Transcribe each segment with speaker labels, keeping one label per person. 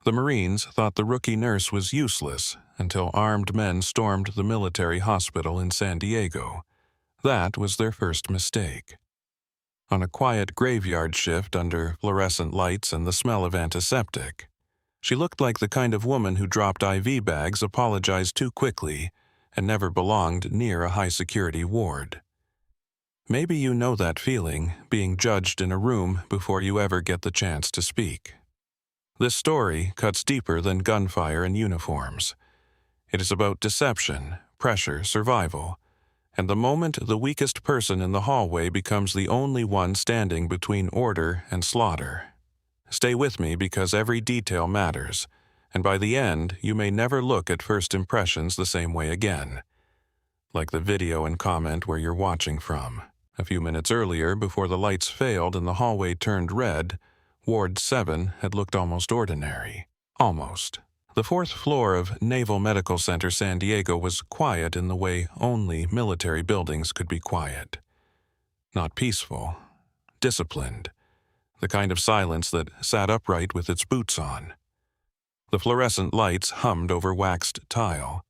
Speaker 1: The Marines thought the rookie nurse was useless until armed men stormed the military hospital in San Diego. That was their first mistake. On a quiet graveyard shift under fluorescent lights and the smell of antiseptic, she looked like the kind of woman who dropped IV bags, apologized too quickly, and never belonged near a high-security ward. Maybe you know that feeling, being judged in a room before you ever get the chance to speak. This story cuts deeper than gunfire and uniforms. It is about deception, pressure, survival, and the moment the weakest person in the hallway becomes the only one standing between order and slaughter. Stay with me because every detail matters, and by the end, you may never look at first impressions the same way again. Like the video and comment where you're watching from. A few minutes earlier, before the lights failed and the hallway turned red, Ward 7 had looked almost ordinary. Almost. The fourth floor of Naval Medical Center San Diego was quiet in the way only military buildings could be quiet. Not peaceful. Disciplined. The kind of silence that sat upright with its boots on. The fluorescent lights hummed over waxed tile.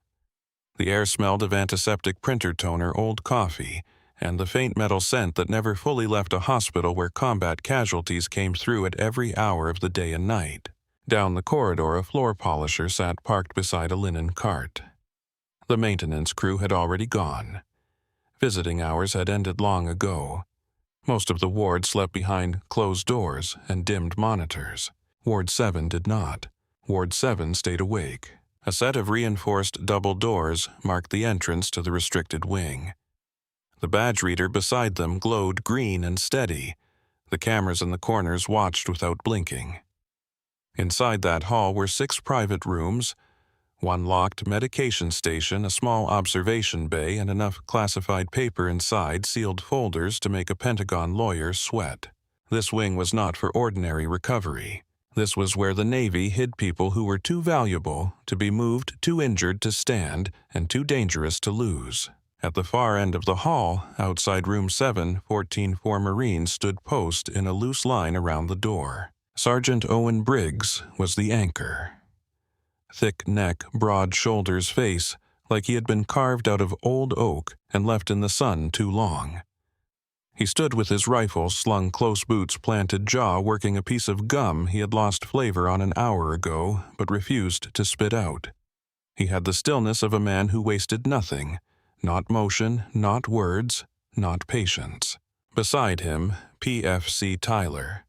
Speaker 1: The air smelled of antiseptic printer toner, old coffee, and the faint metal scent that never fully left a hospital where combat casualties came through at every hour of the day and night. Down the corridor, a floor polisher sat parked beside a linen cart. The maintenance crew had already gone. Visiting hours had ended long ago. Most of the ward slept behind closed doors and dimmed monitors. Ward 7 did not. Ward 7 stayed awake. A set of reinforced double doors marked the entrance to the restricted wing. The badge reader beside them glowed green and steady. The cameras in the corners watched without blinking. Inside that hall were 6 private rooms, one locked medication station, a small observation bay, and enough classified paper inside sealed folders to make a Pentagon lawyer sweat. This wing was not for ordinary recovery. This was where the Navy hid people who were too valuable to be moved, too injured to stand, and too dangerous to lose. At the far end of the hall, outside Room 7, 14-4 Marines stood post in a loose line around the door. Sergeant Owen Briggs was the anchor. Thick neck, broad shoulders, face, like he had been carved out of old oak and left in the sun too long. He stood with his rifle slung close boots planted jaw working a piece of gum he had lost flavor on an hour ago but refused to spit out. He had the stillness of a man who wasted nothing, not motion, not words, not patience. Beside him, PFC Tyler.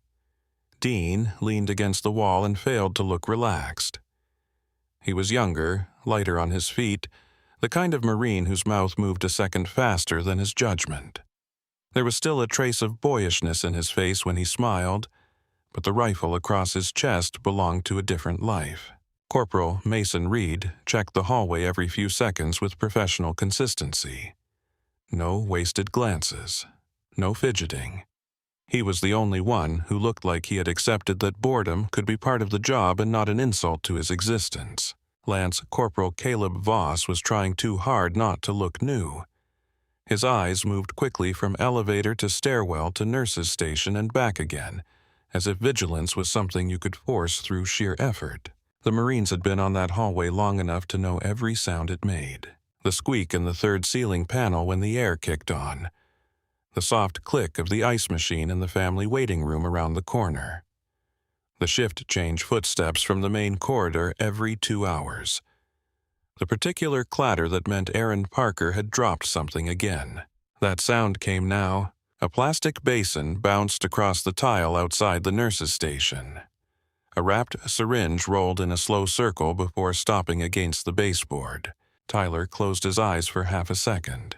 Speaker 1: Dean leaned against the wall and failed to look relaxed. He was younger, lighter on his feet, the kind of Marine whose mouth moved a second faster than his judgment. There was still a trace of boyishness in his face when he smiled, but the rifle across his chest belonged to a different life. Corporal Mason Reed checked the hallway every few seconds with professional consistency. No wasted glances. No fidgeting. He was the only one who looked like he had accepted that boredom could be part of the job and not an insult to his existence. Lance Corporal Caleb Voss was trying too hard not to look new. His eyes moved quickly from elevator to stairwell to nurse's station and back again, as if vigilance was something you could force through sheer effort. The Marines had been on that hallway long enough to know every sound it made. The squeak in the third ceiling panel when the air kicked on. The soft click of the ice machine in the family waiting room around the corner. The shift change footsteps from the main corridor every 2 hours. The particular clatter that meant Aaron Parker had dropped something again. That sound came now. A plastic basin bounced across the tile outside the nurse's station. A wrapped syringe rolled in a slow circle before stopping against the baseboard. Tyler closed his eyes for half a second.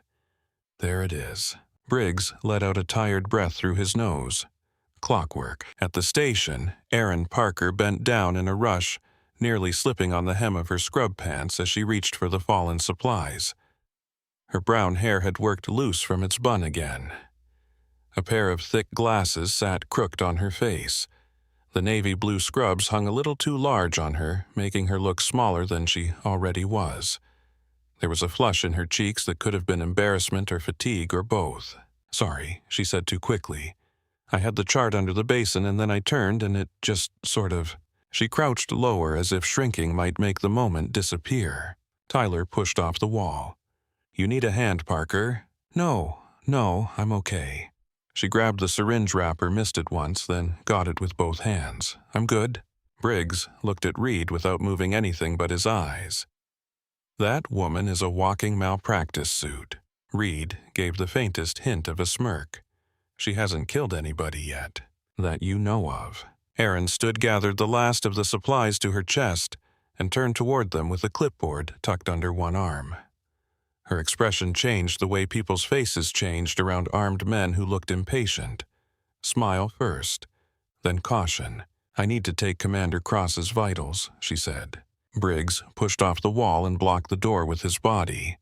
Speaker 1: There it is. Briggs let out a tired breath through his nose. Clockwork. At the station, Aaron Parker bent down in a rush, nearly slipping on the hem of her scrub pants as she reached for the fallen supplies. Her brown hair had worked loose from its bun again. A pair of thick glasses sat crooked on her face. The navy blue scrubs hung a little too large on her, making her look smaller than she already was. There was a flush in her cheeks that could have been embarrassment or fatigue or both. "Sorry," she said too quickly. "I had the chart under the basin and then I turned and it just sort of..." She crouched lower as if shrinking might make the moment disappear. Tyler pushed off the wall. "You need a hand, Parker." No, I'm okay." She grabbed the syringe wrapper, missed it once, then got it with both hands. "I'm good." Briggs looked at Reed without moving anything but his eyes. "That woman is a walking malpractice suit." Reed gave the faintest hint of a smirk. "She hasn't killed anybody yet, that you know of." Erin gathered the last of the supplies to her chest and turned toward them with a clipboard tucked under one arm. Her expression changed the way people's faces changed around armed men who looked impatient. Smile first, then caution. "I need to take Commander Cross's vitals," she said. Briggs pushed off the wall and blocked the door with his body.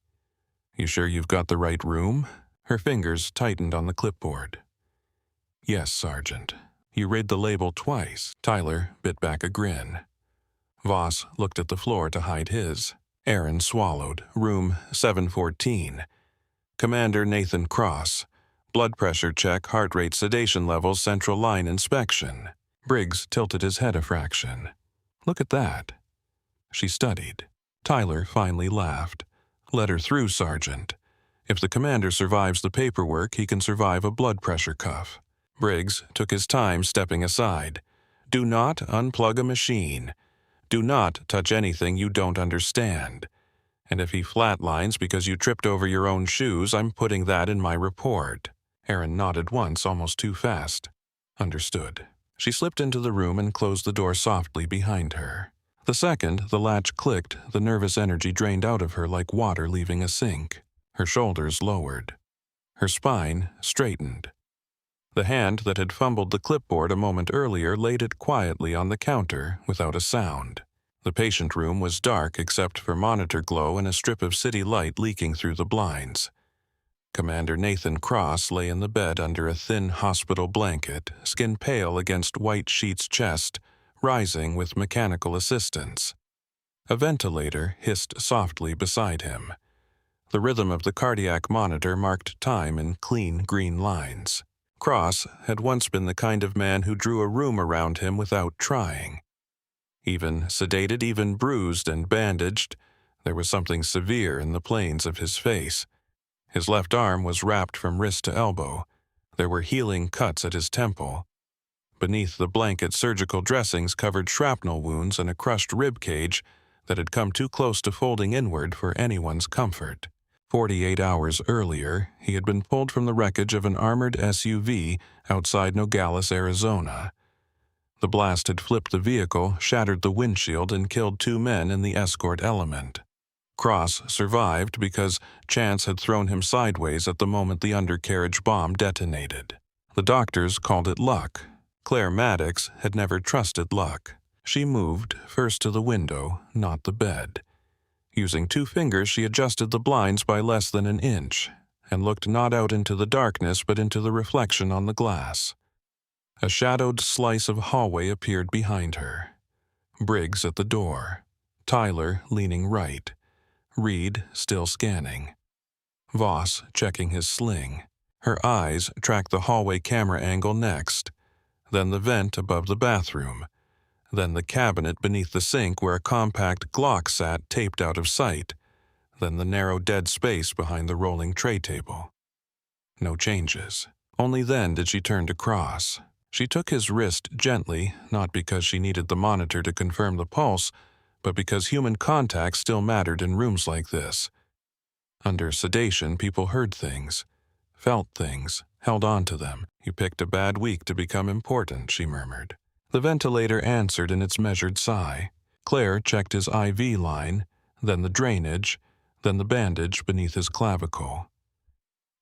Speaker 1: "You sure you've got the right room?" Her fingers tightened on the clipboard. "Yes, Sergeant." "You read the label twice." Tyler bit back a grin. Voss looked at the floor to hide his. Erin swallowed. "Room 714. Commander Nathan Cross. Blood pressure check, heart rate, sedation levels, central line inspection." Briggs tilted his head a fraction. "Look at that." She studied. Tyler finally laughed. "Let her through, Sergeant. If the commander survives the paperwork, he can survive a blood pressure cuff." Briggs took his time stepping aside. "Do not unplug a machine. Do not touch anything you don't understand. And if he flatlines because you tripped over your own shoes, I'm putting that in my report." Erin nodded once, almost too fast. "Understood." She slipped into the room and closed the door softly behind her. The second the latch clicked, the nervous energy drained out of her like water leaving a sink. Her shoulders lowered. Her spine straightened. The hand that had fumbled the clipboard a moment earlier laid it quietly on the counter without a sound. The patient room was dark except for monitor glow and a strip of city light leaking through the blinds. Commander Nathan Cross lay in the bed under a thin hospital blanket, skin pale against white sheet's chest, rising with mechanical assistance. A ventilator hissed softly beside him. The rhythm of the cardiac monitor marked time in clean green lines. Cross had once been the kind of man who drew a room around him without trying. Even sedated, even bruised and bandaged, there was something severe in the planes of his face. His left arm was wrapped from wrist to elbow. There were healing cuts at his temple. Beneath the blanket, surgical dressings covered shrapnel wounds and a crushed rib cage that had come too close to folding inward for anyone's comfort. 48 hours earlier, he had been pulled from the wreckage of an armored SUV outside Nogales, Arizona. The blast had flipped the vehicle, shattered the windshield, and killed 2 men in the escort element. Cross survived because chance had thrown him sideways at the moment the undercarriage bomb detonated. The doctors called it luck. Claire Maddox had never trusted luck. She moved first to the window, not the bed. Using 2 fingers, she adjusted the blinds by less than an inch and looked not out into the darkness but into the reflection on the glass. A shadowed slice of hallway appeared behind her. Briggs at the door. Tyler leaning right. Reed still scanning. Voss checking his sling. Her eyes tracked the hallway camera angle next, then the vent above the bathroom, then the cabinet beneath the sink where a compact Glock sat taped out of sight, then the narrow dead space behind the rolling tray table. No changes. Only then did she turn to Cross. She took his wrist gently, not because she needed the monitor to confirm the pulse, but because human contact still mattered in rooms like this. Under sedation, people heard things, felt things, held on to them. "You picked a bad week to become important," she murmured. The ventilator answered in its measured sigh. Claire checked his IV line, then the drainage, then the bandage beneath his clavicle.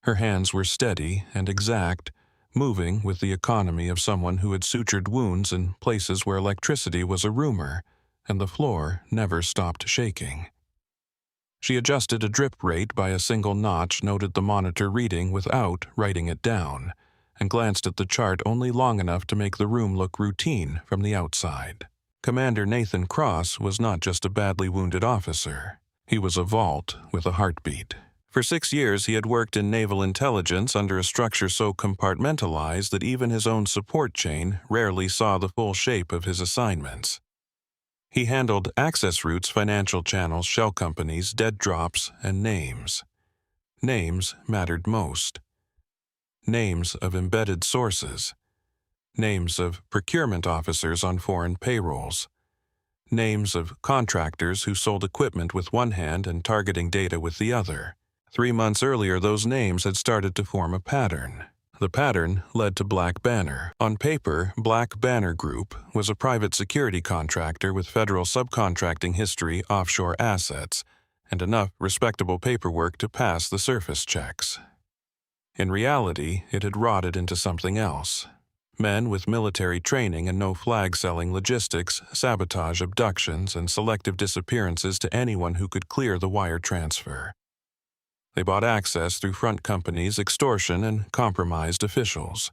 Speaker 1: Her hands were steady and exact, moving with the economy of someone who had sutured wounds in places where electricity was a rumor, and the floor never stopped shaking. She adjusted a drip rate by a single notch, noted the monitor reading without writing it down, and glanced at the chart only long enough to make the room look routine from the outside. Commander Nathan Cross was not just a badly wounded officer. He was a vault with a heartbeat. For 6 years he had worked in naval intelligence under a structure so compartmentalized that even his own support chain rarely saw the full shape of his assignments. He handled access routes, financial channels, shell companies, dead drops, and names. Names mattered most. Names of embedded sources. Names of procurement officers on foreign payrolls. Names of contractors who sold equipment with one hand and targeting data with the other. 3 months earlier, those names had started to form a pattern. The pattern led to Black Banner. On paper, Black Banner Group was a private security contractor with federal subcontracting history, offshore assets, and enough respectable paperwork to pass the surface checks. In reality, it had rotted into something else. Men with military training and no flag-selling logistics, sabotage abductions, and selective disappearances to anyone who could clear the wire transfer. They bought access through front companies, extortion, and compromised officials.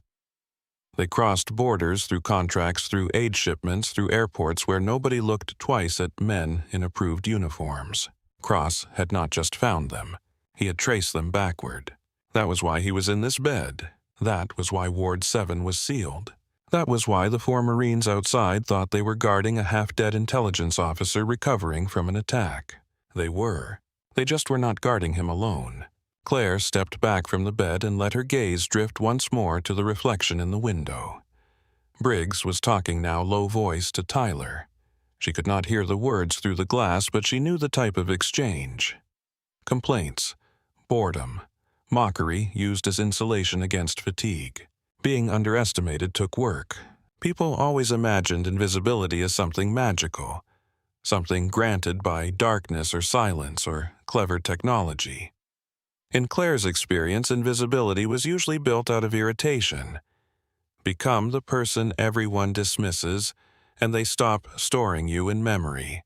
Speaker 1: They crossed borders through contracts, through aid shipments, through airports where nobody looked twice at men in approved uniforms. Cross had not just found them. He had traced them backward. That was why he was in this bed. That was why Ward 7 was sealed. That was why the 4 Marines outside thought they were guarding a half-dead intelligence officer recovering from an attack. They were. They just were not guarding him alone. Claire stepped back from the bed and let her gaze drift once more to the reflection in the window. Briggs was talking now low-voiced to Tyler. She could not hear the words through the glass, but she knew the type of exchange. Complaints, boredom, mockery used as insulation against fatigue. Being underestimated took work. People always imagined invisibility as something magical, something granted by darkness or silence or clever technology. In Claire's experience, invisibility was usually built out of irritation. Become the person everyone dismisses, and they stop storing you in memory.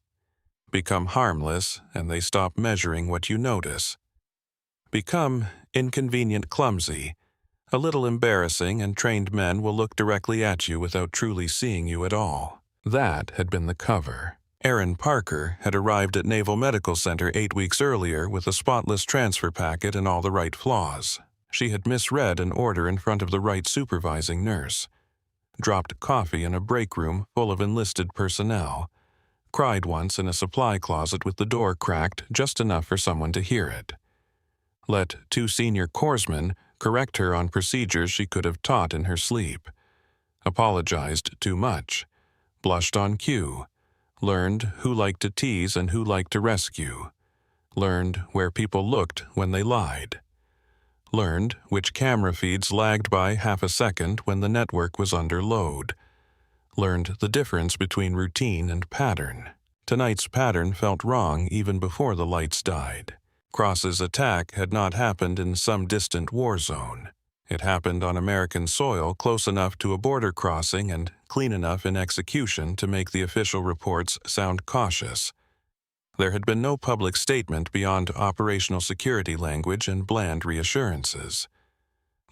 Speaker 1: Become harmless, and they stop measuring what you notice. Become inconvenient, clumsy, a little embarrassing, and trained men will look directly at you without truly seeing you at all. That had been the cover. Erin Parker had arrived at Naval Medical Center 8 weeks earlier with a spotless transfer packet and all the right flaws. She had misread an order in front of the right supervising nurse, dropped coffee in a break room full of enlisted personnel, cried once in a supply closet with the door cracked just enough for someone to hear it, let 2 senior corpsmen correct her on procedures she could have taught in her sleep, apologized too much, blushed on cue, learned who liked to tease and who liked to rescue, learned where people looked when they lied, learned which camera feeds lagged by half a second when the network was under load, learned the difference between routine and pattern. Tonight's pattern felt wrong even before the lights died. Cross's attack had not happened in some distant war zone. It happened on American soil, close enough to a border crossing and clean enough in execution to make the official reports sound cautious. There had been no public statement beyond operational security language and bland reassurances.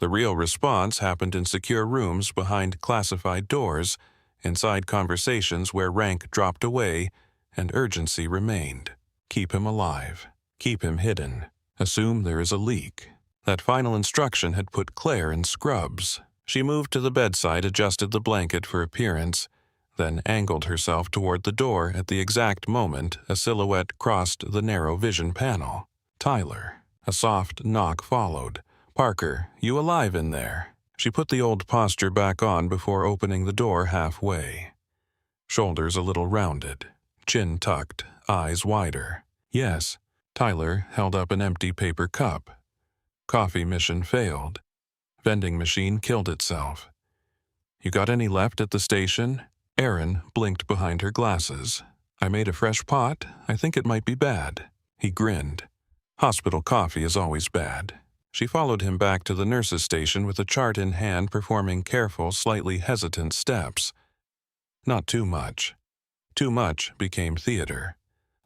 Speaker 1: The real response happened in secure rooms behind classified doors, inside conversations where rank dropped away and urgency remained. Keep him alive. Keep him hidden. Assume there is a leak. That final instruction had put Claire in scrubs. She moved to the bedside, adjusted the blanket for appearance, then angled herself toward the door at the exact moment a silhouette crossed the narrow vision panel. Tyler. A soft knock followed. "Parker, you alive in there?" She put the old posture back on before opening the door halfway. Shoulders a little rounded, chin tucked, eyes wider. "Yes." Tyler held up an empty paper cup. Coffee mission failed. Vending machine killed itself. "You got any left at the station?" Erin blinked behind her glasses. "I made a fresh pot. I think it might be bad." He grinned. "Hospital coffee is always bad." She followed him back to the nurse's station with a chart in hand, performing careful, slightly hesitant steps. Not too much. Too much became theater.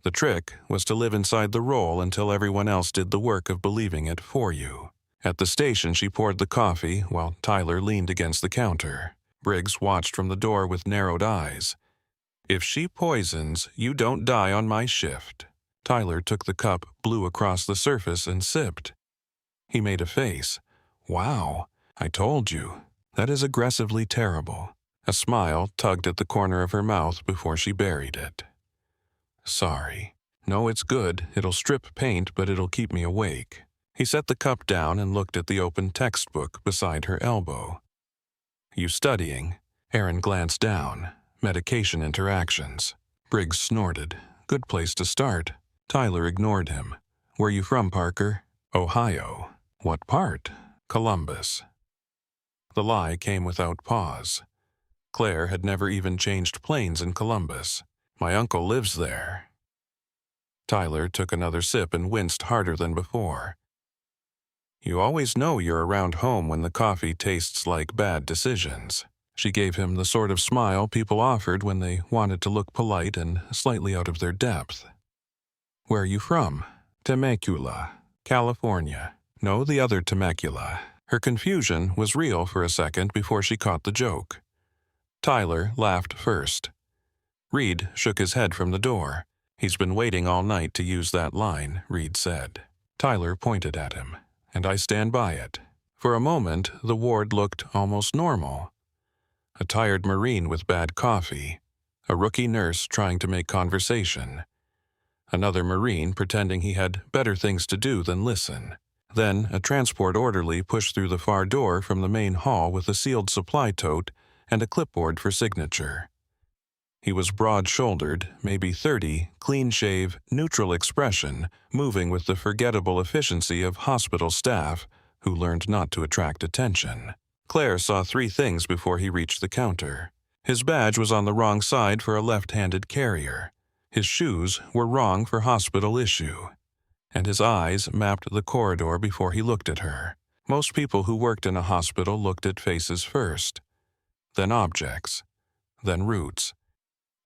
Speaker 1: The trick was to live inside the role until everyone else did the work of believing it for you. At the station, she poured the coffee while Tyler leaned against the counter. Briggs watched from the door with narrowed eyes. "If she poisons, you don't die on my shift." Tyler took the cup, blew across the surface, and sipped. He made a face. "Wow, I told you. That is aggressively terrible." A smile tugged at the corner of her mouth before she buried it. Sorry. No, it's good. It'll strip paint, but it'll keep me awake. He set the cup down and looked at the open textbook beside her elbow. You studying? Aaron glanced down. Medication interactions. Briggs snorted. Good place to start. Tyler ignored him. Where you from, Parker? Ohio. What part? Columbus. The lie came without pause. Claire had never even changed planes in Columbus. My uncle lives there. Tyler took another sip and winced harder than before. You always know you're around home when the coffee tastes like bad decisions. She gave him the sort of smile people offered when they wanted to look polite and slightly out of their depth. Where are you from? Temecula, California. No, the other Temecula. Her confusion was real for a second before she caught the joke. Tyler laughed first. Reed shook his head from the door. He's been waiting all night to use that line, Reed said. Tyler pointed at him, and I stand by it. For a moment, the ward looked almost normal. A tired Marine with bad coffee, a rookie nurse trying to make conversation, another Marine pretending he had better things to do than listen. Then a transport orderly pushed through the far door from the main hall with a sealed supply tote and a clipboard for signature. He was broad-shouldered, maybe 30, clean-shave, neutral expression, moving with the forgettable efficiency of hospital staff who learned not to attract attention. Claire saw three things before he reached the counter. His badge was on the wrong side for a left-handed carrier. His shoes were wrong for hospital issue. And his eyes mapped the corridor before he looked at her. Most people who worked in a hospital looked at faces first, then objects, then routes.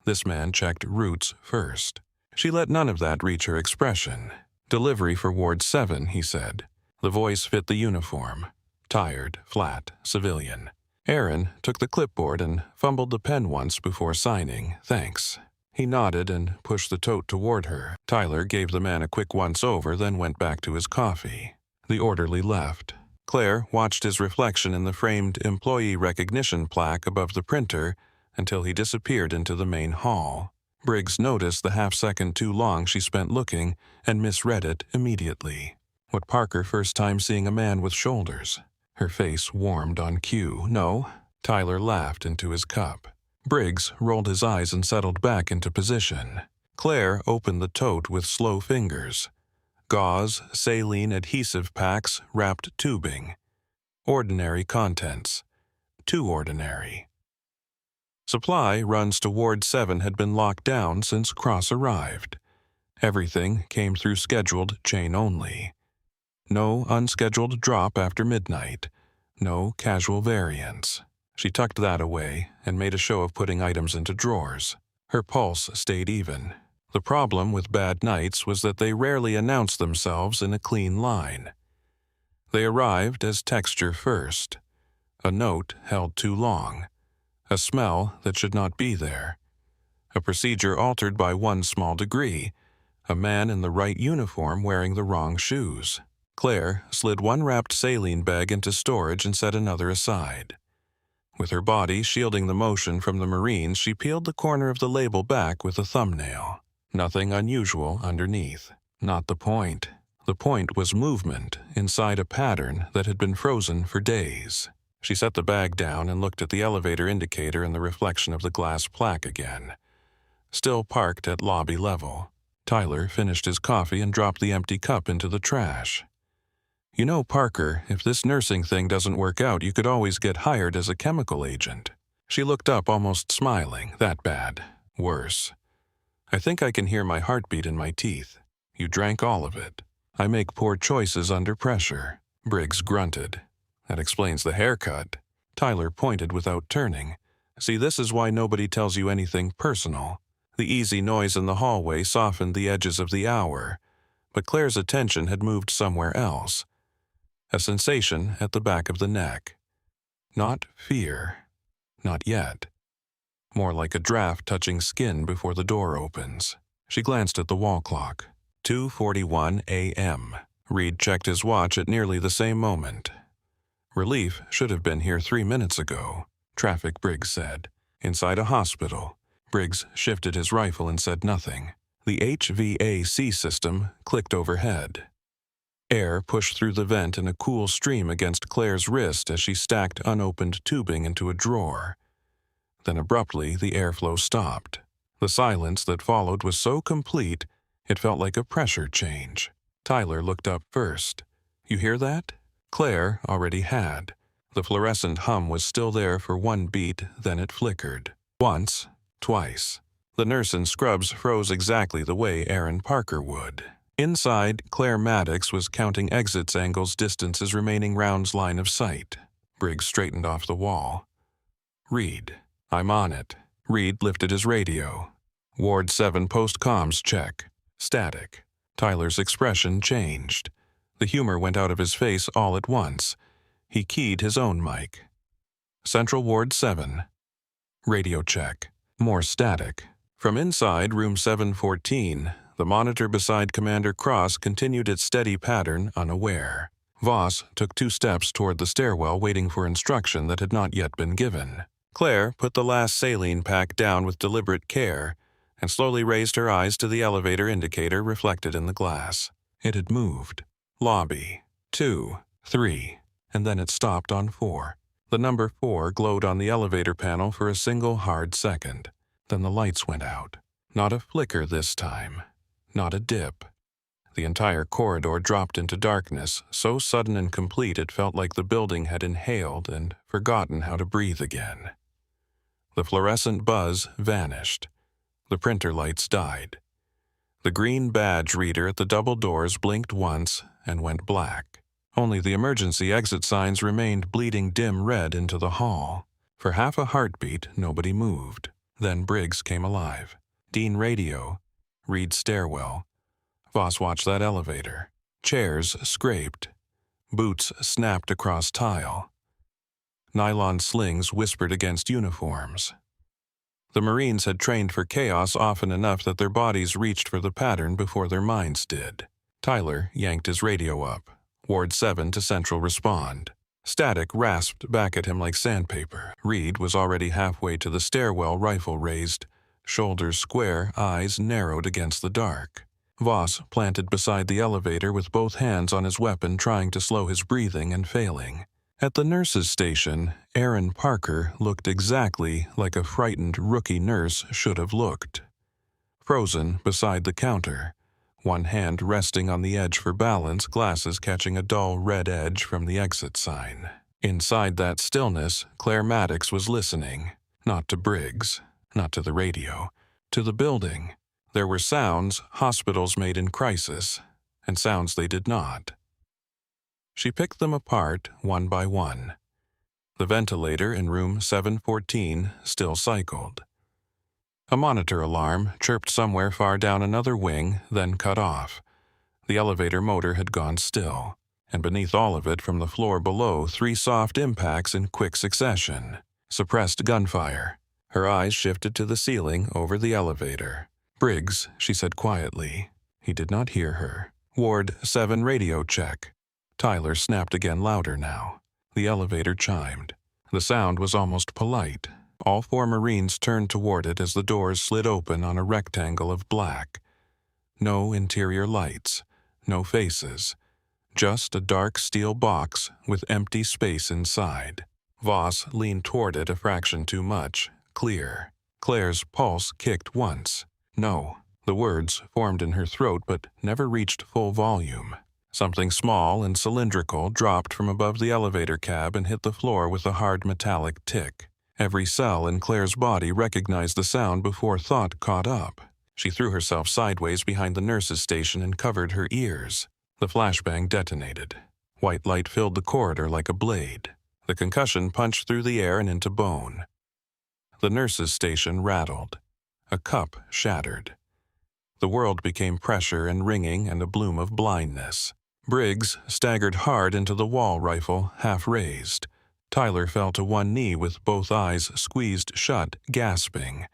Speaker 1: This man checked routes first. She let none of that reach her expression. Delivery for Ward 7, he said. The voice fit the uniform. Tired, flat, civilian. Aaron took the clipboard and fumbled the pen once before signing, thanks. He nodded and pushed the tote toward her. Tyler gave the man a quick once-over, then went back to his coffee. The orderly left. Claire watched his reflection in the framed employee recognition plaque above the printer until he disappeared into the main hall. Briggs noticed the half-second too long she spent looking and misread it immediately. What Parker first time seeing a man with shoulders. Her face warmed on cue. No. Tyler laughed into his cup. Briggs rolled his eyes and settled back into position. Claire opened the tote with slow fingers. Gauze, saline adhesive packs, wrapped tubing. Ordinary contents. Too ordinary. Supply runs to Ward 7 had been locked down since Cross arrived. Everything came through scheduled chain only. No unscheduled drop after midnight. No casual variants. She tucked that away and made a show of putting items into drawers. Her pulse stayed even. The problem with bad nights was that they rarely announced themselves in a clean line. They arrived as texture first. A note held too long. A smell that should not be there. A procedure altered by one small degree. A man in the right uniform wearing the wrong shoes. Claire slid one wrapped saline bag into storage and set another aside. With her body shielding the motion from the Marines, she peeled the corner of the label back with a thumbnail. Nothing unusual underneath. Not the point. The point was movement inside a pattern that had been frozen for days. She set the bag down and looked at the elevator indicator and the reflection of the glass plaque again. Still parked at lobby level. Tyler finished his coffee and dropped the empty cup into the trash. You know, Parker, if this nursing thing doesn't work out, you could always get hired as a chemical agent. She looked up, almost smiling. That bad. Worse. I think I can hear my heartbeat in my teeth. You drank all of it. I make poor choices under pressure. Briggs grunted. That explains the haircut. Tyler pointed without turning. See, this is why nobody tells you anything personal. The easy noise in the hallway softened the edges of the hour, but Claire's attention had moved somewhere else. A sensation at the back of the neck. Not fear. Not yet. More like a draft touching skin before the door opens. She glanced at the wall clock. 2:41 a.m. Reed checked his watch at nearly the same moment. Relief should have been here 3 minutes ago, Traffic Briggs said. Inside a hospital. Briggs shifted his rifle and said nothing. The HVAC system clicked overhead. Air pushed through the vent in a cool stream against Claire's wrist as she stacked unopened tubing into a drawer. Then abruptly, the airflow stopped. The silence that followed was so complete, it felt like a pressure change. Tyler looked up first. "You hear that?" Claire already had. The fluorescent hum was still there for one beat, then it flickered. Once, twice. The nurse in scrubs froze exactly the way Aaron Parker would. Inside, Claire Maddox was counting exits, angles, distances, remaining rounds line of sight. Briggs straightened off the wall. "Reed, I'm on it." Reed lifted his radio. "Ward 7 post-comms check. Static." Tyler's expression changed. The humor went out of his face all at once. He keyed his own mic. "Central Ward 7. Radio check." More static. From inside room 714, the monitor beside Commander Cross continued its steady pattern, unaware. Voss took 2 steps toward the stairwell, waiting for instruction that had not yet been given. Claire put the last saline pack down with deliberate care and slowly raised her eyes to the elevator indicator reflected in the glass. It had moved. Lobby. 2, 3, and then it stopped on 4. The number 4 glowed on the elevator panel for a single hard second. Then the lights went out. Not a flicker this time. Not a dip. The entire corridor dropped into darkness, so sudden and complete it felt like the building had inhaled and forgotten how to breathe again. The fluorescent buzz vanished. The printer lights died. The green badge reader at the double doors blinked once and went black. Only the emergency exit signs remained bleeding dim red into the hall. For half a heartbeat, nobody moved. Then Briggs came alive. Dean radio. Reed stairwell. Voss watched that elevator. Chairs scraped. Boots snapped across tile. Nylon slings whispered against uniforms. The Marines had trained for chaos often enough that their bodies reached for the pattern before their minds did. Tyler yanked his radio up. Ward 7 to Central respond. Static rasped back at him like sandpaper. Reed was already halfway to the stairwell, rifle raised, shoulders square, eyes narrowed against the dark. Voss planted beside the elevator with both hands on his weapon, trying to slow his breathing and failing. At the nurse's station, Aaron Parker looked exactly like a frightened rookie nurse should have looked. Frozen beside the counter, one hand resting on the edge for balance, glasses catching a dull red edge from the exit sign. Inside that stillness, Claire Maddox was listening, not to Briggs, not to the radio, to the building. There were sounds hospitals made in crisis, and sounds they did not. She picked them apart one by one. The ventilator in room 714 still cycled. A monitor alarm chirped somewhere far down another wing, then cut off. The elevator motor had gone still, and beneath all of it, from the floor below, 3 soft impacts in quick succession. Suppressed gunfire. Her eyes shifted to the ceiling over the elevator. "Briggs," she said quietly. He did not hear her. "Ward 7 radio check." Tyler snapped again, louder now. The elevator chimed. The sound was almost polite. All 4 Marines turned toward it as the doors slid open on a rectangle of black. No interior lights, no faces. Just a dark steel box with empty space inside. Voss leaned toward it a fraction too much, clear. Claire's pulse kicked once. No, the words formed in her throat but never reached full volume. Something small and cylindrical dropped from above the elevator cab and hit the floor with a hard metallic tick. Every cell in Claire's body recognized the sound before thought caught up. She threw herself sideways behind the nurse's station and covered her ears. The flashbang detonated. White light filled the corridor like a blade. The concussion punched through the air and into bone. The nurse's station rattled. A cup shattered. The world became pressure and ringing and a bloom of blindness. Briggs staggered hard into the wall, rifle half raised. Tyler fell to one knee with both eyes squeezed shut, gasping.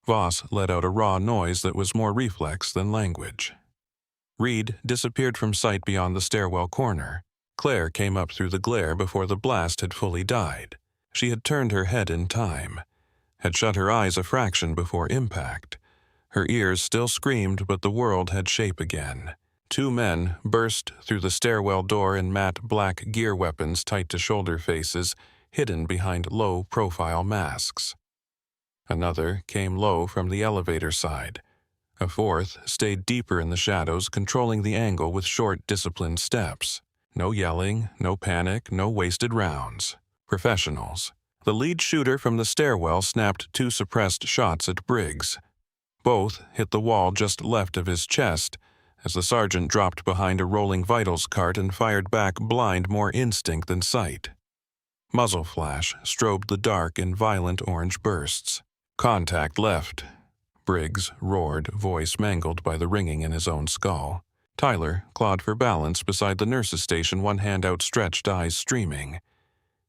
Speaker 1: Voss let out a raw noise that was more reflex than language. Reed disappeared from sight beyond the stairwell corner. Claire came up through the glare before the blast had fully died. She had turned her head in time, had shut her eyes a fraction before impact. Her ears still screamed, but the world had shape again. Two men burst through the stairwell door in matte black gear weapons tight to shoulder faces, hidden behind low-profile masks. Another came low from the elevator side. A fourth stayed deeper in the shadows, controlling the angle with short, disciplined steps. No yelling, no panic, no wasted rounds. Professionals. The lead shooter from the stairwell snapped two suppressed shots at Briggs. Both hit the wall just left of his chest, as the sergeant dropped behind a rolling vitals cart and fired back blind, more instinct than sight. Muzzle flash strobed the dark in violent orange bursts. Contact left. Briggs roared, voice mangled by the ringing in his own skull. Tyler clawed for balance beside the nurse's station, one hand outstretched, eyes streaming.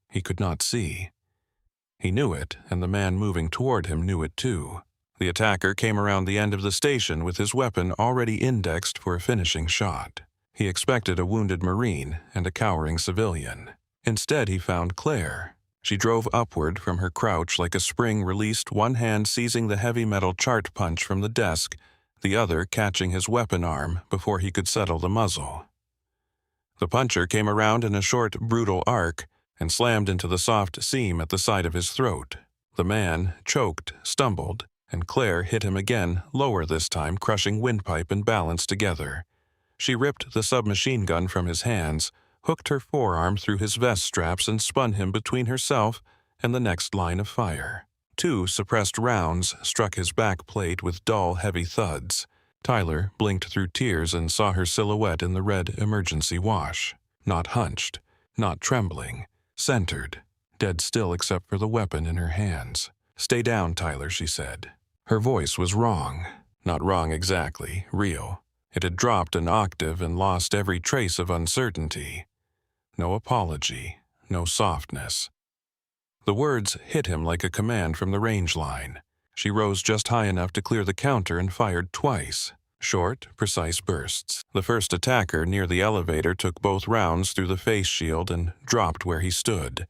Speaker 1: He could not see. He knew it, and the man moving toward him knew it too. The attacker came around the end of the station with his weapon already indexed for a finishing shot. He expected a wounded Marine and a cowering civilian. Instead, he found Claire. She drove upward from her crouch like a spring released, one hand seizing the heavy metal chart punch from the desk, the other catching his weapon arm before he could settle the muzzle. The puncher came around in a short, brutal arc and slammed into the soft seam at the side of his throat. The man choked, stumbled, and Claire hit him again, lower this time, crushing windpipe and balance together. She ripped the submachine gun from his hands, hooked her forearm through his vest straps, and spun him between herself and the next line of fire. Two suppressed rounds struck his back plate with dull, heavy thuds. Tyler blinked through tears and saw her silhouette in the red emergency wash. Not hunched, not trembling, centered, dead still except for the weapon in her hands. "Stay down, Tyler," she said. Her voice was wrong. Not wrong exactly, real. It had dropped an octave and lost every trace of uncertainty. No apology, no softness. The words hit him like a command from the range line. She rose just high enough to clear the counter and fired twice. Short, precise bursts. The first attacker near the elevator took both rounds through the face shield and dropped where he stood.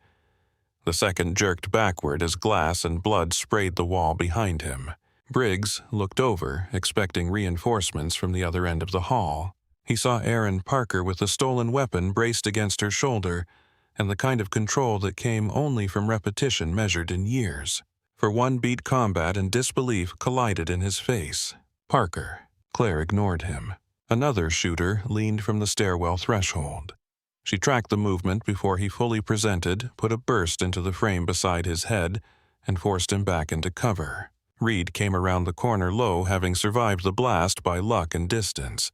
Speaker 1: The second jerked backward as glass and blood sprayed the wall behind him. Briggs looked over, expecting reinforcements from the other end of the hall. He saw Aaron Parker with a stolen weapon braced against her shoulder, and the kind of control that came only from repetition measured in years. For one beat, combat and disbelief collided in his face. Parker. Claire ignored him. Another shooter leaned from the stairwell threshold. She tracked the movement before he fully presented, put a burst into the frame beside his head, and forced him back into cover. Reed came around the corner low, having survived the blast by luck and distance.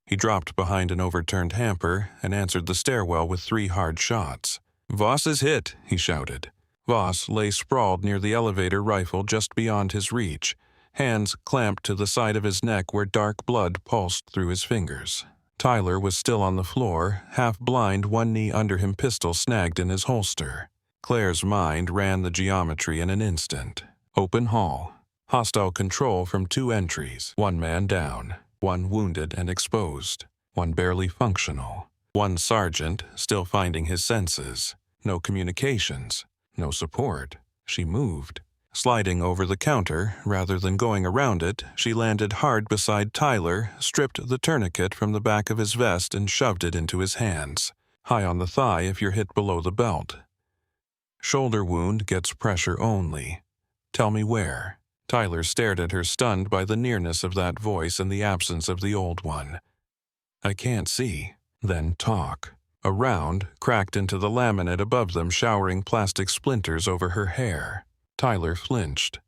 Speaker 1: He dropped behind an overturned hamper and answered the stairwell with 3 hard shots. "Voss is hit," he shouted. Voss lay sprawled near the elevator rifle just beyond his reach, hands clamped to the side of his neck where dark blood pulsed through his fingers. Tyler was still on the floor, half blind, one knee under him, pistol snagged in his holster. Claire's mind ran the geometry in an instant. Open hall. Hostile control from 2 entries. 1 man down. 1 wounded and exposed. 1 barely functional. 1 sergeant still finding his senses. No communications. No support. She moved. Sliding over the counter, rather than going around it, she landed hard beside Tyler, stripped the tourniquet from the back of his vest and shoved it into his hands. High on the thigh if you're hit below the belt. Shoulder wound gets pressure only. Tell me where. Tyler stared at her, stunned by the nearness of that voice and the absence of the old one. "I can't see." "Then talk." A round cracked into the laminate above them, showering plastic splinters over her hair. Tyler flinched.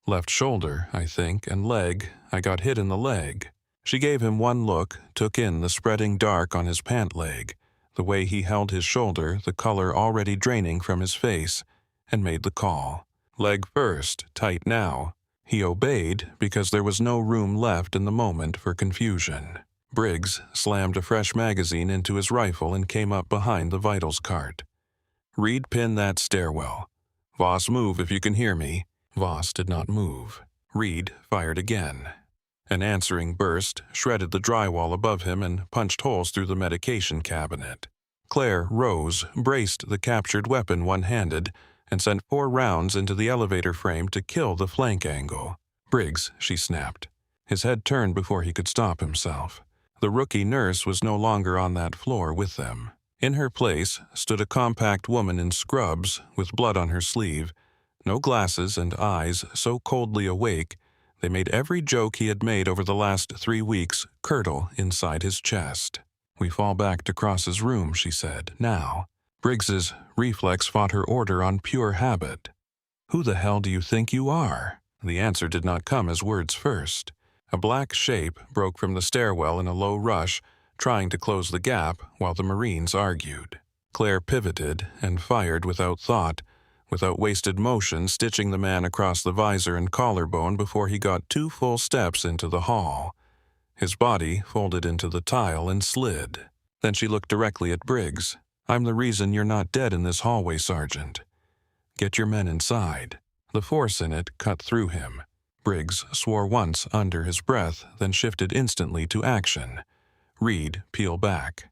Speaker 1: "Left shoulder, I think, and leg. I got hit in the leg." She gave him one look, took in the spreading dark on his pant leg, the way he held his shoulder, the color already draining from his face, and made the call. "Leg first, tight now." He obeyed because there was no room left in the moment for confusion. Briggs slammed a fresh magazine into his rifle and came up behind the vitals cart. "Reed, pin that stairwell. Voss, move if you can hear me." Voss did not move. Reed fired again. An answering burst shredded the drywall above him and punched holes through the medication cabinet. Claire rose, braced the captured weapon one-handed, and sent 4 rounds into the elevator frame to kill the flank angle. Briggs, she snapped. His head turned before he could stop himself. The rookie nurse was no longer on that floor with them. In her place stood a compact woman in scrubs with blood on her sleeve, no glasses and eyes so coldly awake they made every joke he had made over the last 3 weeks curdle inside his chest. "We fall back to Cross's room," she said. "Now." Briggs's reflex fought her order on pure habit. "Who the hell do you think you are?" The answer did not come as words first. A black shape broke from the stairwell in a low rush, trying to close the gap while the Marines argued. Claire pivoted and fired without thought, without wasted motion, stitching the man across the visor and collarbone before he got 2 full steps into the hall. His body folded into the tile and slid. Then she looked directly at Briggs. "I'm the reason you're not dead in this hallway, Sergeant. Get your men inside." The force in it cut through him. Briggs swore once under his breath, then shifted instantly to action. Reed, peel back.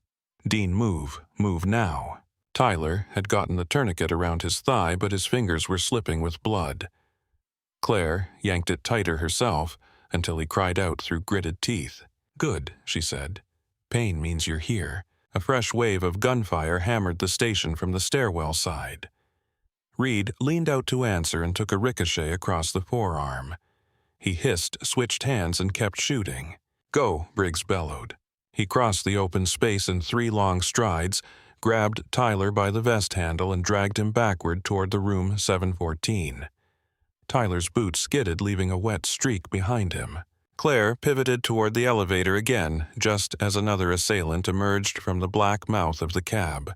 Speaker 1: Dean, move. Move now. Tyler had gotten the tourniquet around his thigh, but his fingers were slipping with blood. Claire yanked it tighter herself until he cried out through gritted teeth. "Good," she said. "Pain means you're here." A fresh wave of gunfire hammered the station from the stairwell side. Reed leaned out to answer and took a ricochet across the forearm. He hissed, switched hands, and kept shooting. "Go," Briggs bellowed. He crossed the open space in 3 long strides, grabbed Tyler by the vest handle and dragged him backward toward the room 714. Tyler's boots skidded, leaving a wet streak behind him. Claire pivoted toward the elevator again, just as another assailant emerged from the black mouth of the cab.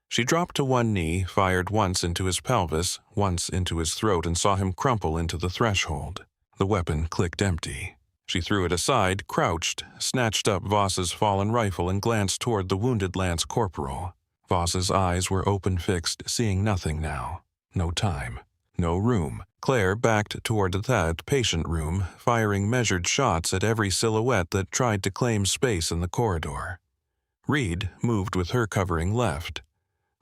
Speaker 1: She dropped to one knee, fired once into his pelvis, once into his throat, and saw him crumple into the threshold. The weapon clicked empty. She threw it aside, crouched, snatched up Voss's fallen rifle, and glanced toward the wounded lance corporal. Voss's eyes were open-fixed, seeing nothing now. No time. No room. Claire backed toward that patient room, firing measured shots at every silhouette that tried to claim space in the corridor. Reed moved with her covering left.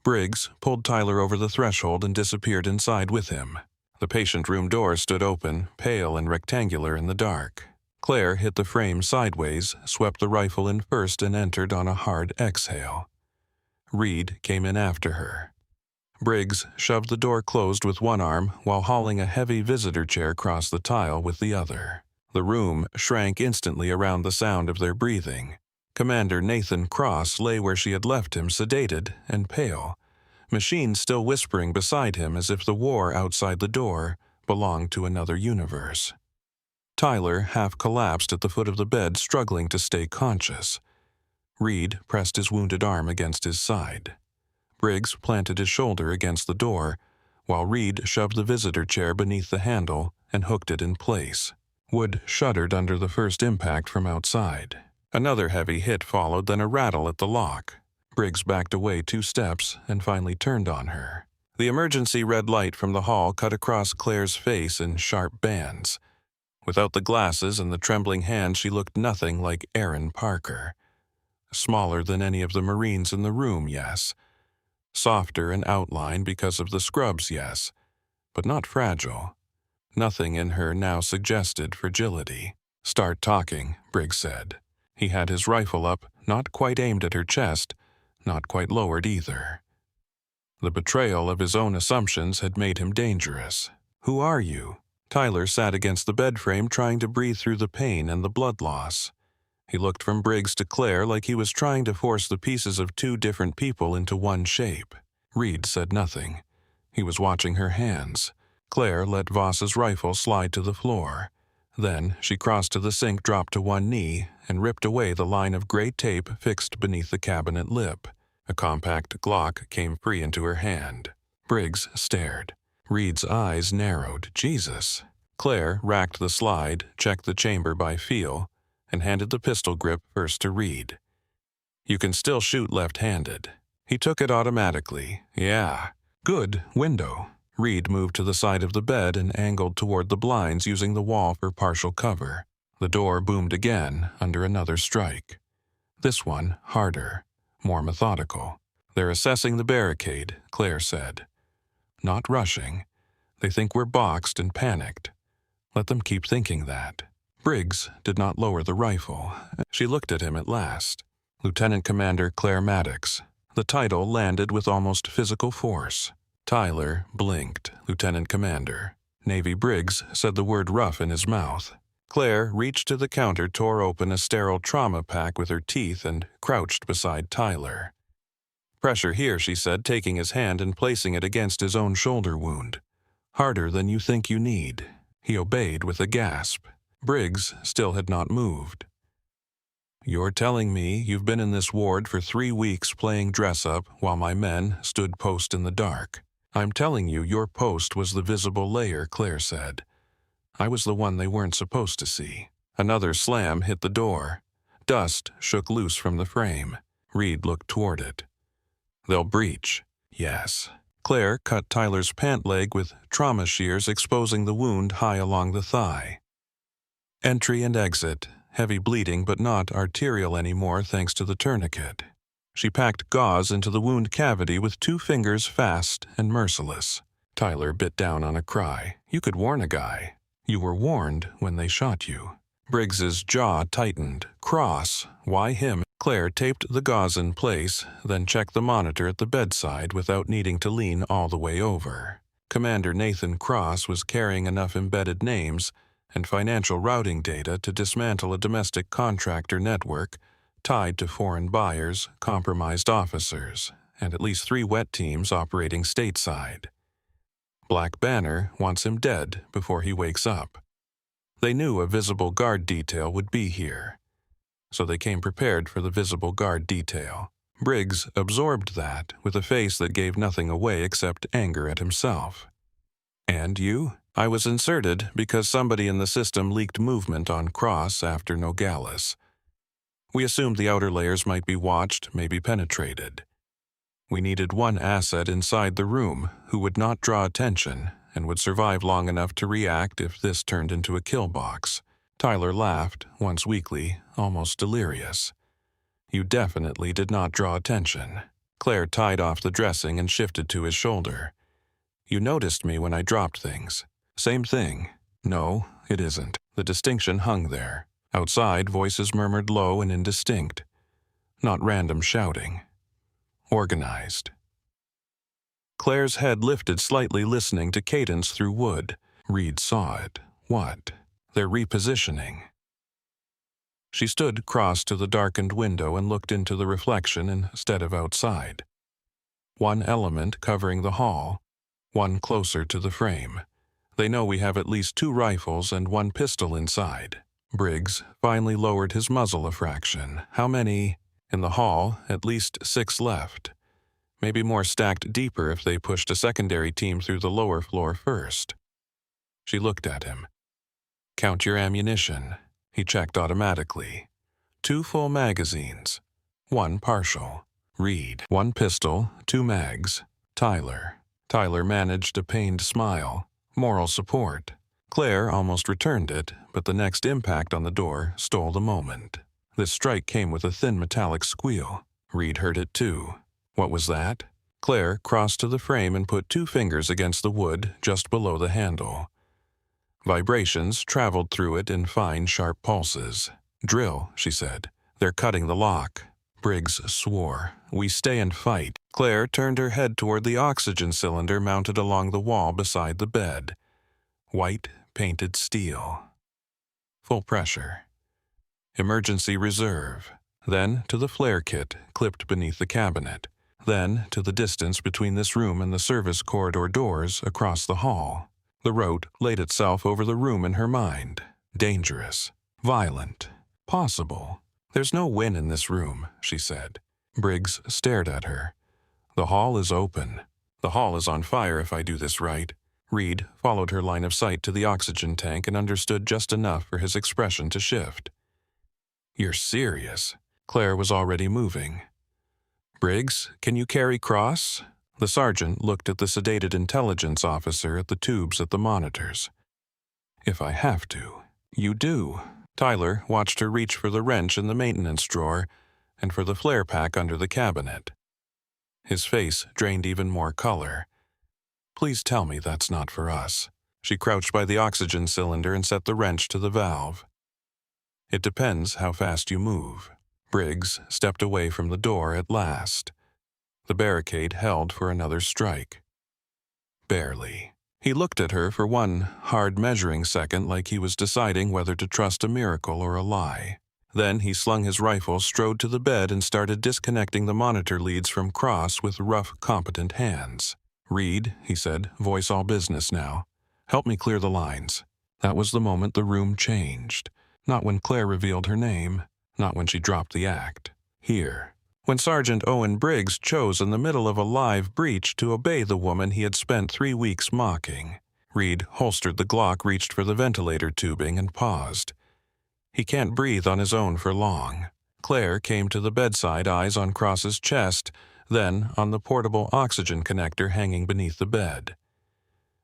Speaker 1: Briggs pulled Tyler over the threshold and disappeared inside with him. The patient room door stood open, pale and rectangular in the dark. Claire hit the frame sideways, swept the rifle in first, and entered on a hard exhale. Reed came in after her. Briggs shoved the door closed with one arm while hauling a heavy visitor chair across the tile with the other. The room shrank instantly around the sound of their breathing. Commander Nathan Cross lay where she had left him, sedated and pale, machines still whispering beside him as if the war outside the door belonged to another universe. Tyler half collapsed at the foot of the bed, struggling to stay conscious. Reed pressed his wounded arm against his side. Briggs planted his shoulder against the door, while Reed shoved the visitor chair beneath the handle and hooked it in place. Wood shuddered under the first impact from outside. Another heavy hit followed, then a rattle at the lock. Briggs backed away 2 steps and finally turned on her. The emergency red light from the hall cut across Claire's face in sharp bands. Without the glasses and the trembling hand, she looked nothing like Aaron Parker. Smaller than any of the Marines in the room, yes. Softer in outline because of the scrubs, yes. But not fragile. Nothing in her now suggested fragility. "Start talking," Briggs said. He had his rifle up, not quite aimed at her chest, not quite lowered either. The betrayal of his own assumptions had made him dangerous. "Who are you?" Tyler sat against the bed frame, trying to breathe through the pain and the blood loss. He looked from Briggs to Claire like he was trying to force the pieces of 2 different people into one shape. Reed said nothing. He was watching her hands. Claire let Voss's rifle slide to the floor. Then she crossed to the sink, dropped to one knee, and ripped away the line of gray tape fixed beneath the cabinet lip. A compact Glock came free into her hand. Briggs stared. Reed's eyes narrowed. Jesus. Claire racked the slide, checked the chamber by feel, and handed the pistol grip first to Reed. "You can still shoot left-handed." He took it automatically. "Yeah. Good. Window." Reed moved to the side of the bed and angled toward the blinds, using the wall for partial cover. The door boomed again under another strike. This one harder, more methodical. "They're assessing the barricade," Claire said. "Not rushing. They think we're boxed and panicked. Let them keep thinking that. Briggs did not lower the rifle. She looked at him at last. Lieutenant Commander Claire Maddox. The title landed with almost physical force. Tyler blinked. Lieutenant Commander. Navy Briggs said the word rough in his mouth. Claire reached to the counter, tore open a sterile trauma pack with her teeth, and crouched beside Tyler. Pressure here, she said, taking his hand and placing it against his own shoulder wound. Harder than you think you need. He obeyed with a gasp. Briggs still had not moved. You're telling me you've been in this ward for 3 weeks playing dress-up while my men stood post in the dark. I'm telling you your post was the visible layer, Claire said. I was the one they weren't supposed to see. Another slam hit the door. Dust shook loose from the frame. Reed looked toward it. They'll breach. Yes. Claire cut Tyler's pant leg with trauma shears, exposing the wound high along the thigh. Entry and exit. Heavy bleeding, but not arterial anymore thanks to the tourniquet. She packed gauze into the wound cavity with 2 fingers fast and merciless. Tyler bit down on a cry. You could warn a guy. You were warned when they shot you. Briggs's jaw tightened. Cross. Why him? Claire taped the gauze in place, then checked the monitor at the bedside without needing to lean all the way over. Commander Nathan Cross was carrying enough embedded names and financial routing data to dismantle a domestic contractor network tied to foreign buyers, compromised officers, and at least 3 wet teams operating stateside. Black Banner wants him dead before he wakes up. They knew a visible guard detail would be here, so they came prepared for the visible guard detail. Briggs absorbed that with a face that gave nothing away except anger at himself. And you? I was inserted because somebody in the system leaked movement on Cross after Nogales. We assumed the outer layers might be watched, maybe penetrated. We needed one asset inside the room who would not draw attention and would survive long enough to react if this turned into a kill box. Tyler laughed, once weakly, almost delirious. You definitely did not draw attention. Claire tied off the dressing and shifted to his shoulder. You noticed me when I dropped things. Same thing. No, it isn't. The distinction hung there. Outside, voices murmured low and indistinct. Not random shouting. Organized. Claire's head lifted slightly, listening to cadence through wood. Reed saw it. What? They're repositioning. She stood cross to the darkened window and looked into the reflection instead of outside. One element covering the hall, one closer to the frame. They know we have at least 2 rifles and 1 pistol inside. Briggs finally lowered his muzzle a fraction. How many? In the hall, at least 6 left. Maybe more stacked deeper if they pushed a secondary team through the lower floor first. She looked at him. Count your ammunition. He checked automatically. 2 full magazines. 1 partial. Reed. 1 pistol, 2 mags. Tyler. Tyler managed a pained smile. Moral support. Claire almost returned it, but the next impact on the door stole the moment. This strike came with a thin metallic squeal. Reed heard it too. What was that? Claire crossed to the frame and put 2 fingers against the wood just below the handle. Vibrations traveled through it in fine, sharp pulses. Drill, she said. They're cutting the lock. Briggs swore. We stay and fight. Claire turned her head toward the oxygen cylinder mounted along the wall beside the bed. White, painted steel. Full pressure. Emergency reserve. Then to the flare kit clipped beneath the cabinet. Then to the distance between this room and the service corridor doors across the hall. The rote laid itself over the room in her mind. Dangerous. Violent. Possible. There's no win in this room, she said. Briggs stared at her. The hall is open. The hall is on fire if I do this right. Reed followed her line of sight to the oxygen tank and understood just enough for his expression to shift. You're serious. Claire was already moving. Briggs, can you carry Cross? The sergeant looked at the sedated intelligence officer at the tubes at the monitors. If I have to. You do. Tyler watched her reach for the wrench in the maintenance drawer and for the flare pack under the cabinet. His face drained even more color. Please tell me that's not for us. She crouched by the oxygen cylinder and set the wrench to the valve. "It depends how fast you move." Briggs stepped away from the door at last. The barricade held for another strike. Barely. He looked at her for one hard measuring second like he was deciding whether to trust a miracle or a lie. Then he slung his rifle, strode to the bed, and started disconnecting the monitor leads from Cross with rough, competent hands. "Reed," he said, "voice all business now. Help me clear the lines." That was the moment the room changed. Not when Claire revealed her name, not when she dropped the act. Here. When Sergeant Owen Briggs chose in the middle of a live breach to obey the woman he had spent 3 weeks mocking. Reed holstered the Glock, reached for the ventilator tubing, and paused. He can't breathe on his own for long. Claire came to the bedside, eyes on Cross's chest, then on the portable oxygen connector hanging beneath the bed.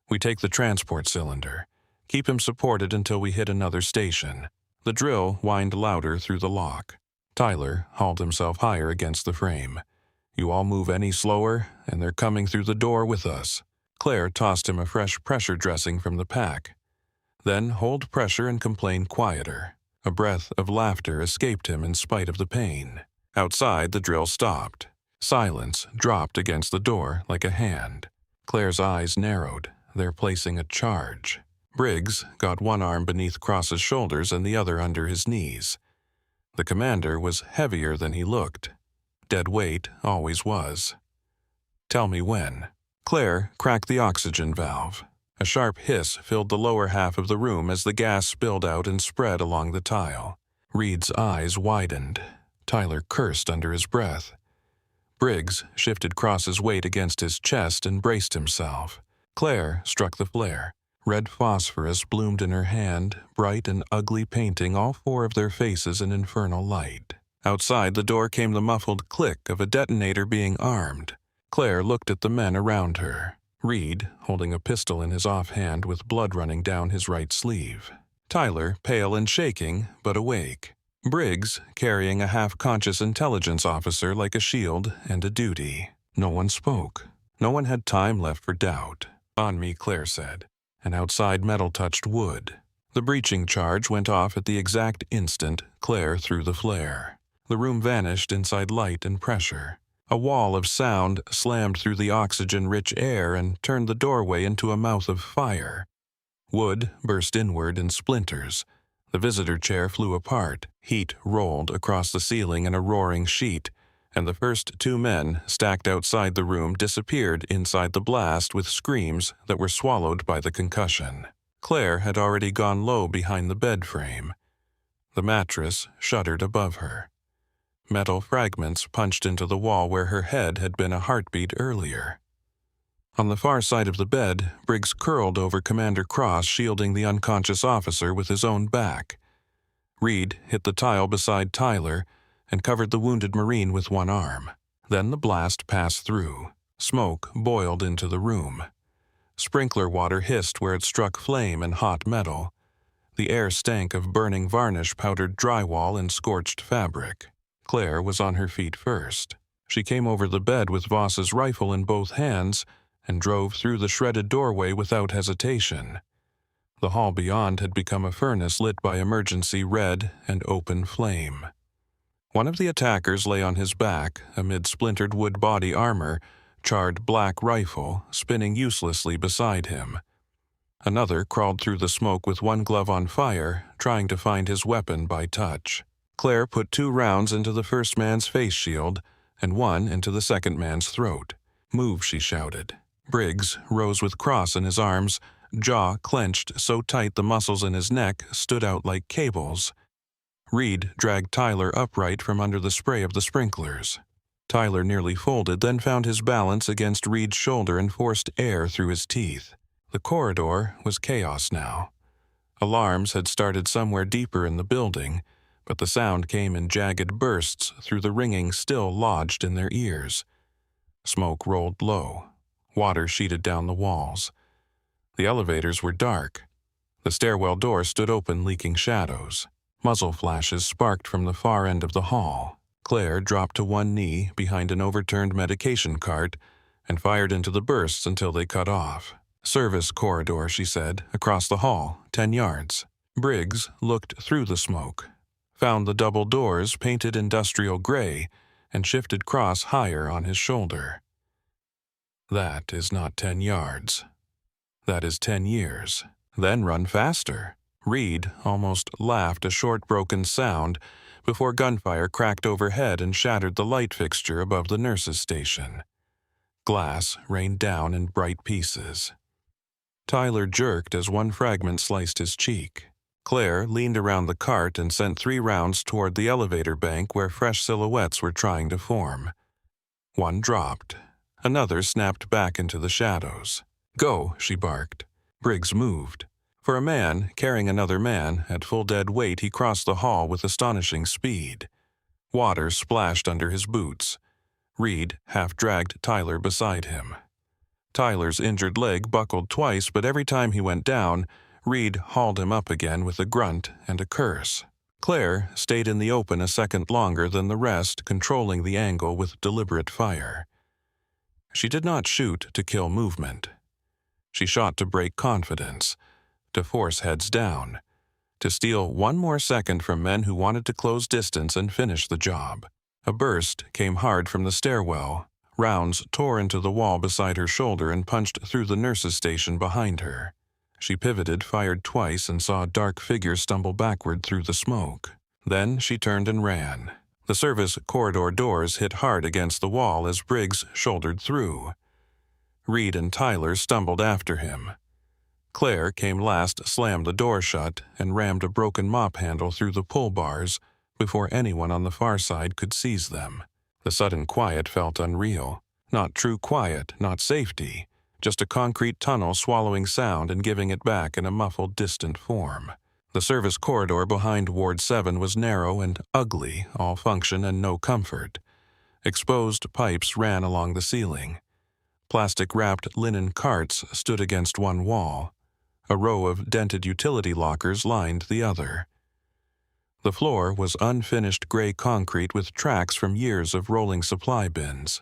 Speaker 1: "We take the transport cylinder. Keep him supported until we hit another station." The drill whined louder through the lock. Tyler hauled himself higher against the frame. "You all move any slower, and they're coming through the door with us." Claire tossed him a fresh pressure dressing from the pack. "Then hold pressure and complain quieter." A breath of laughter escaped him in spite of the pain. Outside, the drill stopped. Silence dropped against the door like a hand. Claire's eyes narrowed. They're placing a charge. Briggs got one arm beneath Cross's shoulders and the other under his knees. The commander was heavier than he looked. Dead weight always was. "Tell me when." Claire cracked the oxygen valve. A sharp hiss filled the lower half of the room as the gas spilled out and spread along the tile. Reed's eyes widened. Tyler cursed under his breath. Briggs shifted Cross's weight against his chest and braced himself. Claire struck the flare. Red phosphorus bloomed in her hand, bright and ugly, painting all 4 of their faces in infernal light. Outside the door came the muffled click of a detonator being armed. Claire looked at the men around her. Reed, holding a pistol in his offhand with blood running down his right sleeve. Tyler, pale and shaking, but awake. Briggs, carrying a half-conscious intelligence officer like a shield and a duty. No one spoke. No one had time left for doubt. "On me," Claire said. And outside metal touched wood. The breaching charge went off at the exact instant Claire threw the flare. The room vanished inside light and pressure. A wall of sound slammed through the oxygen-rich air and turned the doorway into a mouth of fire. Wood burst inward in splinters. The visitor chair flew apart. Heat rolled across the ceiling in a roaring sheet, and the first 2 men stacked outside the room disappeared inside the blast with screams that were swallowed by the concussion. Claire had already gone low behind the bed frame. The mattress shuddered above her. Metal fragments punched into the wall where her head had been a heartbeat earlier. On the far side of the bed, Briggs curled over Commander Cross, shielding the unconscious officer with his own back. Reed hit the tile beside Tyler and covered the wounded Marine with one arm. Then the blast passed through. Smoke boiled into the room. Sprinkler water hissed where it struck flame and hot metal. The air stank of burning varnish, powdered drywall, and scorched fabric. Claire was on her feet first. She came over the bed with Voss's rifle in both hands and drove through the shredded doorway without hesitation. The hall beyond had become a furnace lit by emergency red and open flame. One of the attackers lay on his back, amid splintered wood body armor, charred black rifle spinning uselessly beside him. Another crawled through the smoke with one glove on fire, trying to find his weapon by touch. Claire put 2 rounds into the first man's face shield and 1 into the second man's throat. "Move," she shouted. Briggs rose with Cross in his arms, jaw clenched so tight the muscles in his neck stood out like cables. Reed dragged Tyler upright from under the spray of the sprinklers. Tyler nearly folded, then found his balance against Reed's shoulder and forced air through his teeth. The corridor was chaos now. Alarms had started somewhere deeper in the building, but the sound came in jagged bursts through the ringing still lodged in their ears. Smoke rolled low. Water sheeted down the walls. The elevators were dark. The stairwell door stood open, leaking shadows. Muzzle flashes sparked from the far end of the hall. Claire dropped to one knee behind an overturned medication cart and fired into the bursts until they cut off. "Service corridor," she said, "across the hall, 10 yards. Briggs looked through the smoke, found the double doors painted industrial gray, and shifted Cross higher on his shoulder. "That is not 10 yards. That is 10 years. Then run faster." Reed almost laughed a short broken sound before gunfire cracked overhead and shattered the light fixture above the nurse's station. Glass rained down in bright pieces. Tyler jerked as one fragment sliced his cheek. Claire leaned around the cart and sent 3 rounds toward the elevator bank where fresh silhouettes were trying to form. One dropped. Another snapped back into the shadows. "Go," she barked. Briggs moved. For a man carrying another man at full dead weight, he crossed the hall with astonishing speed. Water splashed under his boots. Reed half-dragged Tyler beside him. Tyler's injured leg buckled twice, but every time he went down, Reed hauled him up again with a grunt and a curse. Claire stayed in the open a second longer than the rest, controlling the angle with deliberate fire. She did not shoot to kill movement. She shot to break confidence, to force heads down, to steal one more second from men who wanted to close distance and finish the job. A burst came hard from the stairwell. Rounds tore into the wall beside her shoulder and punched through the nurse's station behind her. She pivoted, fired twice, and saw a dark figure stumble backward through the smoke. Then she turned and ran. The service corridor doors hit hard against the wall as Briggs shouldered through. Reed and Tyler stumbled after him. Claire came last, slammed the door shut, and rammed a broken mop handle through the pull bars before anyone on the far side could seize them. The sudden quiet felt unreal. Not true quiet, not safety, just a concrete tunnel swallowing sound and giving it back in a muffled, distant form. The service corridor behind Ward 7 was narrow and ugly, all function and no comfort. Exposed pipes ran along the ceiling. Plastic-wrapped linen carts stood against one wall. A row of dented utility lockers lined the other. The floor was unfinished gray concrete with tracks from years of rolling supply bins.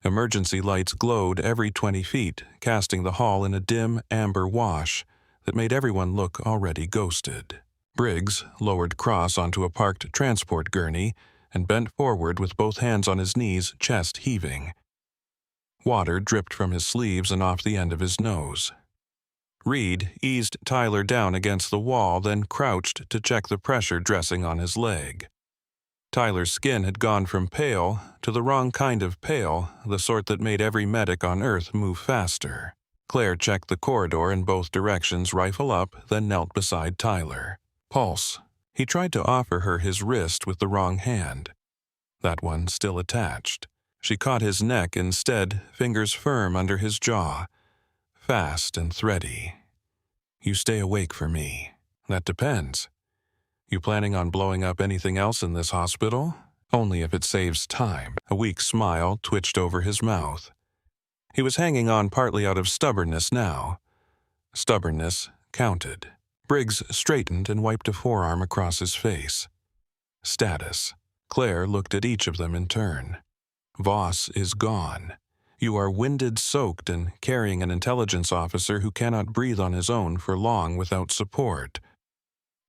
Speaker 1: Emergency lights glowed every 20 feet, casting the hall in a dim amber wash that made everyone look already ghosted. Briggs lowered Cross onto a parked transport gurney and bent forward with both hands on his knees, chest heaving. Water dripped from his sleeves and off the end of his nose. Reed eased Tyler down against the wall, then crouched to check the pressure dressing on his leg. Tyler's skin had gone from pale to the wrong kind of pale, the sort that made every medic on Earth move faster. Claire checked the corridor in both directions, rifle up, then knelt beside Tyler. Pulse. He tried to offer her his wrist with the wrong hand. That one still attached. She caught his neck instead, fingers firm under his jaw. Fast and thready. "You stay awake for me." "That depends. You planning on blowing up anything else in this hospital?" "Only if it saves time." A weak smile twitched over his mouth. He was hanging on partly out of stubbornness now. Stubbornness counted. Briggs straightened and wiped a forearm across his face. "Status." Claire looked at each of them in turn. "Voss is gone. You are winded, soaked, and carrying an intelligence officer who cannot breathe on his own for long without support.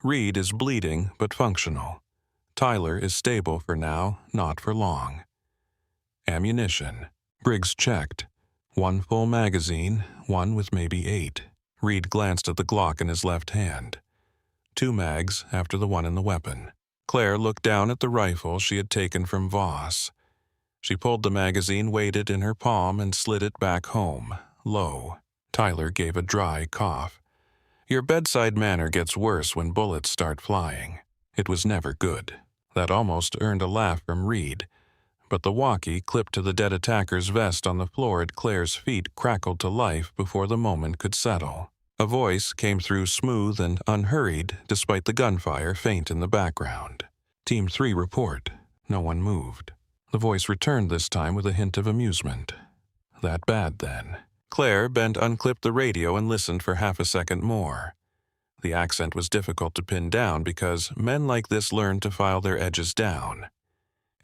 Speaker 1: Reed is bleeding but functional. Tyler is stable for now, not for long." Ammunition. Briggs checked. 1 full magazine, one with maybe 8. Reed glanced at the Glock in his left hand. 2 mags after the one in the weapon. Claire looked down at the rifle she had taken from Voss. She pulled the magazine weighted in her palm and slid it back home, low. Tyler gave a dry cough. Your bedside manner gets worse when bullets start flying. It was never good. That almost earned a laugh from Reed, but the walkie clipped to the dead attacker's vest on the floor at Claire's feet crackled to life before the moment could settle. A voice came through smooth and unhurried, despite the gunfire faint in the background. Team 3 report. No one moved. The voice returned this time with a hint of amusement. That bad, then. Claire bent unclipped the radio and listened for half a second more. The accent was difficult to pin down because men like this learned to file their edges down.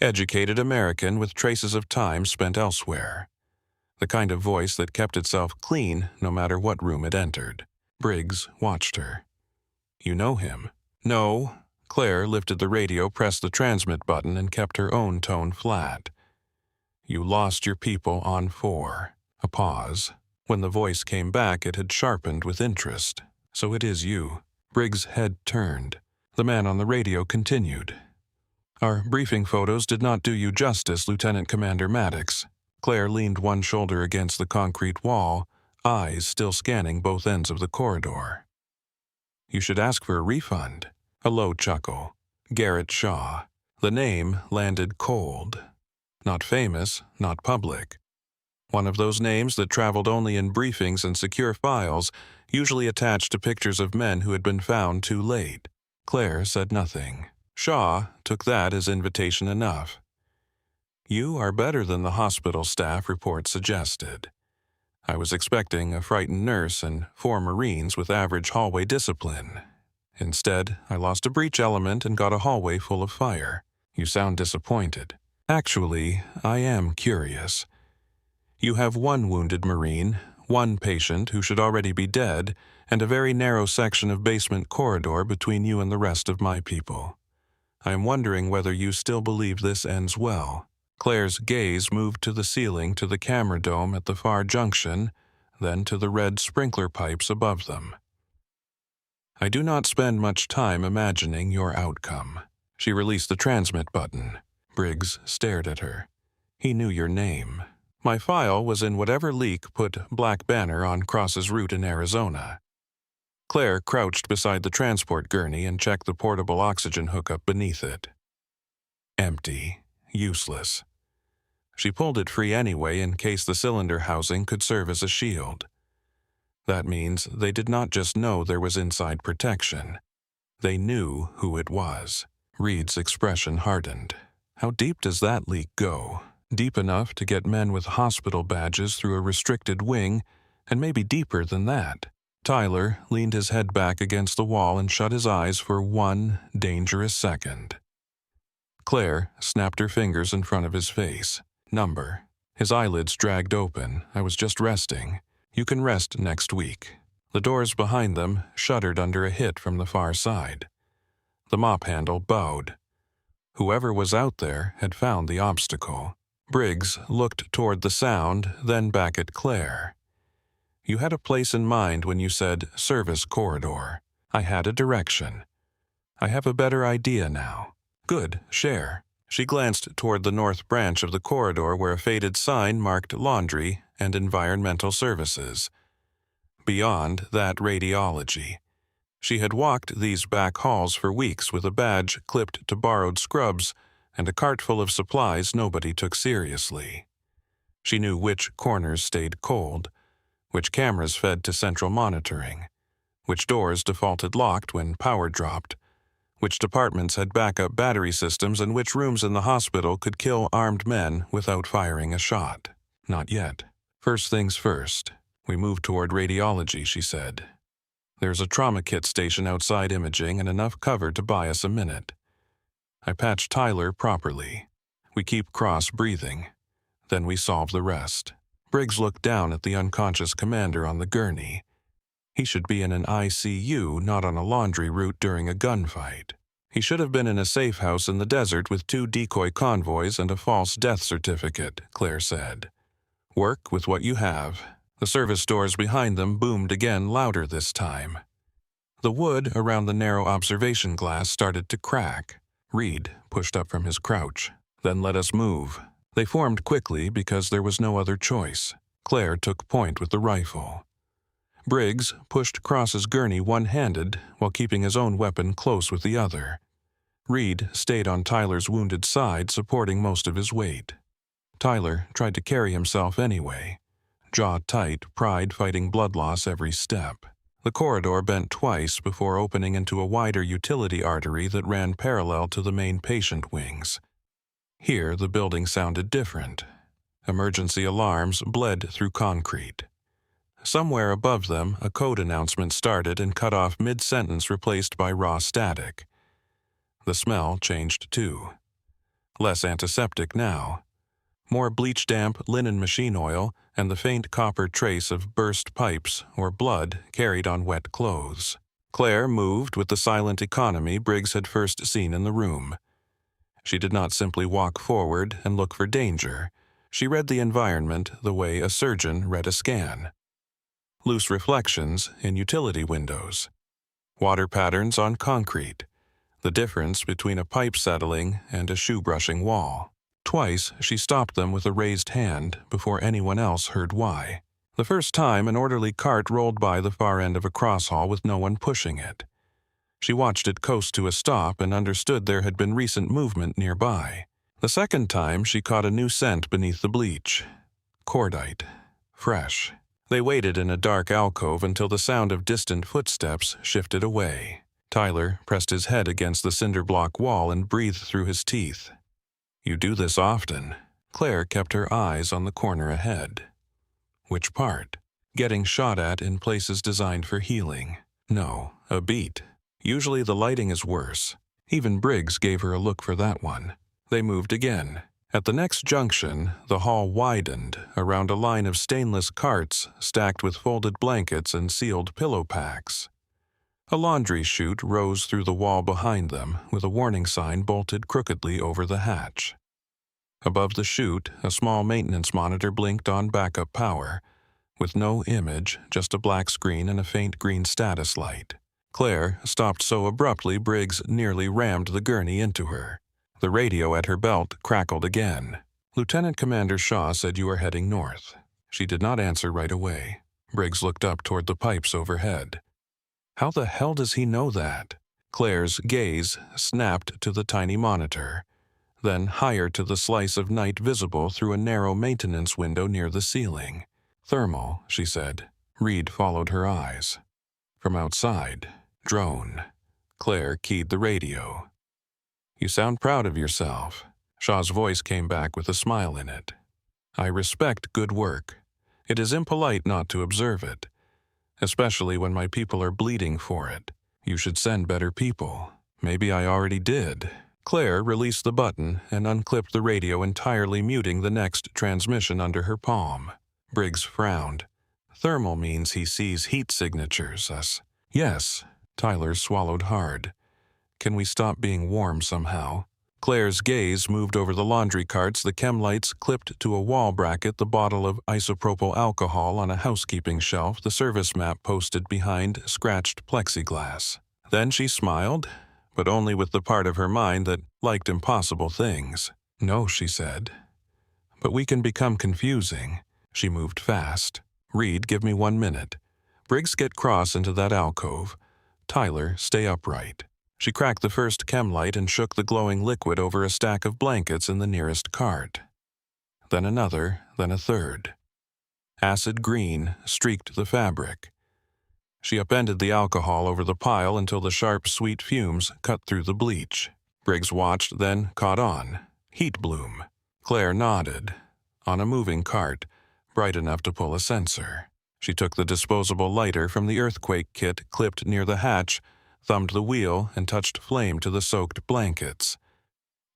Speaker 1: Educated American with traces of time spent elsewhere. the kind of voice that kept itself clean no matter what room it entered. Briggs watched her. "You know him?" "No." Claire lifted the radio, pressed the transmit button, and kept her own tone flat. "You lost your people on 4. A pause. When the voice came back, it had sharpened with interest. "So it is you." Briggs' head turned. The man on the radio continued. "Our briefing photos did not do you justice, Lieutenant Commander Maddox." Claire leaned one shoulder against the concrete wall, eyes still scanning both ends of the corridor. "You should ask for a refund." A low chuckle. Garrett Shaw. The name landed cold. Not famous, not public. One of those names that traveled only in briefings and secure files, usually attached to pictures of men who had been found too late. Claire said nothing. Shaw took that as invitation enough. "You are better than the hospital staff report suggested. I was expecting a frightened nurse and 4 Marines with average hallway discipline. Instead, I lost a breach element and got a hallway full of fire. You sound disappointed." "Actually, I am curious. You have 1 wounded Marine, 1 patient who should already be dead, and a very narrow section of basement corridor between you and the rest of my people. I am wondering whether you still believe this ends well." Claire's gaze moved to the ceiling, to the camera dome at the far junction, then to the red sprinkler pipes above them. "I do not spend much time imagining your outcome." She released the transmit button. Briggs stared at her. "He knew your name. My file was in whatever leak put Black Banner on Cross's route in Arizona." Claire crouched beside the transport gurney and checked the portable oxygen hookup beneath it. Empty. Useless. She pulled it free anyway in case the cylinder housing could serve as a shield. That means they did not just know there was inside protection. They knew who it was. Reed's expression hardened. How deep does that leak go? Deep enough to get men with hospital badges through a restricted wing, and maybe deeper than that. Tyler leaned his head back against the wall and shut his eyes for 1 dangerous second. Claire snapped her fingers in front of his face. "Number." His eyelids dragged open. "I was just resting. You can rest next week." The doors behind them shuddered under a hit from the far side. The mop handle bowed. Whoever was out there had found the obstacle. Briggs looked toward the sound, then back at Claire. "You had a place in mind when you said service corridor. I had a direction. I have a better idea now." "Good, share." She glanced toward the north branch of the corridor where a faded sign marked laundry and environmental services. Beyond that, radiology. She had walked these back halls for weeks with a badge clipped to borrowed scrubs and a cart full of supplies nobody took seriously. She knew which corners stayed cold, which cameras fed to central monitoring, which doors defaulted locked when power dropped, which departments had backup battery systems, and which rooms in the hospital could kill armed men without firing a shot. Not yet. "First things first. We move toward radiology," she said. "There's a trauma kit station outside imaging and enough cover to buy us a minute. I patch Tyler properly. We keep Cross breathing. Then we solve the rest." Briggs looked down at the unconscious commander on the gurney. He should be in an ICU, not on a laundry route during a gunfight. He should have been in a safe house in the desert with 2 decoy convoys and a false death certificate, Claire said. "Work with what you have." The service doors behind them boomed again, louder this time. The wood around the narrow observation glass started to crack. Reed pushed up from his crouch. "Then let us move." They formed quickly because there was no other choice. Claire took point with the rifle. Briggs pushed Cross's gurney one-handed while keeping his own weapon close with the other. Reed stayed on Tyler's wounded side, supporting most of his weight. Tyler tried to carry himself anyway. Jaw tight, pride fighting blood loss every step. The corridor bent twice before opening into a wider utility artery that ran parallel to the main patient wings. Here the building sounded different. Emergency alarms bled through concrete. Somewhere above them, a code announcement started and cut off mid-sentence, replaced by raw static. The smell changed too. Less antiseptic now. more bleach-damp linen machine oil, and the faint copper trace of burst pipes or blood carried on wet clothes. Claire moved with the silent economy Briggs had first seen in the room. She did not simply walk forward and look for danger. She read the environment the way a surgeon read a scan. Loose reflections in utility windows. Water patterns on concrete. The difference between a pipe settling and a shoe-brushing wall. Twice she stopped them with a raised hand before anyone else heard why. The first time, an orderly cart rolled by the far end of a cross hall with no one pushing it. She watched it coast to a stop and understood there had been recent movement nearby. The second time, she caught a new scent beneath the bleach. Cordite. Fresh. They waited in a dark alcove until the sound of distant footsteps shifted away. Tyler pressed his head against the cinder block wall and breathed through his teeth. "You do this often." Claire kept her eyes on the corner ahead. Which part? Getting shot at in places designed for healing. No, a beat. Usually the lighting is worse. Even Briggs gave her a look for that one. They moved again. At the next junction, the hall widened around a line of stainless carts stacked with folded blankets and sealed pillow packs. A laundry chute rose through the wall behind them, with a warning sign bolted crookedly over the hatch. Above the chute, a small maintenance monitor blinked on backup power, with no image, just a black screen and a faint green status light. Claire stopped so abruptly Briggs nearly rammed the gurney into her. The radio at her belt crackled again. "Lieutenant Commander Shaw said you are heading north." She did not answer right away. Briggs looked up toward the pipes overhead. How the hell does he know that? Claire's gaze snapped to the tiny monitor, then higher to the slice of night visible through a narrow maintenance window near the ceiling. "Thermal," she said. Reed followed her eyes. From outside, drone. Claire keyed the radio. "You sound proud of yourself." Shaw's voice came back with a smile in it. "I respect good work. It is impolite not to observe it, especially when my people are bleeding for it. You should send better people. Maybe I already did." Claire released the button and unclipped the radio, entirely muting the next transmission under her palm. Briggs frowned. "Thermal means he sees heat signatures, us." "Yes." Tyler swallowed hard. "Can we stop being warm somehow?" Claire's gaze moved over the laundry carts, the chem lights clipped to a wall bracket, the bottle of isopropyl alcohol on a housekeeping shelf, the service map posted behind scratched plexiglass. Then she smiled, but only with the part of her mind that liked impossible things. "No," she said. "But we can become confusing." She moved fast. "Reed, give me 1 minute. Briggs, get cross into that alcove. Tyler, stay upright." She cracked the first chem light and shook the glowing liquid over a stack of blankets in the nearest cart. Then another, then a third. Acid green streaked the fabric. She upended the alcohol over the pile until the sharp, sweet fumes cut through the bleach. Briggs watched, then caught on. Heat bloom. Claire nodded. On a moving cart, bright enough to pull a sensor. She took the disposable lighter from the earthquake kit clipped near the hatch, thumbed the wheel, and touched flame to the soaked blankets.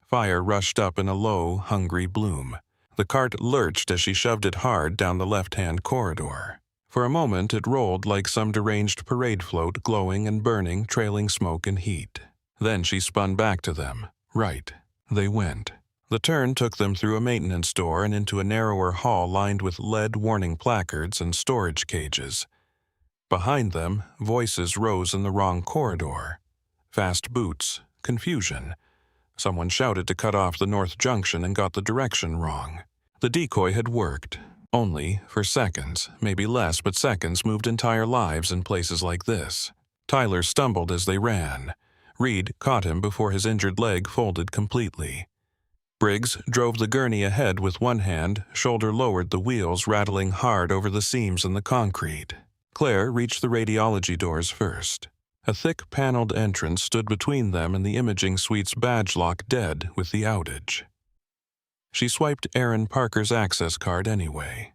Speaker 1: Fire rushed up in a low, hungry bloom. The cart lurched as she shoved it hard down the left-hand corridor. For a moment it rolled like some deranged parade float, glowing and burning, trailing smoke and heat. Then she spun back to them. Right. They went. The turn took them through a maintenance door and into a narrower hall lined with lead warning placards and storage cages. Behind them, voices rose in the wrong corridor. Fast boots, confusion. Someone shouted to cut off the north junction and got the direction wrong. The decoy had worked. Only for seconds, maybe less, but seconds moved entire lives in places like this. Tyler stumbled as they ran. Reed caught him before his injured leg folded completely. Briggs drove the gurney ahead with one hand, shoulder lowered, the wheels rattling hard over the seams in the concrete. Claire reached the radiology doors first. A thick paneled entrance stood between them and the imaging suite's badge lock, dead with the outage. She swiped Aaron Parker's access card anyway.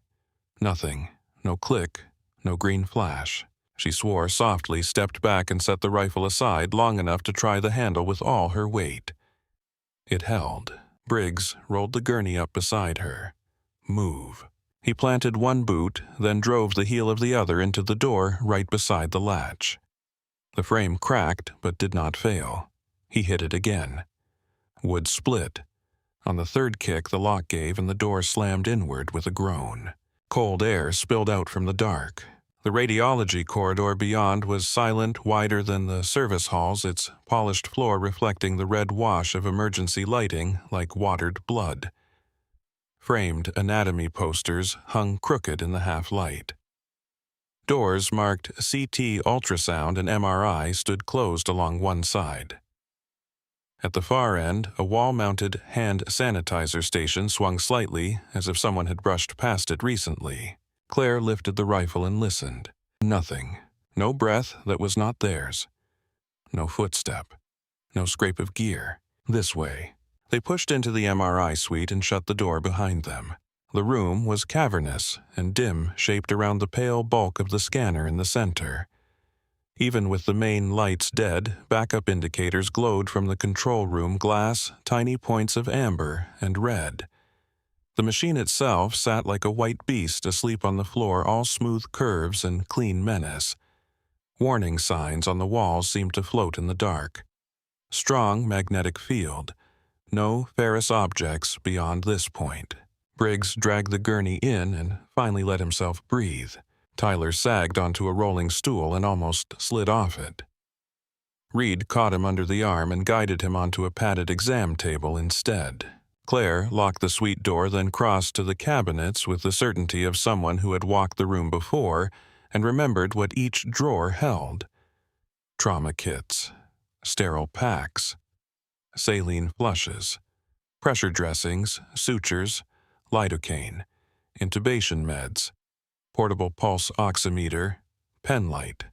Speaker 1: Nothing. No click. No green flash. She swore softly, stepped back and set the rifle aside long enough to try the handle with all her weight. It held. Briggs rolled the gurney up beside her. Move. He planted one boot, then drove the heel of the other into the door right beside the latch. The frame cracked but did not fail. He hit it again. Wood split. On the third kick, the lock gave and the door slammed inward with a groan. Cold air spilled out from the dark. The radiology corridor beyond was silent, wider than the service halls, its polished floor reflecting the red wash of emergency lighting like watered blood. Framed anatomy posters hung crooked in the half-light. Doors marked CT, ultrasound, and MRI stood closed along one side. At the far end, a wall-mounted hand sanitizer station swung slightly, as if someone had brushed past it recently. Claire lifted the rifle and listened. Nothing. No breath that was not theirs. No footstep. No scrape of gear. This way. They pushed into the MRI suite and shut the door behind them. The room was cavernous and dim, shaped around the pale bulk of the scanner in the center. Even with the main lights dead, backup indicators glowed from the control room glass, tiny points of amber and red. The machine itself sat like a white beast asleep on the floor, all smooth curves and clean menace. Warning signs on the walls seemed to float in the dark. Strong magnetic field. No ferrous objects beyond this point. Briggs dragged the gurney in and finally let himself breathe. Tyler sagged onto a rolling stool and almost slid off it. Reed caught him under the arm and guided him onto a padded exam table instead. Claire locked the suite door, then crossed to the cabinets with the certainty of someone who had walked the room before and remembered what each drawer held. Trauma kits, sterile packs, saline flushes, pressure dressings, sutures, lidocaine, intubation meds, portable pulse oximeter, pen light,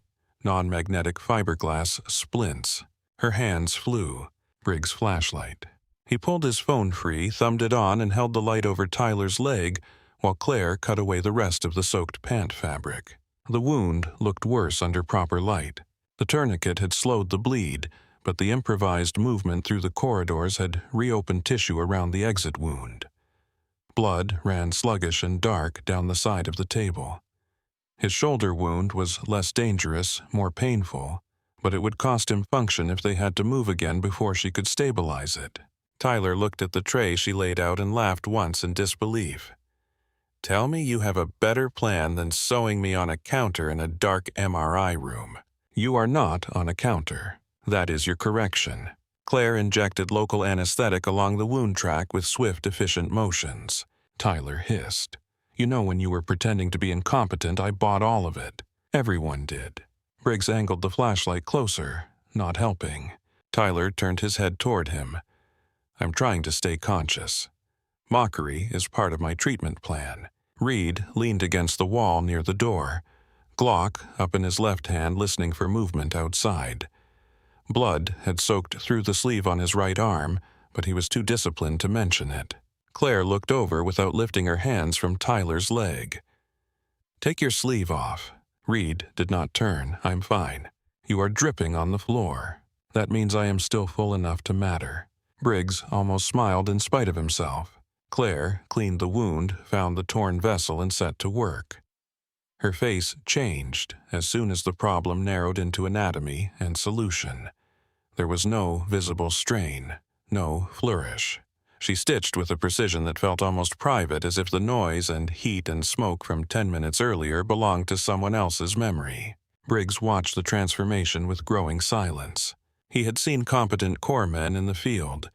Speaker 1: non-magnetic fiberglass splints. Her hands flew. Briggs' flashlight. He pulled his phone free, thumbed it on, and held the light over Tyler's leg while Claire cut away the rest of the soaked pant fabric. The wound looked worse under proper light. The tourniquet had slowed the bleed, but the improvised movement through the corridors had reopened tissue around the exit wound. Blood ran sluggish and dark down the side of the table. His shoulder wound was less dangerous, more painful, but it would cost him function if they had to move again before she could stabilize it. Tyler looked at the tray she laid out and laughed once in disbelief. "Tell me you have a better plan than sewing me on a counter in a dark MRI room. You are not on a counter. That is your correction." Claire injected local anesthetic along the wound track with swift, efficient motions. Tyler hissed. "You know, when you were pretending to be incompetent, I bought all of it. Everyone did." Briggs angled the flashlight closer, not helping. Tyler turned his head toward him. "I'm trying to stay conscious. Mockery is part of my treatment plan." Reed leaned against the wall near the door, Glock up in his left hand listening for movement outside. Blood had soaked through the sleeve on his right arm, but he was too disciplined to mention it. Claire looked over without lifting her hands from Tyler's leg. "Take your sleeve off." Reed did not turn. "I'm fine. You are dripping on the floor. That means I am still full enough to matter." Briggs almost smiled in spite of himself. Claire cleaned the wound, found the torn vessel, and set to work. Her face changed as soon as the problem narrowed into anatomy and solution. There was no visible strain, no flourish. She stitched with a precision that felt almost private, as if the noise and heat and smoke from 10 minutes earlier belonged to someone else's memory. Briggs watched the transformation with growing silence. He had seen competent corpsmen in the field.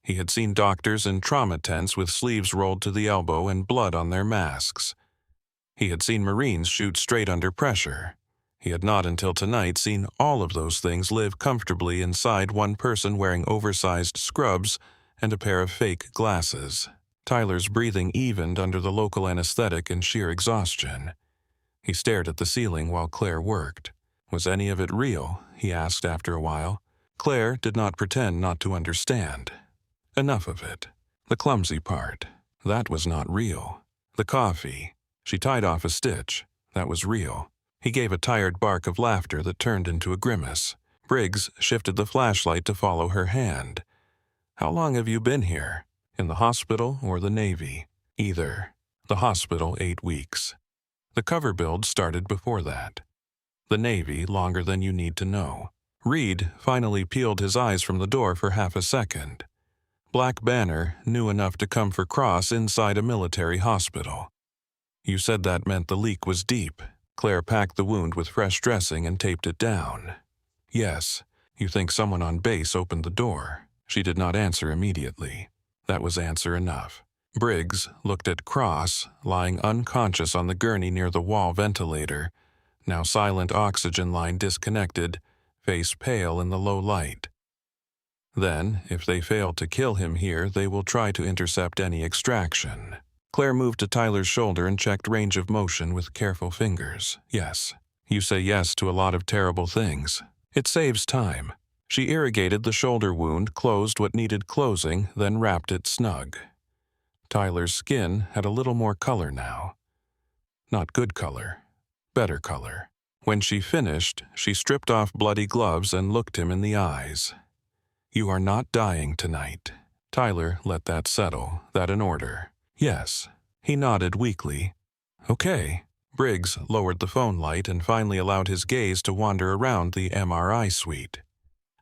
Speaker 1: He had seen doctors in trauma tents with sleeves rolled to the elbow and blood on their masks. He had seen Marines shoot straight under pressure. He had not until tonight seen all of those things live comfortably inside one person wearing oversized scrubs and a pair of fake glasses. Tyler's breathing evened under the local anesthetic in sheer exhaustion. He stared at the ceiling while Claire worked. Was any of it real? He asked after a while. Claire did not pretend not to understand. Enough of it. The clumsy part. That was not real. The coffee. She tied off a stitch. That was real. He gave a tired bark of laughter that turned into a grimace. Briggs shifted the flashlight to follow her hand. "How long have you been here?" In the hospital or the Navy? Either. The hospital 8 weeks. The cover build started before that. The Navy longer than you need to know. Reed finally peeled his eyes from the door for half a second. Black Banner knew enough to come for Cross inside a military hospital. You said that meant the leak was deep. Claire packed the wound with fresh dressing and taped it down. Yes, you think someone on base opened the door. She did not answer immediately. That was answer enough. Briggs looked at Cross, lying unconscious on the gurney near the wall ventilator, now silent oxygen line disconnected, face pale in the low light. Then, if they fail to kill him here, they will try to intercept any extraction. Claire moved to Tyler's shoulder and checked range of motion with careful fingers. Yes. You say yes to a lot of terrible things. It saves time. She irrigated the shoulder wound, closed what needed closing, then wrapped it snug. Tyler's skin had a little more color now. Not good color. Better color. When she finished, she stripped off bloody gloves and looked him in the eyes. You are not dying tonight. Tyler let that settle, that an order. Yes. He nodded weakly. Okay. Briggs lowered the phone light and finally allowed his gaze to wander around the MRI suite.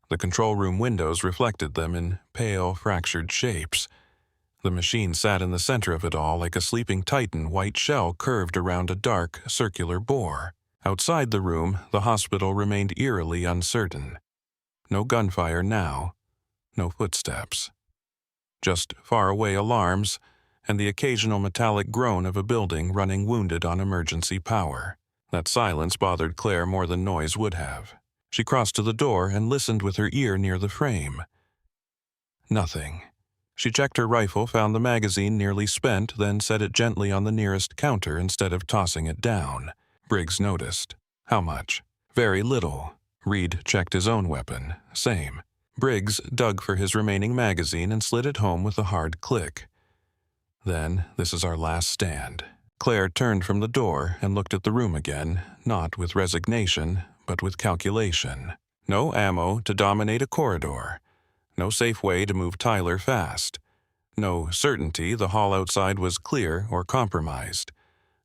Speaker 1: The control room windows reflected them in pale, fractured shapes. The machine sat in the center of it all like a sleeping titan, white shell curved around a dark, circular bore. Outside the room, the hospital remained eerily uncertain. No gunfire now. No footsteps. Just faraway alarms, and the occasional metallic groan of a building running wounded on emergency power. That silence bothered Claire more than noise would have. She crossed to the door and listened with her ear near the frame. Nothing. She checked her rifle, found the magazine nearly spent, then set it gently on the nearest counter instead of tossing it down. Briggs noticed. How much? Very little. Reed checked his own weapon. Same. Briggs dug for his remaining magazine and slid it home with a hard click. Then, this is our last stand. Claire turned from the door and looked at the room again, not with resignation, but with calculation. No ammo to dominate a corridor. No safe way to move Tyler fast. No certainty the hall outside was clear or compromised.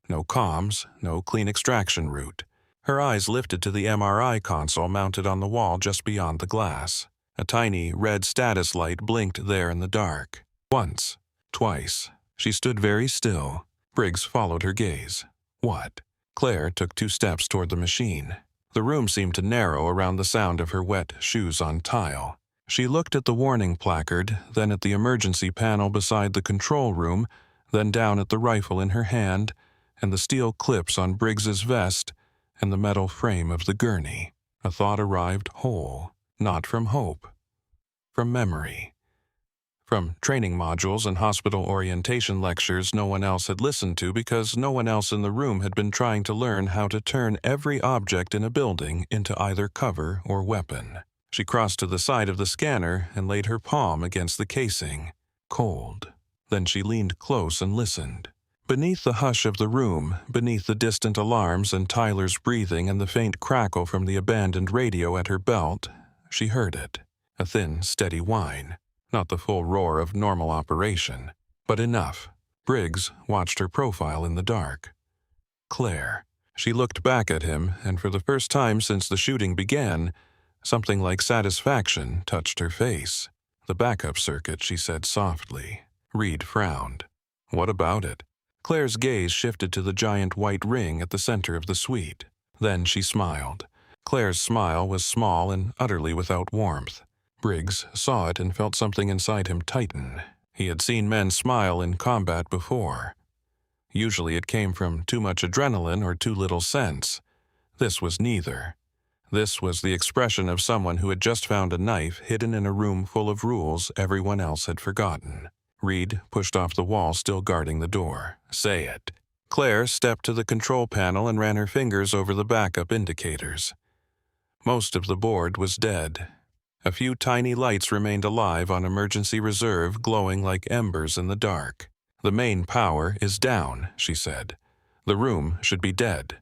Speaker 1: No comms, no clean extraction route. Her eyes lifted to the MRI console mounted on the wall just beyond the glass. A tiny red status light blinked there in the dark. Once. Twice. She stood very still. Briggs followed her gaze. What? Claire took 2 steps toward the machine. The room seemed to narrow around the sound of her wet shoes on tile. She looked at the warning placard, then at the emergency panel beside the control room, then down at the rifle in her hand, and the steel clips on Briggs's vest, and the metal frame of the gurney. A thought arrived whole, not from hope, from memory. From training modules and hospital orientation lectures no one else had listened to because no one else in the room had been trying to learn how to turn every object in a building into either cover or weapon. She crossed to the side of the scanner and laid her palm against the casing. Cold. Then she leaned close and listened. Beneath the hush of the room, beneath the distant alarms and Tyler's breathing and the faint crackle from the abandoned radio at her belt, she heard it. A thin, steady whine. Not the full roar of normal operation, but enough. Briggs watched her profile in the dark. Claire. She looked back at him, and for the first time since the shooting began, something like satisfaction touched her face. The backup circuit, she said softly. Reed frowned. What about it? Claire's gaze shifted to the giant white ring at the center of the suite. Then she smiled. Claire's smile was small and utterly without warmth. Briggs saw it and felt something inside him tighten. He had seen men smile in combat before. Usually it came from too much adrenaline or too little sense. This was neither. This was the expression of someone who had just found a knife hidden in a room full of rules everyone else had forgotten. Reed pushed off the wall, still guarding the door. Say it. Claire stepped to the control panel and ran her fingers over the backup indicators. Most of the board was dead. A few tiny lights remained alive on emergency reserve, glowing like embers in the dark. The main power is down, she said. The room should be dead.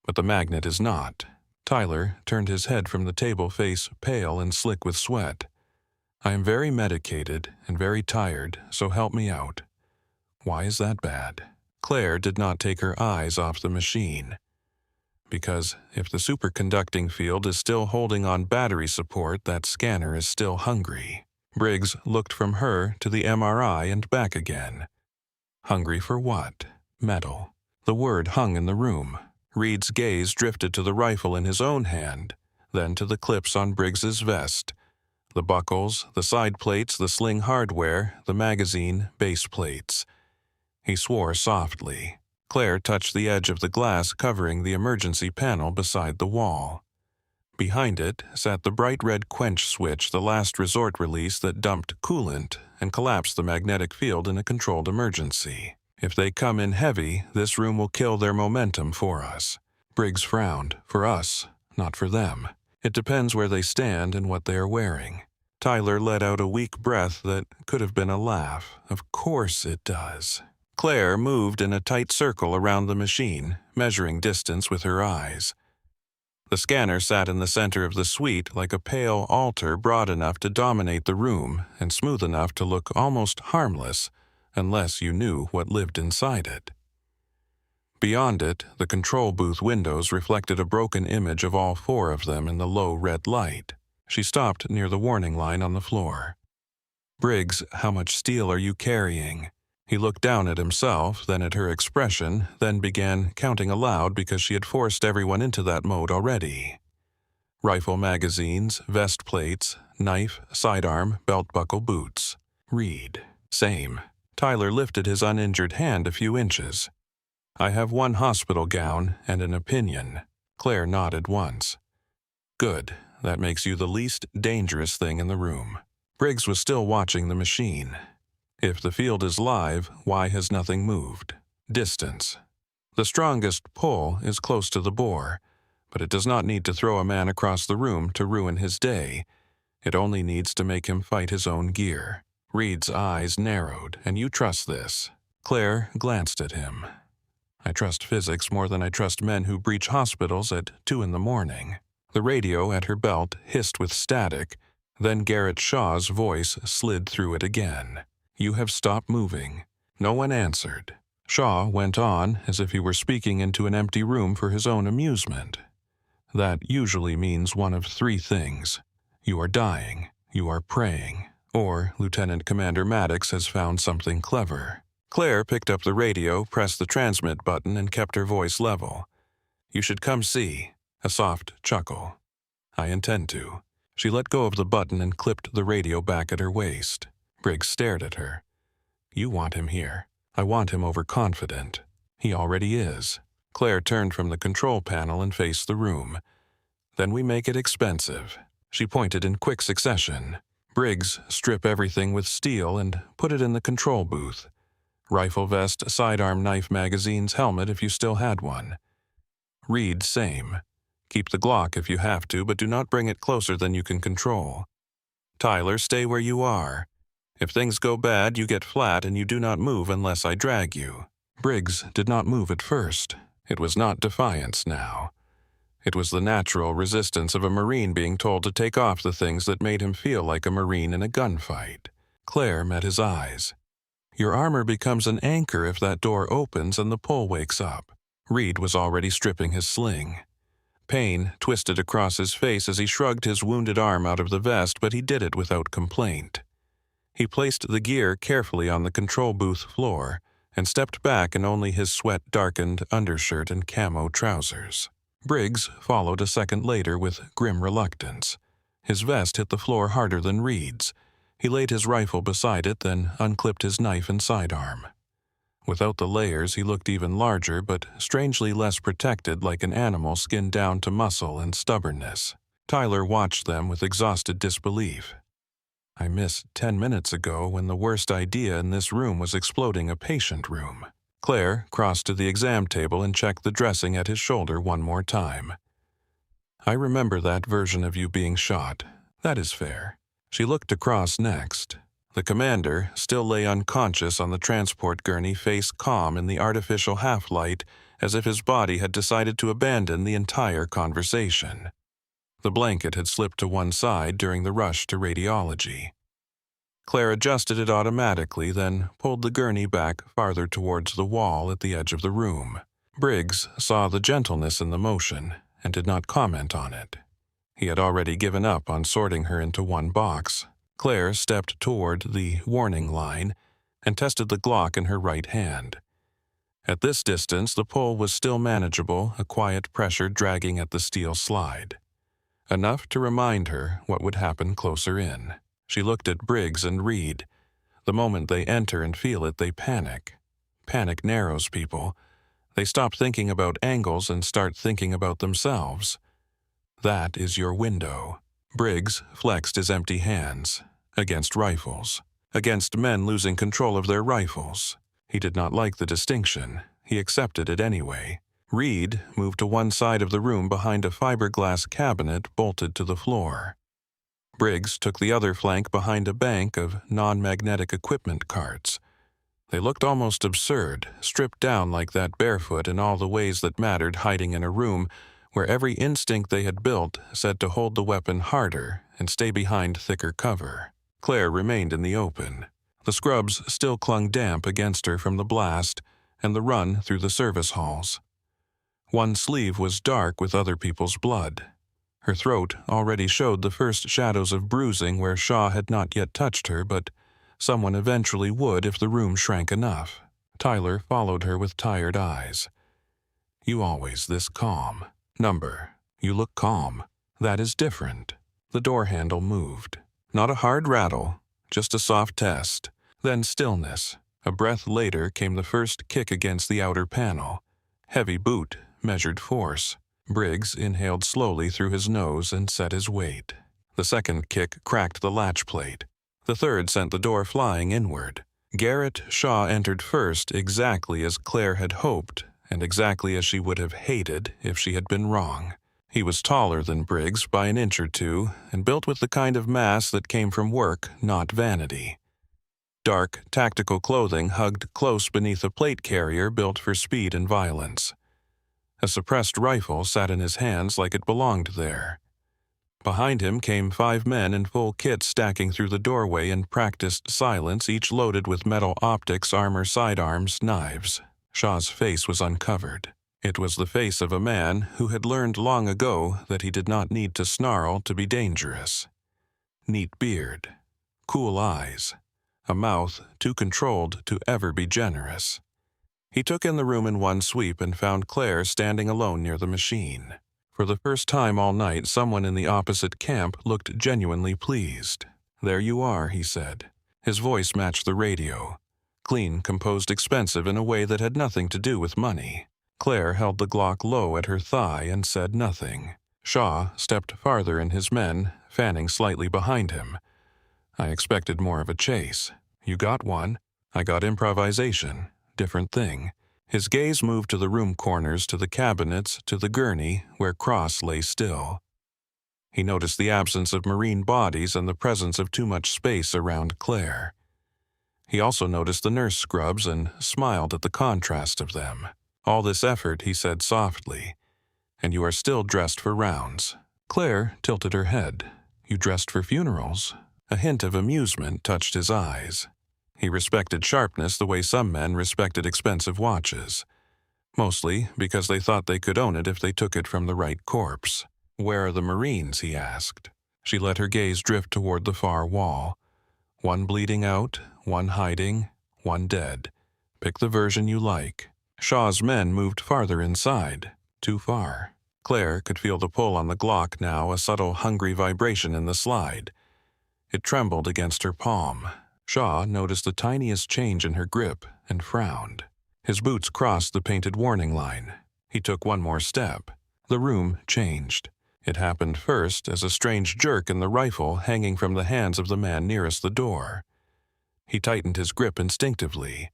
Speaker 1: But the magnet is not. Tyler turned his head from the table, face pale and slick with sweat. I am very medicated and very tired, so help me out. Why is that bad? Claire did not take her eyes off the machine. Because if the superconducting field is still holding on battery support, that scanner is still hungry. Briggs looked from her to the MRI and back again. Hungry for what? Metal. The word hung in the room. Reed's gaze drifted to the rifle in his own hand, then to the clips on Briggs's vest. The buckles, the side plates, the sling hardware, the magazine, base plates. He swore softly. Claire touched the edge of the glass covering the emergency panel beside the wall. Behind it sat the bright red quench switch, the last resort release that dumped coolant and collapsed the magnetic field in a controlled emergency. If they come in heavy, this room will kill their momentum for us. Briggs frowned. For us, not for them. It depends where they stand and what they are wearing. Tyler let out a weak breath that could have been a laugh. Of course it does. Claire moved in a tight circle around the machine, measuring distance with her eyes. The scanner sat in the center of the suite like a pale altar broad enough to dominate the room and smooth enough to look almost harmless, unless you knew what lived inside it. Beyond it, the control booth windows reflected a broken image of all four of them in the low red light. She stopped near the warning line on the floor. Briggs, how much steel are you carrying? He looked down at himself, then at her expression, then began counting aloud because she had forced everyone into that mode already. Rifle magazines, vest plates, knife, sidearm, belt buckle, boots. Reed. Same. Tyler lifted his uninjured hand a few inches. I have one hospital gown and an opinion. Claire nodded once. Good. That makes you the least dangerous thing in the room. Briggs was still watching the machine. If the field is live, why has nothing moved? Distance. The strongest pull is close to the bore, but it does not need to throw a man across the room to ruin his day. It only needs to make him fight his own gear. Reed's eyes narrowed. And you trust this? Claire glanced at him. I trust physics more than I trust men who breach hospitals at 2 a.m. The radio at her belt hissed with static, then Garrett Shaw's voice slid through it again. You have stopped moving. No one answered. Shaw went on as if he were speaking into an empty room for his own amusement. That usually means one of 3 things. You are dying, you are praying, or Lieutenant Commander Maddox has found something clever. Claire picked up the radio, pressed the transmit button, and kept her voice level. You should come see. A soft chuckle. I intend to. She let go of the button and clipped the radio back at her waist. Briggs stared at her. You want him here. I want him overconfident. He already is. Claire turned from the control panel and faced the room. Then we make it expensive. She pointed in quick succession. Briggs, strip everything with steel and put it in the control booth. Rifle vest, sidearm knife magazines, helmet if you still had one. Reed, same. Keep the Glock if you have to, but do not bring it closer than you can control. Tyler, stay where you are. If things go bad, you get flat and you do not move unless I drag you. Briggs did not move at first. It was not defiance now. It was the natural resistance of a Marine being told to take off the things that made him feel like a Marine in a gunfight. Claire met his eyes. Your armor becomes an anchor if that door opens and the pull wakes up. Reed was already stripping his sling. Pain twisted across his face as he shrugged his wounded arm out of the vest, but he did it without complaint. He placed the gear carefully on the control booth floor and stepped back in only his sweat-darkened undershirt and camo trousers. Briggs followed a second later with grim reluctance. His vest hit the floor harder than Reed's. He laid his rifle beside it, then unclipped his knife and sidearm. Without the layers, he looked even larger, but strangely less protected, like an animal skinned down to muscle and stubbornness. Tyler watched them with exhausted disbelief. I missed 10 minutes ago when the worst idea in this room was exploding a patient room. Claire crossed to the exam table and checked the dressing at his shoulder one more time. I remember that version of you being shot. That is fair. She looked across next. The commander still lay unconscious on the transport gurney, face calm in the artificial half-light, as if his body had decided to abandon the entire conversation. The blanket had slipped to one side during the rush to radiology. Claire adjusted it automatically, then pulled the gurney back farther towards the wall at the edge of the room. Briggs saw the gentleness in the motion and did not comment on it. He had already given up on sorting her into one box. Claire stepped toward the warning line and tested the Glock in her right hand. At this distance, the pull was still manageable, a quiet pressure dragging at the steel slide. Enough to remind her what would happen closer in. She looked at Briggs and Reed. The moment they enter and feel it, they panic. Panic narrows people. They stop thinking about angles and start thinking about themselves. That is your window. Briggs flexed his empty hands. Against rifles. Against men losing control of their rifles. He did not like the distinction. He accepted it anyway. Reed moved to one side of the room behind a fiberglass cabinet bolted to the floor. Briggs took the other flank behind a bank of non-magnetic equipment carts. They looked almost absurd, stripped down like that barefoot in all the ways that mattered, hiding in a room where every instinct they had built said to hold the weapon harder and stay behind thicker cover. Claire remained in the open. The scrubs still clung damp against her from the blast and the run through the service halls. One sleeve was dark with other people's blood. Her throat already showed the first shadows of bruising where Shaw had not yet touched her, but someone eventually would if the room shrank enough. Tyler followed her with tired eyes. "You always this calm. Number, you look calm. That is different." The door handle moved. Not a hard rattle, just a soft test. Then stillness. A breath later came the first kick against the outer panel. Heavy boot, measured force. Briggs inhaled slowly through his nose and set his weight. The second kick cracked the latch plate. The third sent the door flying inward. Garrett Shaw entered first exactly as Claire had hoped, and exactly as she would have hated if she had been wrong. He was taller than Briggs by an inch or two, and built with the kind of mass that came from work, not vanity. Dark, tactical clothing hugged close beneath a plate carrier built for speed and violence. A suppressed rifle sat in his hands like it belonged there. Behind him came 5 men in full kit stacking through the doorway in practiced silence, each loaded with metal optics, armor, sidearms, knives. Shaw's face was uncovered. It was the face of a man who had learned long ago that he did not need to snarl to be dangerous. Neat beard, cool eyes, a mouth too controlled to ever be generous. He took in the room in one sweep and found Claire standing alone near the machine. For the first time all night, someone in the opposite camp looked genuinely pleased. "There you are," he said. His voice matched the radio. Clean, composed, expensive in a way that had nothing to do with money. Claire held the Glock low at her thigh and said nothing. Shaw stepped farther in his men, fanning slightly behind him. "I expected more of a chase. You got one. I got improvisation. Different thing." His gaze moved to the room corners, to the cabinets, to the gurney, where Cross lay still. He noticed the absence of marine bodies and the presence of too much space around Claire. He also noticed the nurse scrubs and smiled at the contrast of them. "All this effort," he said softly, "and you are still dressed for rounds." Claire tilted her head. "You dressed for funerals?" A hint of amusement touched his eyes. He respected sharpness the way some men respected expensive watches. Mostly because they thought they could own it if they took it from the right corpse. "Where are the Marines?" he asked. She let her gaze drift toward the far wall. "One bleeding out, one hiding, one dead. Pick the version you like." Shaw's men moved farther inside. Too far. Claire could feel the pull on the Glock now, a subtle, hungry vibration in the slide. It trembled against her palm. Shaw noticed the tiniest change in her grip and frowned. His boots crossed the painted warning line. He took one more step. The room changed. It happened first as a strange jerk in the rifle hanging from the hands of the man nearest the door. He tightened his grip instinctively.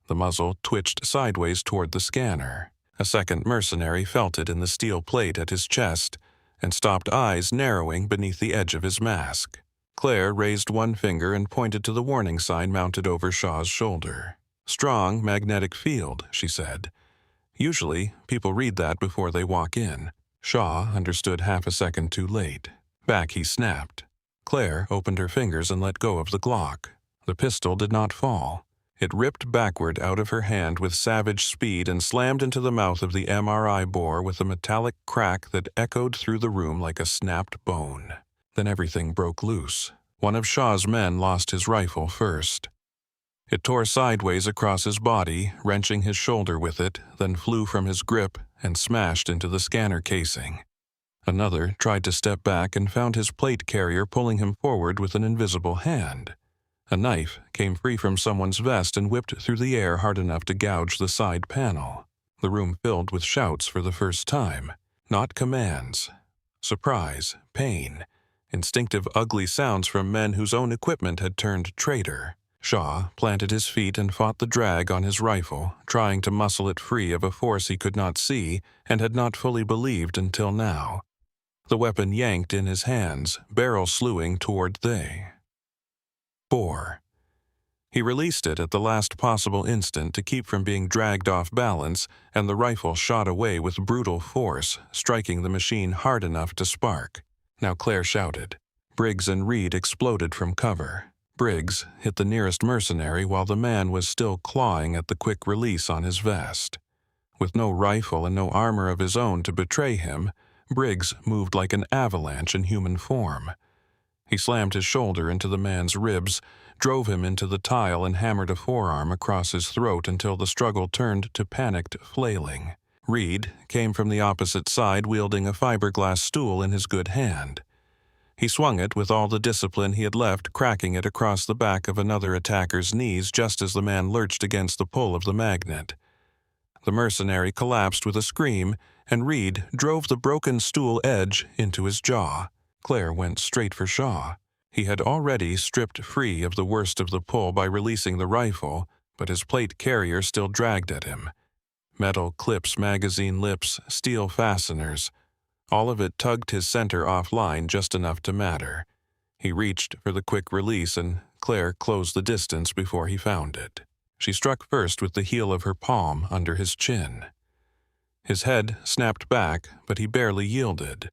Speaker 1: The muzzle twitched sideways toward the scanner. A second mercenary felt it in the steel plate at his chest and stopped, eyes narrowing beneath the edge of his mask. Claire raised one finger and pointed to the warning sign mounted over Shaw's shoulder. "Strong magnetic field," she said. "Usually, people read that before they walk in." Shaw understood half a second too late. Back he snapped. Claire opened her fingers and let go of the Glock. The pistol did not fall. It ripped backward out of her hand with savage speed and slammed into the mouth of the MRI bore with a metallic crack that echoed through the room like a snapped bone. Then everything broke loose. One of Shaw's men lost his rifle first. It tore sideways across his body, wrenching his shoulder with it, then flew from his grip and smashed into the scanner casing. Another tried to step back and found his plate carrier pulling him forward with an invisible hand. A knife came free from someone's vest and whipped through the air hard enough to gouge the side panel. The room filled with shouts for the first time. Not commands. Surprise, pain, instinctive ugly sounds from men whose own equipment had turned traitor. Shaw planted his feet and fought the drag on his rifle, trying to muscle it free of a force he could not see and had not fully believed until now. The weapon yanked in his hands, barrel slewing toward they. 4. He released it at the last possible instant to keep from being dragged off balance, and the rifle shot away with brutal force, striking the machine hard enough to spark. Now Claire shouted. Briggs and Reed exploded from cover. Briggs hit the nearest mercenary while the man was still clawing at the quick release on his vest. With no rifle and no armor of his own to betray him, Briggs moved like an avalanche in human form. He slammed his shoulder into the man's ribs, drove him into the tile and hammered a forearm across his throat until the struggle turned to panicked flailing. Reed came from the opposite side wielding a fiberglass stool in his good hand. He swung it with all the discipline he had left, cracking it across the back of another attacker's knees just as the man lurched against the pull of the magnet. The mercenary collapsed with a scream, and Reed drove the broken stool edge into his jaw. Claire went straight for Shaw. He had already stripped free of the worst of the pull by releasing the rifle, but his plate carrier still dragged at him. Metal clips, magazine lips, steel fasteners. All of it tugged his center offline just enough to matter. He reached for the quick release, and Claire closed the distance before he found it. She struck first with the heel of her palm under his chin. His head snapped back, but he barely yielded.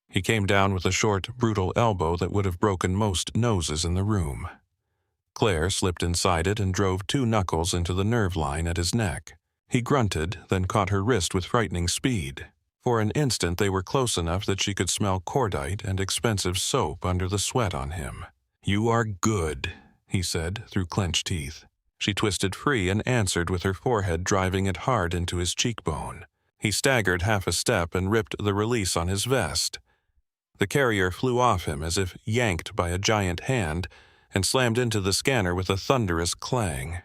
Speaker 1: He came down with a short, brutal elbow that would have broken most noses in the room. Claire slipped inside it and drove 2 knuckles into the nerve line at his neck. He grunted, then caught her wrist with frightening speed. For an instant they were close enough that she could smell cordite and expensive soap under the sweat on him. "You are good," he said through clenched teeth. She twisted free and answered with her forehead driving it hard into his cheekbone. He staggered half a step and ripped the release on his vest. The carrier flew off him as if yanked by a giant hand and slammed into the scanner with a thunderous clang.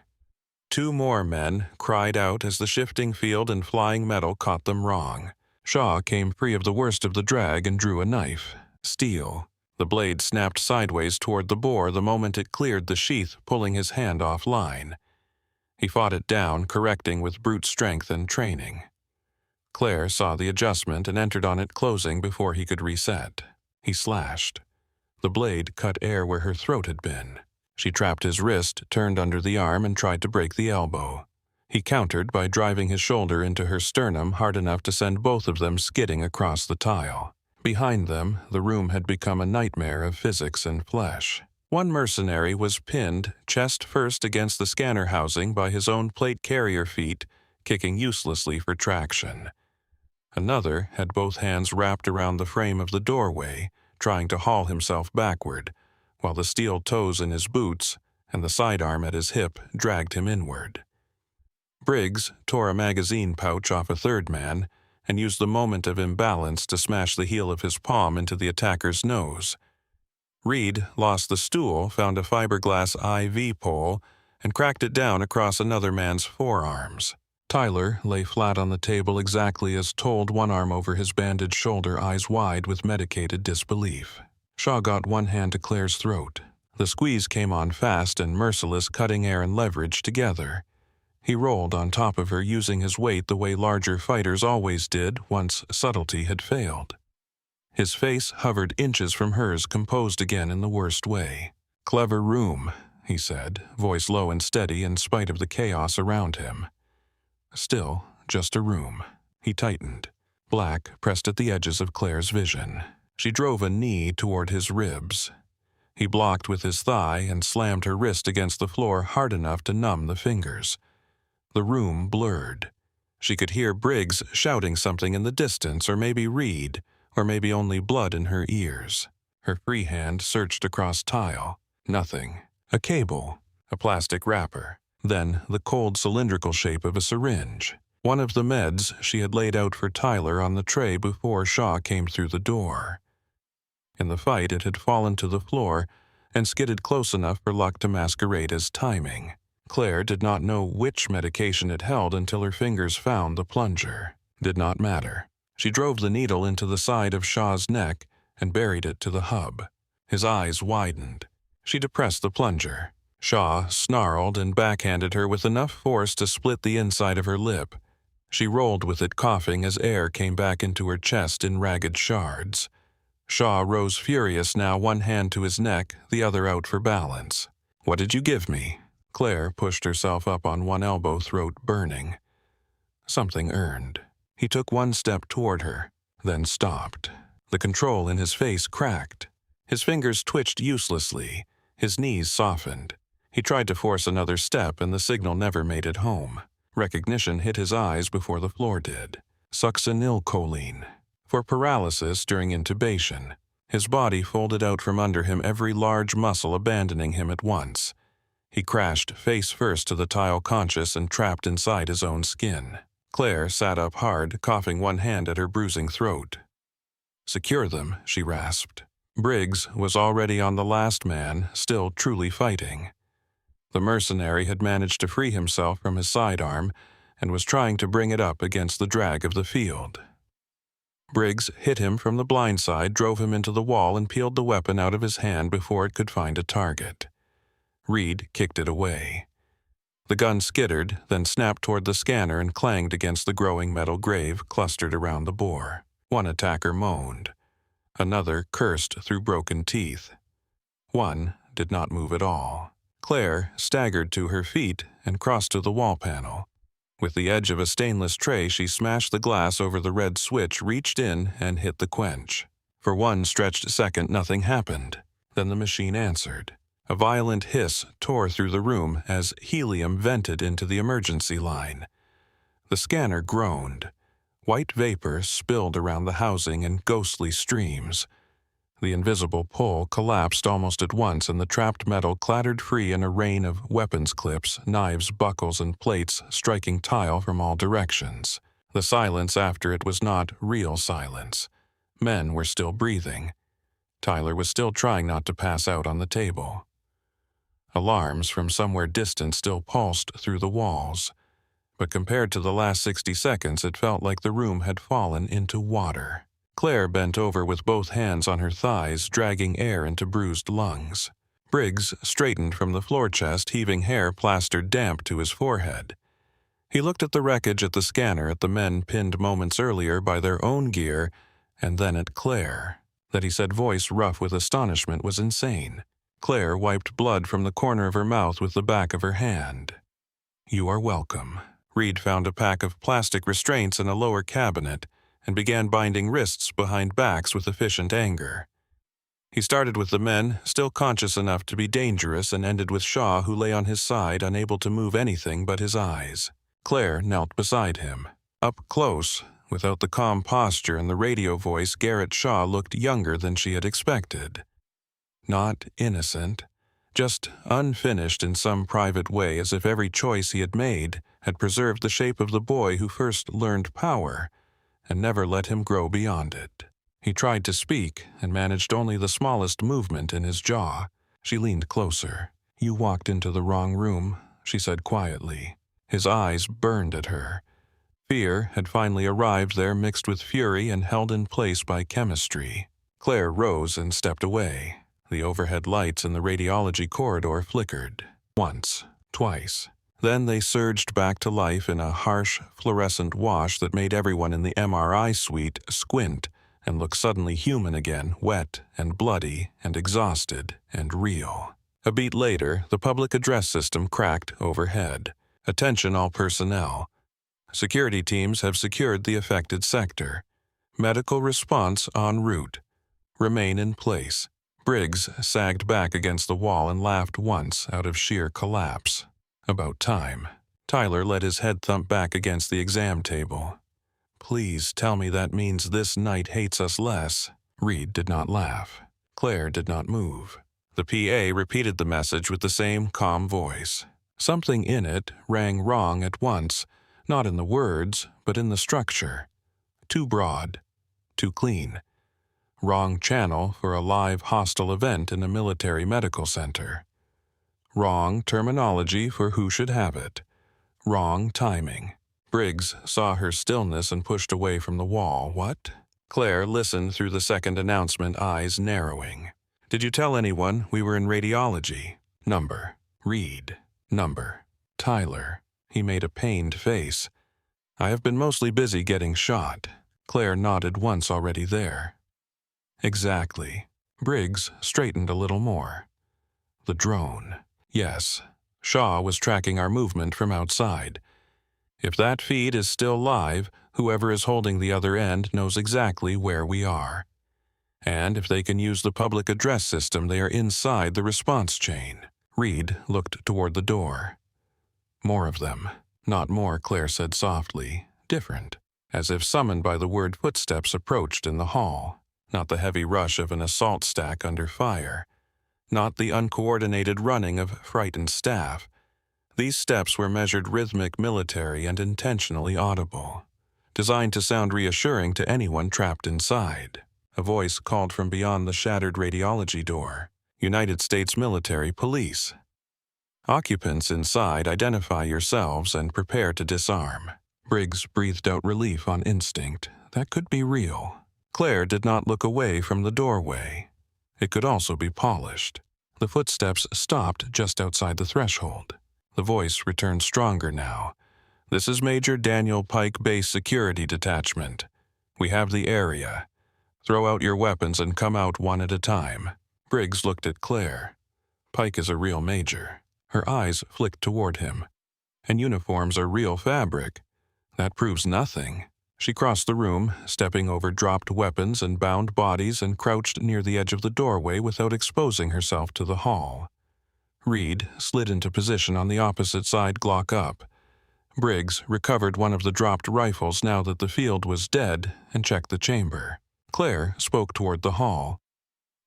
Speaker 1: 2 more men cried out as the shifting field and flying metal caught them wrong. Shaw came free of the worst of the drag and drew a knife. Steel. The blade snapped sideways toward the bore the moment it cleared the sheath, pulling his hand offline. He fought it down, correcting with brute strength and training. Claire saw the adjustment and entered on it closing before he could reset. He slashed. The blade cut air where her throat had been. She trapped his wrist, turned under the arm, and tried to break the elbow. He countered by driving his shoulder into her sternum hard enough to send both of them skidding across the tile. Behind them, the room had become a nightmare of physics and flesh. One mercenary was pinned chest first against the scanner housing by his own plate carrier feet, kicking uselessly for traction. Another had both hands wrapped around the frame of the doorway, trying to haul himself backward, while the steel toes in his boots and the sidearm at his hip dragged him inward. Briggs tore a magazine pouch off a third man and used the moment of imbalance to smash the heel of his palm into the attacker's nose. Reed lost the stool, found a fiberglass IV pole, and cracked it down across another man's forearms. Tyler lay flat on the table exactly as told, one arm over his bandaged shoulder, eyes wide with medicated disbelief. Shaw got one hand to Claire's throat. The squeeze came on fast and merciless, cutting air and leverage together. He rolled on top of her, using his weight the way larger fighters always did once subtlety had failed. His face hovered inches from hers, composed again in the worst way. "Clever room," he said, voice low and steady in spite of the chaos around him. Still, just a room. He tightened. Black pressed at the edges of Claire's vision. She drove a knee toward his ribs. He blocked with his thigh and slammed her wrist against the floor hard enough to numb the fingers. The room blurred. She could hear Briggs shouting something in the distance, or maybe Reed, or maybe only blood in her ears. Her free hand searched across tile. Nothing. A cable. A plastic wrapper. Then the cold cylindrical shape of a syringe. One of the meds she had laid out for Tyler on the tray before Shaw came through the door. In the fight, it had fallen to the floor and skidded close enough for luck to masquerade as timing. Claire did not know which medication it held until her fingers found the plunger. Did not matter. She drove the needle into the side of Shaw's neck and buried it to the hub. His eyes widened. She depressed the plunger. Shaw snarled and backhanded her with enough force to split the inside of her lip. She rolled with it, coughing as air came back into her chest in ragged shards. Shaw rose furious now, one hand to his neck, the other out for balance. "What did you give me?" Claire pushed herself up on one elbow, throat burning. Something earned. He took one step toward her, then stopped. The control in his face cracked. His fingers twitched uselessly. His knees softened. He tried to force another step, and the signal never made it home. Recognition hit his eyes before the floor did. Succinylcholine. For paralysis during intubation. His body folded out from under him, every large muscle abandoning him at once. He crashed face first to the tile, conscious and trapped inside his own skin. Claire sat up hard, coughing, one hand at her bruising throat. "Secure them," she rasped. Briggs was already on the last man, still truly fighting. The mercenary had managed to free himself from his sidearm and was trying to bring it up against the drag of the field. Briggs hit him from the blind side, drove him into the wall, and peeled the weapon out of his hand before it could find a target. Reed kicked it away. The gun skittered, then snapped toward the scanner and clanged against the growing metal grave clustered around the bore. One attacker moaned. Another cursed through broken teeth. One did not move at all. Claire staggered to her feet and crossed to the wall panel. With the edge of a stainless tray, she smashed the glass over the red switch, reached in, and hit the quench. For one stretched second, nothing happened. Then the machine answered. A violent hiss tore through the room as helium vented into the emergency line. The scanner groaned. White vapor spilled around the housing in ghostly streams. The invisible pole collapsed almost at once, and the trapped metal clattered free in a rain of weapons clips, knives, buckles, and plates striking tile from all directions. The silence after it was not real silence. Men were still breathing. Tyler was still trying not to pass out on the table. Alarms from somewhere distant still pulsed through the walls. But compared to the last 60 seconds, it felt like the room had fallen into water. Claire bent over with both hands on her thighs, dragging air into bruised lungs. Briggs straightened from the floor chest, heaving hair plastered damp to his forehead. He looked at the wreckage at the scanner, at the men pinned moments earlier by their own gear, and then at Claire. That he said, voice rough with astonishment, was insane. Claire wiped blood from the corner of her mouth with the back of her hand. "You are welcome." Reed found a pack of plastic restraints in a lower cabinet and began binding wrists behind backs with efficient anger. He started with the men, still conscious enough to be dangerous, and ended with Shaw, who lay on his side, unable to move anything but his eyes. Claire knelt beside him. Up close, without the calm posture and the radio voice, Garrett Shaw looked younger than she had expected. Not innocent, just unfinished in some private way, as if every choice he had made had preserved the shape of the boy who first learned power and never let him grow beyond it. He tried to speak and managed only the smallest movement in his jaw. She leaned closer. "You walked into the wrong room," she said quietly. His eyes burned at her. Fear had finally arrived there, mixed with fury and held in place by chemistry. Claire rose and stepped away. The overhead lights in the radiology corridor flickered. Once, twice. Then they surged back to life in a harsh, fluorescent wash that made everyone in the MRI suite squint and look suddenly human again, wet and bloody and exhausted and real. A beat later, the public address system cracked overhead. "Attention all personnel. Security teams have secured the affected sector. Medical response en route. Remain in place. Briggs sagged back against the wall and laughed once out of sheer collapse. About time. Tyler let his head thump back against the exam table. Please tell me that means this knight hates us less. Reed did not laugh. Claire did not move. The PA repeated the message with the same calm voice. Something in it rang wrong at once, not in the words, but in the structure. Too broad. Too clean. Wrong channel for a live hostile event in a military medical center. Wrong terminology for who should have it. Wrong timing. Briggs saw her stillness and pushed away from the wall. What? Claire listened through the second announcement, eyes narrowing. Did you tell anyone we were in radiology? Number. Reed. Number. Tyler. He made a pained face. I have been mostly busy getting shot. Claire nodded once already there. Exactly. Briggs straightened a little more. The drone. Yes. Shaw was tracking our movement from outside. If that feed is still live, whoever is holding the other end knows exactly where we are. And if they can use the public address system, they are inside the response chain. Reed looked toward the door. More of them. Not more, Claire said softly. Different. As if summoned by the word, footsteps approached in the hall. Not the heavy rush of an assault stack under fire. Not the uncoordinated running of frightened staff. These steps were measured rhythmic, military, and intentionally audible, designed to sound reassuring to anyone trapped inside. A voice called from beyond the shattered radiology door. United States Military Police. Occupants inside, identify yourselves and prepare to disarm. Briggs breathed out relief on instinct. That could be real. Claire did not look away from the doorway. It could also be polished. The footsteps stopped just outside the threshold. The voice returned stronger now. This is Major Daniel Pike Base Security Detachment. We have the area. Throw out your weapons and come out one at a time. Briggs looked at Claire. Pike is a real major. Her eyes flicked toward him. And uniforms are real fabric. That proves nothing. She crossed the room, stepping over dropped weapons and bound bodies, and crouched near the edge of the doorway without exposing herself to the hall. Reed slid into position on the opposite side, Glock up. Briggs recovered one of the dropped rifles now that the field was dead and checked the chamber. Claire spoke toward the hall.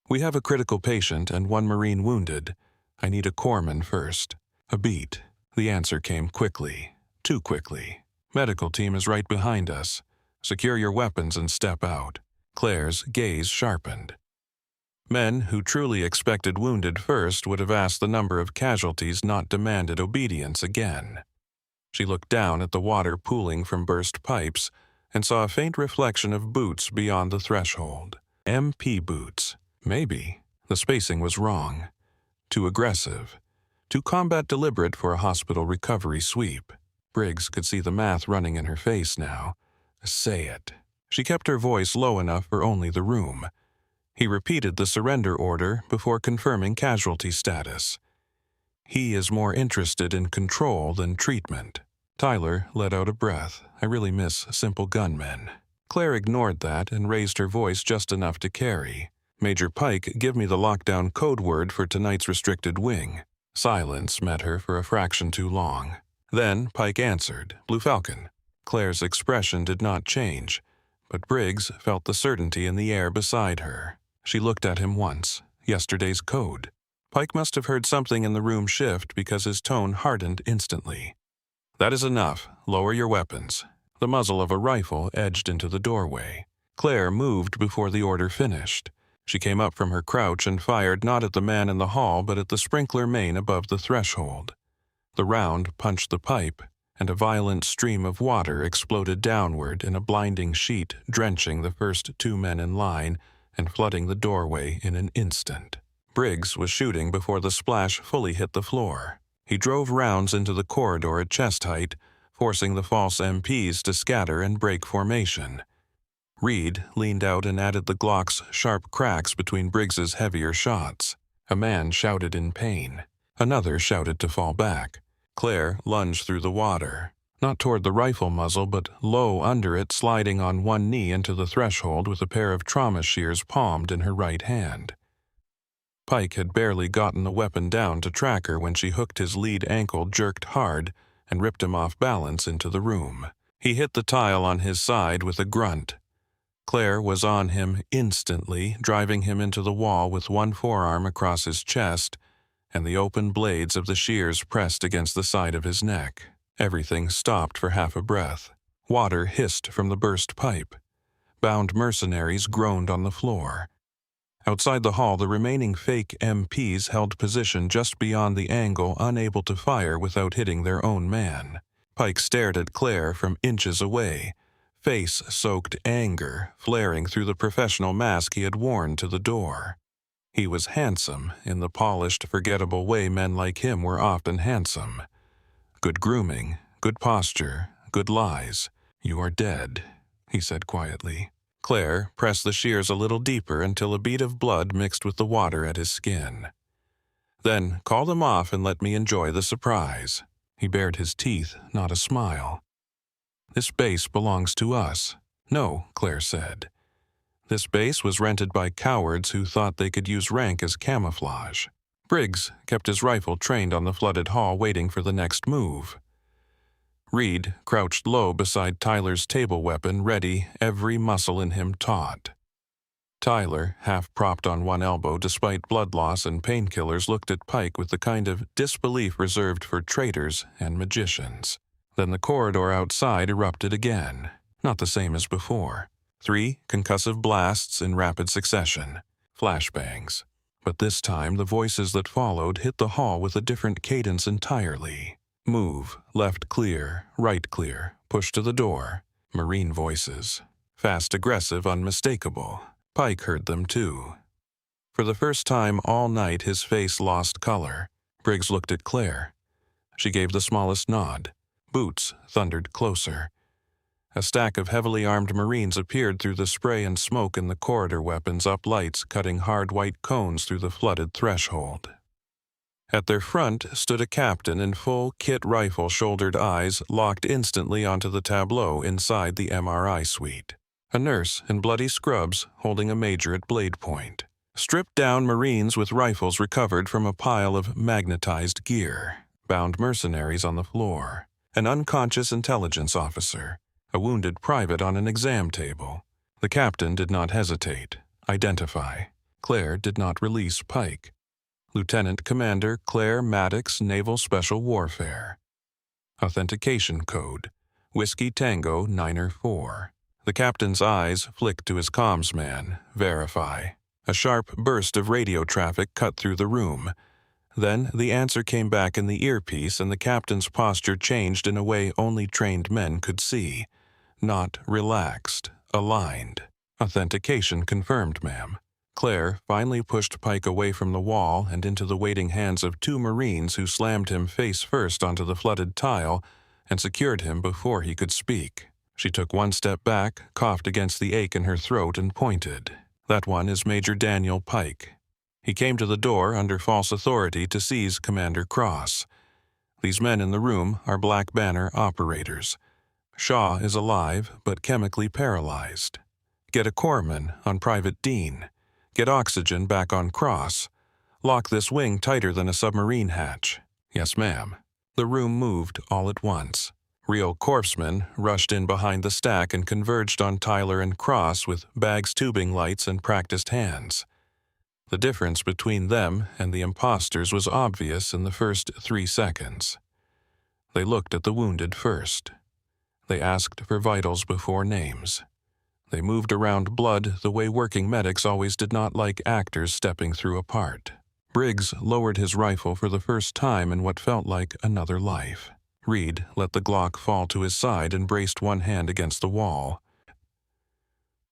Speaker 1: We have a critical patient and one Marine wounded. I need a corpsman first. A beat. The answer came quickly. Too quickly. Medical team is right behind us. Secure your weapons and step out. Claire's gaze sharpened. Men who truly expected wounded first would have asked the number of casualties, not demanded obedience again. She looked down at the water pooling from burst pipes and saw a faint reflection of boots beyond the threshold. MP boots. Maybe. The spacing was wrong. Too aggressive. Too combat deliberate for a hospital recovery sweep. Briggs could see the math running in her face now. Say it. She kept her voice low enough for only the room. He repeated the surrender order before confirming casualty status. He is more interested in control than treatment. Tyler let out a breath. I really miss simple gunmen. Claire ignored that and raised her voice just enough to carry. Major Pike, give me the lockdown code word for tonight's restricted wing. Silence met her for a fraction too long. Then Pike answered, Blue Falcon. Claire's expression did not change, but Briggs felt the certainty in the air beside her. She looked at him once. Yesterday's code. Pike must have heard something in the room shift because his tone hardened instantly. That is enough. Lower your weapons. The muzzle of a rifle edged into the doorway. Claire moved before the order finished. She came up from her crouch and fired not at the man in the hall but at the sprinkler main above the threshold. The round punched the pipe, and a violent stream of water exploded downward in a blinding sheet, drenching the first two men in line and flooding the doorway in an instant. Briggs was shooting before the splash fully hit the floor. He drove rounds into the corridor at chest height, forcing the false MPs to scatter and break formation. Reed leaned out and added the Glock's sharp cracks between Briggs's heavier shots. A man shouted in pain. Another shouted to fall back. Claire lunged through the water, not toward the rifle muzzle, but low under it, sliding on one knee into the threshold with a pair of trauma shears palmed in her right hand. Pike had barely gotten the weapon down to track her when she hooked his lead ankle, jerked hard, and ripped him off balance into the room. He hit the tile on his side with a grunt. Claire was on him instantly, driving him into the wall with one forearm across his chest and the open blades of the shears pressed against the side of his neck. Everything stopped for half a breath. Water hissed from the burst pipe. Bound mercenaries groaned on the floor. Outside the hall, the remaining fake MPs held position just beyond the angle, unable to fire without hitting their own man. Pike stared at Claire from inches away, face-soaked anger flaring through the professional mask he had worn to the door. He was handsome in the polished, forgettable way men like him were often handsome. Good grooming, good posture, good lies. "You are dead," he said quietly. Claire pressed the shears a little deeper until a bead of blood mixed with the water at his skin. "Then call them off and let me enjoy the surprise." He bared his teeth, not a smile. "This base belongs to us." "No," Claire said. "This base was rented by cowards who thought they could use rank as camouflage." Briggs kept his rifle trained on the flooded hall, waiting for the next move. Reed crouched low beside Tyler's table weapon, ready, every muscle in him taut. Tyler, half propped on one elbow despite blood loss and painkillers, looked at Pike with the kind of disbelief reserved for traitors and magicians. Then the corridor outside erupted again, not the same as before. 3 concussive blasts in rapid succession, flashbangs. But this time the voices that followed hit the hall with a different cadence entirely. "Move, left clear, right clear, push to the door." Marine voices. Fast, aggressive, unmistakable. Pike heard them too. For the first time all night his face lost color. Briggs looked at Claire. She gave the smallest nod. Boots thundered closer. A stack of heavily armed Marines appeared through the spray and smoke in the corridor, weapons up, lights cutting hard white cones through the flooded threshold. At their front stood a captain in full kit rifle, shouldered eyes locked instantly onto the tableau inside the MRI suite. A nurse in bloody scrubs holding a major at blade point. Stripped down Marines with rifles recovered from a pile of magnetized gear. Bound mercenaries on the floor. An unconscious intelligence officer. A wounded private on an exam table. The captain did not hesitate. Identify. Claire did not release Pike. Lieutenant Commander Claire Maddox, Naval Special Warfare. Authentication code. Whiskey Tango 904. The captain's eyes flicked to his comms man. Verify. A sharp burst of radio traffic cut through the room. Then the answer came back in the earpiece, and the captain's posture changed in a way only trained men could see. Not relaxed, aligned. "Authentication confirmed, ma'am." Claire finally pushed Pike away from the wall and into the waiting hands of 2 Marines who slammed him face first onto the flooded tile and secured him before he could speak. She took one step back, coughed against the ache in her throat, and pointed. "That one is Major Daniel Pike. He came to the door under false authority to seize Commander Cross. These men in the room are Black Banner operators. Shaw is alive, but chemically paralyzed. Get a corpsman on Private Dean. Get oxygen back on Cross. Lock this wing tighter than a submarine hatch." "Yes, ma'am." The room moved all at once. Real corpsmen rushed in behind the stack and converged on Tyler and Cross with bags, tubing lights, and practiced hands. The difference between them and the imposters was obvious in the first 3 seconds. They looked at the wounded first. They asked for vitals before names. They moved around blood the way working medics always did not like actors stepping through a part. Briggs lowered his rifle for the first time in what felt like another life. Reed let the Glock fall to his side and braced one hand against the wall.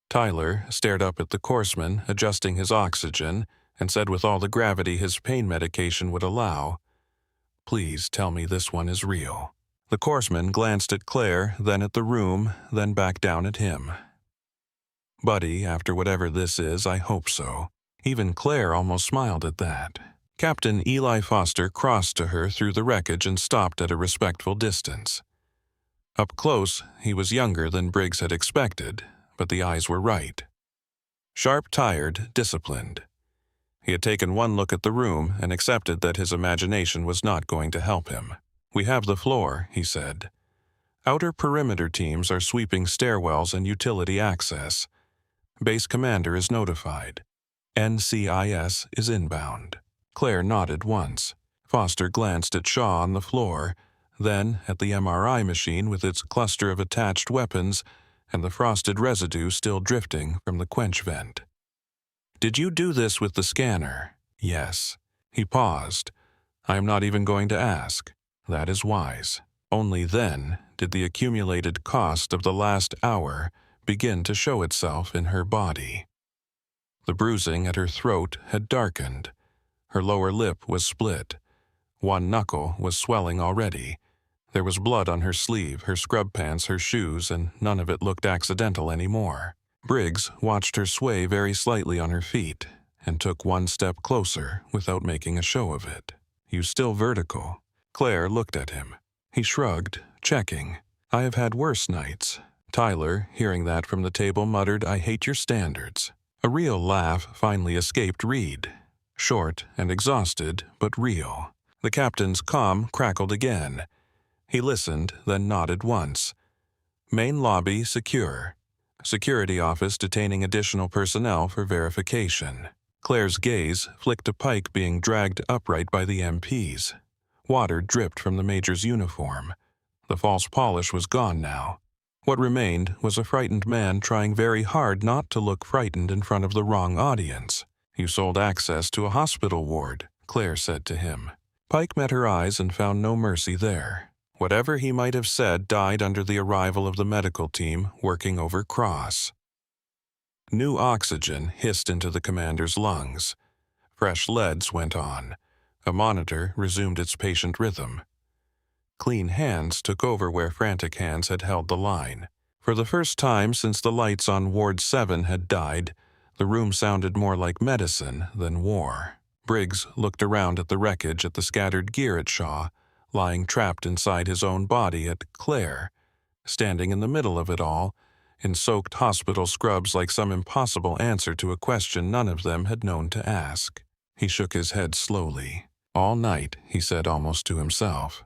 Speaker 1: Tyler stared up at the corpsman, adjusting his oxygen, and said with all the gravity his pain medication would allow, "Please tell me this one is real." The corpsman glanced at Claire, then at the room, then back down at him. "Buddy, after whatever this is, I hope so." Even Claire almost smiled at that. Captain Eli Foster crossed to her through the wreckage and stopped at a respectful distance. Up close, he was younger than Briggs had expected, but the eyes were right. Sharp, tired, disciplined. He had taken one look at the room and accepted that his imagination was not going to help him. "We have the floor," he said. "Outer perimeter teams are sweeping stairwells and utility access. Base commander is notified. NCIS is inbound." Claire nodded once. Foster glanced at Shaw on the floor, then at the MRI machine with its cluster of attached weapons and the frosted residue still drifting from the quench vent. "Did you do this with the scanner?" "Yes." He paused. "I am not even going to ask. That is wise." Only then did the accumulated cost of the last hour begin to show itself in her body. The bruising at her throat had darkened. Her lower lip was split. One knuckle was swelling already. There was blood on her sleeve, her scrub pants, her shoes, and none of it looked accidental anymore. Briggs watched her sway very slightly on her feet and took one step closer without making a show of it. "You still vertical?" Claire looked at him. He shrugged, checking. "I have had worse nights." Tyler, hearing that from the table, muttered, "I hate your standards." A real laugh finally escaped Reed. Short and exhausted, but real. The captain's comm crackled again. He listened, then nodded once. "Main lobby secure. Security office detaining additional personnel for verification." Claire's gaze flicked to Pike being dragged upright by the MPs. Water dripped from the major's uniform. The false polish was gone now. What remained was a frightened man trying very hard not to look frightened in front of the wrong audience. "You sold access to a hospital ward," Claire said to him. Pike met her eyes and found no mercy there. Whatever he might have said died under the arrival of the medical team working over Cross. New oxygen hissed into the commander's lungs. Fresh leads went on. A monitor resumed its patient rhythm. Clean hands took over where frantic hands had held the line. For the first time since the lights on Ward 7 had died, the room sounded more like medicine than war. Briggs looked around at the wreckage, at the scattered gear at Shaw, lying trapped inside his own body, at Claire, standing in the middle of it all, in soaked hospital scrubs like some impossible answer to a question none of them had known to ask. He shook his head slowly. "All night," he said almost to himself.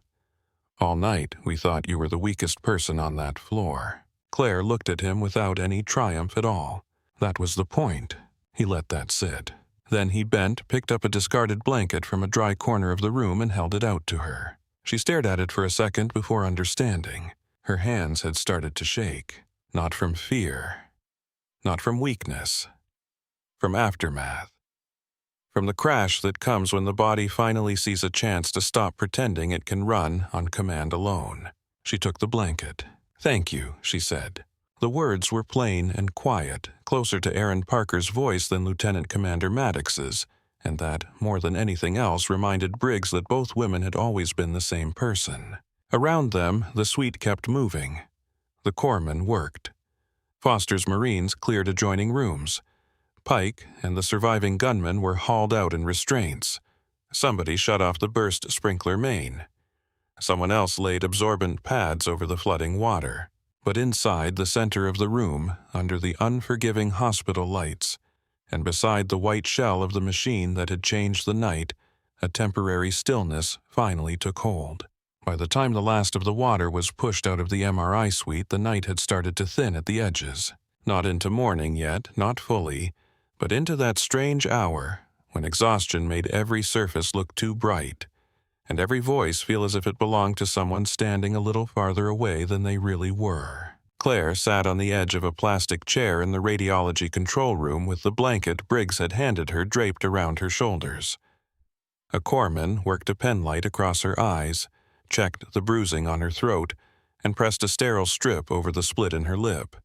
Speaker 1: "All night we thought you were the weakest person on that floor." Claire looked at him without any triumph at all. That was the point. He let that sit. Then he bent, picked up a discarded blanket from a dry corner of the room and held it out to her. She stared at it for a second before understanding. Her hands had started to shake. Not from fear. Not from weakness. From aftermath. From the crash that comes when the body finally sees a chance to stop pretending it can run on command alone. She took the blanket. "Thank you," she said. The words were plain and quiet, closer to Aaron Parker's voice than Lieutenant Commander Maddox's, and that, more than anything else, reminded Briggs that both women had always been the same person. Around them, the suite kept moving. The corpsmen worked. Foster's Marines cleared adjoining rooms. Pike and the surviving gunmen were hauled out in restraints. Somebody shut off the burst sprinkler main. Someone else laid absorbent pads over the flooding water. But inside the center of the room, under the unforgiving hospital lights, and beside the white shell of the machine that had changed the night, a temporary stillness finally took hold. By the time the last of the water was pushed out of the MRI suite, the night had started to thin at the edges. Not into morning yet, not fully, but into that strange hour when exhaustion made every surface look too bright, and every voice feel as if it belonged to someone standing a little farther away than they really were. Claire sat on the edge of a plastic chair in the radiology control room with the blanket Briggs had handed her draped around her shoulders. A corpsman worked a penlight across her eyes, checked the bruising on her throat, and pressed a sterile strip over the split in her lip.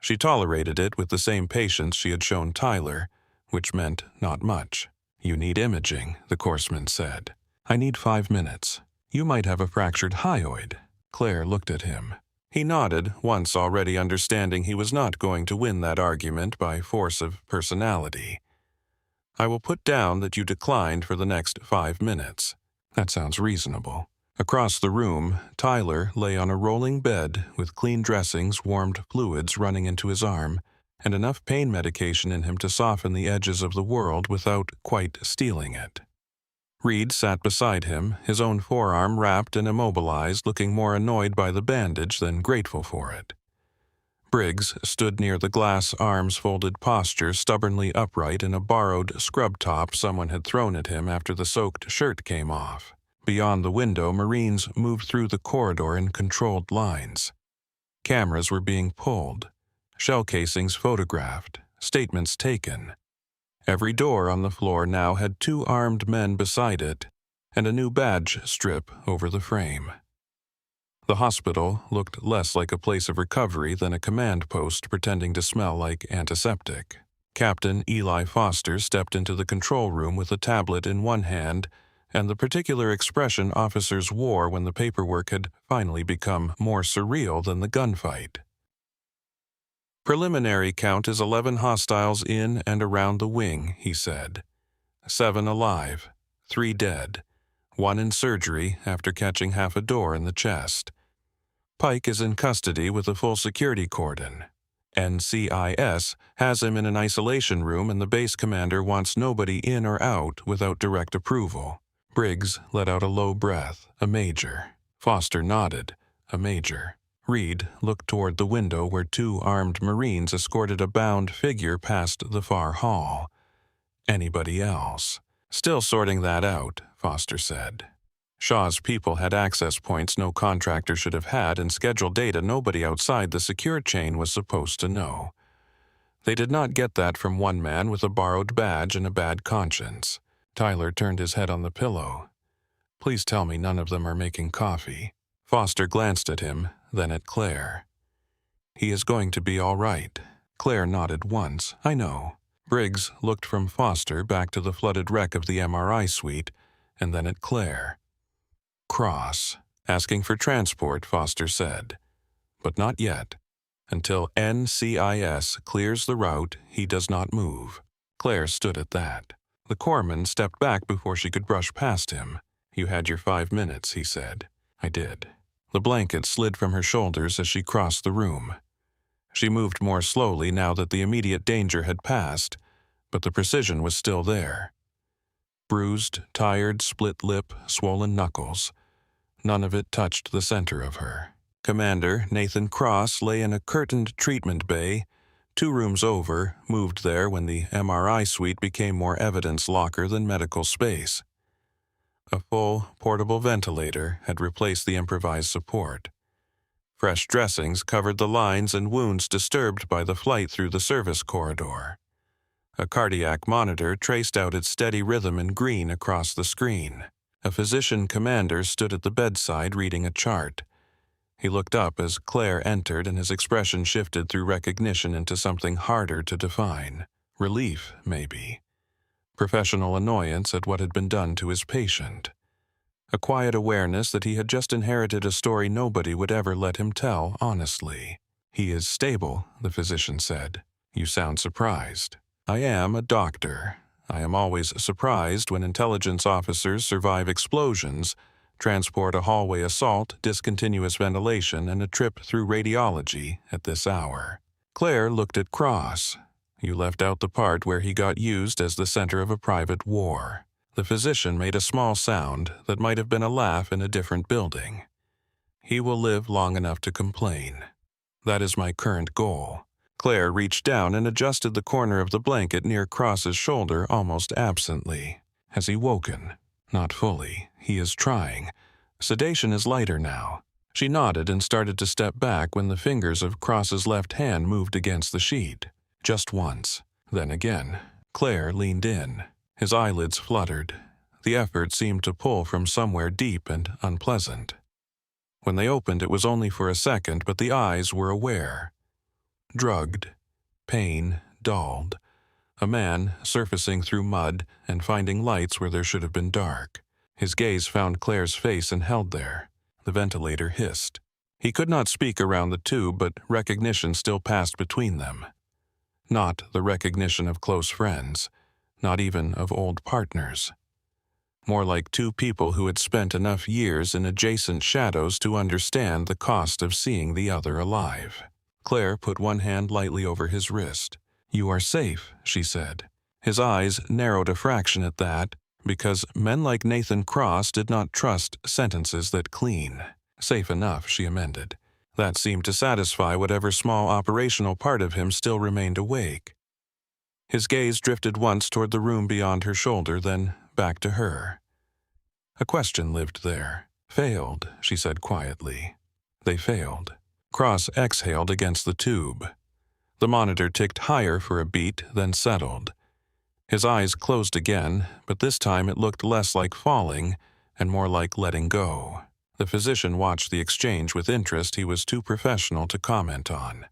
Speaker 1: She tolerated it with the same patience she had shown Tyler, which meant not much. "You need imaging," the corpsman said. "I need 5 minutes. You might have a fractured hyoid." Claire looked at him. He nodded, once already understanding he was not going to win that argument by force of personality. "I will put down that you declined for the next 5 minutes. That sounds reasonable." Across the room, Tyler lay on a rolling bed with clean dressings, warmed fluids running into his arm, and enough pain medication in him to soften the edges of the world without quite stealing it. Reed sat beside him, his own forearm wrapped and immobilized, looking more annoyed by the bandage than grateful for it. Briggs stood near the glass arms-folded posture, stubbornly upright in a borrowed scrub top someone had thrown at him after the soaked shirt came off. Beyond the window, Marines moved through the corridor in controlled lines. Cameras were being pulled, shell casings photographed, statements taken. Every door on the floor now had 2 armed men beside it, and a new badge strip over the frame. The hospital looked less like a place of recovery than a command post pretending to smell like antiseptic. Captain Eli Foster stepped into the control room with a tablet in one hand and the particular expression officers wore when the paperwork had finally become more surreal than the gunfight. "Preliminary count is 11 hostiles in and around the wing," he said. 7 alive, 3 dead, 1 in surgery after catching half a door in the chest. Pike is in custody with a full security cordon. NCIS has him in an isolation room and the base commander wants nobody in or out without direct approval. Briggs let out a low breath. A major. Foster nodded. A major. Reed looked toward the window where 2 armed Marines escorted a bound figure past the far hall. Anybody else? "Still sorting that out," Foster said. Shaw's people had access points no contractor should have had and scheduled data nobody outside the secure chain was supposed to know. They did not get that from one man with a borrowed badge and a bad conscience. Tyler turned his head on the pillow. "Please tell me none of them are making coffee." Foster glanced at him, then at Claire. "He is going to be all right." Claire nodded once. "I know." Briggs looked from Foster back to the flooded wreck of the MRI suite, and then at Claire. "Cross. Asking for transport," Foster said. "But not yet. Until NCIS clears the route, he does not move." Claire stood at that. The corpsman stepped back before she could brush past him. "You had your 5 minutes," he said. "I did." The blanket slid from her shoulders as she crossed the room. She moved more slowly now that the immediate danger had passed, but the precision was still there. Bruised, tired, split lip, swollen knuckles. None of it touched the center of her. Commander Nathan Cross lay in a curtained treatment bay, 2 rooms over, moved there when the MRI suite became more evidence locker than medical space. A full, portable ventilator had replaced the improvised support. Fresh dressings covered the lines and wounds disturbed by the flight through the service corridor. A cardiac monitor traced out its steady rhythm in green across the screen. A physician commander stood at the bedside reading a chart. He looked up as Claire entered and his expression shifted through recognition into something harder to define. Relief, maybe. Professional annoyance at what had been done to his patient. A quiet awareness that he had just inherited a story nobody would ever let him tell honestly. "He is stable," the physician said. "You sound surprised." "I am a doctor. I am always surprised when intelligence officers survive explosions, transport a hallway assault, discontinuous ventilation, and a trip through radiology at this hour." Claire looked at Cross. "You left out the part where he got used as the center of a private war." The physician made a small sound that might have been a laugh in a different building. "He will live long enough to complain. That is my current goal." Claire reached down and adjusted the corner of the blanket near Cross's shoulder almost absently. "Has he woken?" "Not fully. He is trying. Sedation is lighter now." She nodded and started to step back when the fingers of Cross's left hand moved against the sheet. Just once. Then again. Claire leaned in. His eyelids fluttered. The effort seemed to pull from somewhere deep and unpleasant. When they opened, it was only for a second, but the eyes were aware. Drugged. Pain, dulled. A man surfacing through mud and finding lights where there should have been dark. His gaze found Claire's face and held there. The ventilator hissed. He could not speak around the two, but recognition still passed between them. Not the recognition of close friends, not even of old partners. More like 2 people who had spent enough years in adjacent shadows to understand the cost of seeing the other alive. Claire put one hand lightly over his wrist. "You are safe," she said. His eyes narrowed a fraction at that, because men like Nathan Cross did not trust sentences that clean. "Safe enough," she amended. That seemed to satisfy whatever small operational part of him still remained awake. His gaze drifted once toward the room beyond her shoulder, then back to her. A question lived there. "Failed," she said quietly. They failed. Cross exhaled against the tube. The monitor ticked higher for a beat, then settled. His eyes closed again, but this time it looked less like falling and more like letting go. The physician watched the exchange with interest he was too professional to comment on.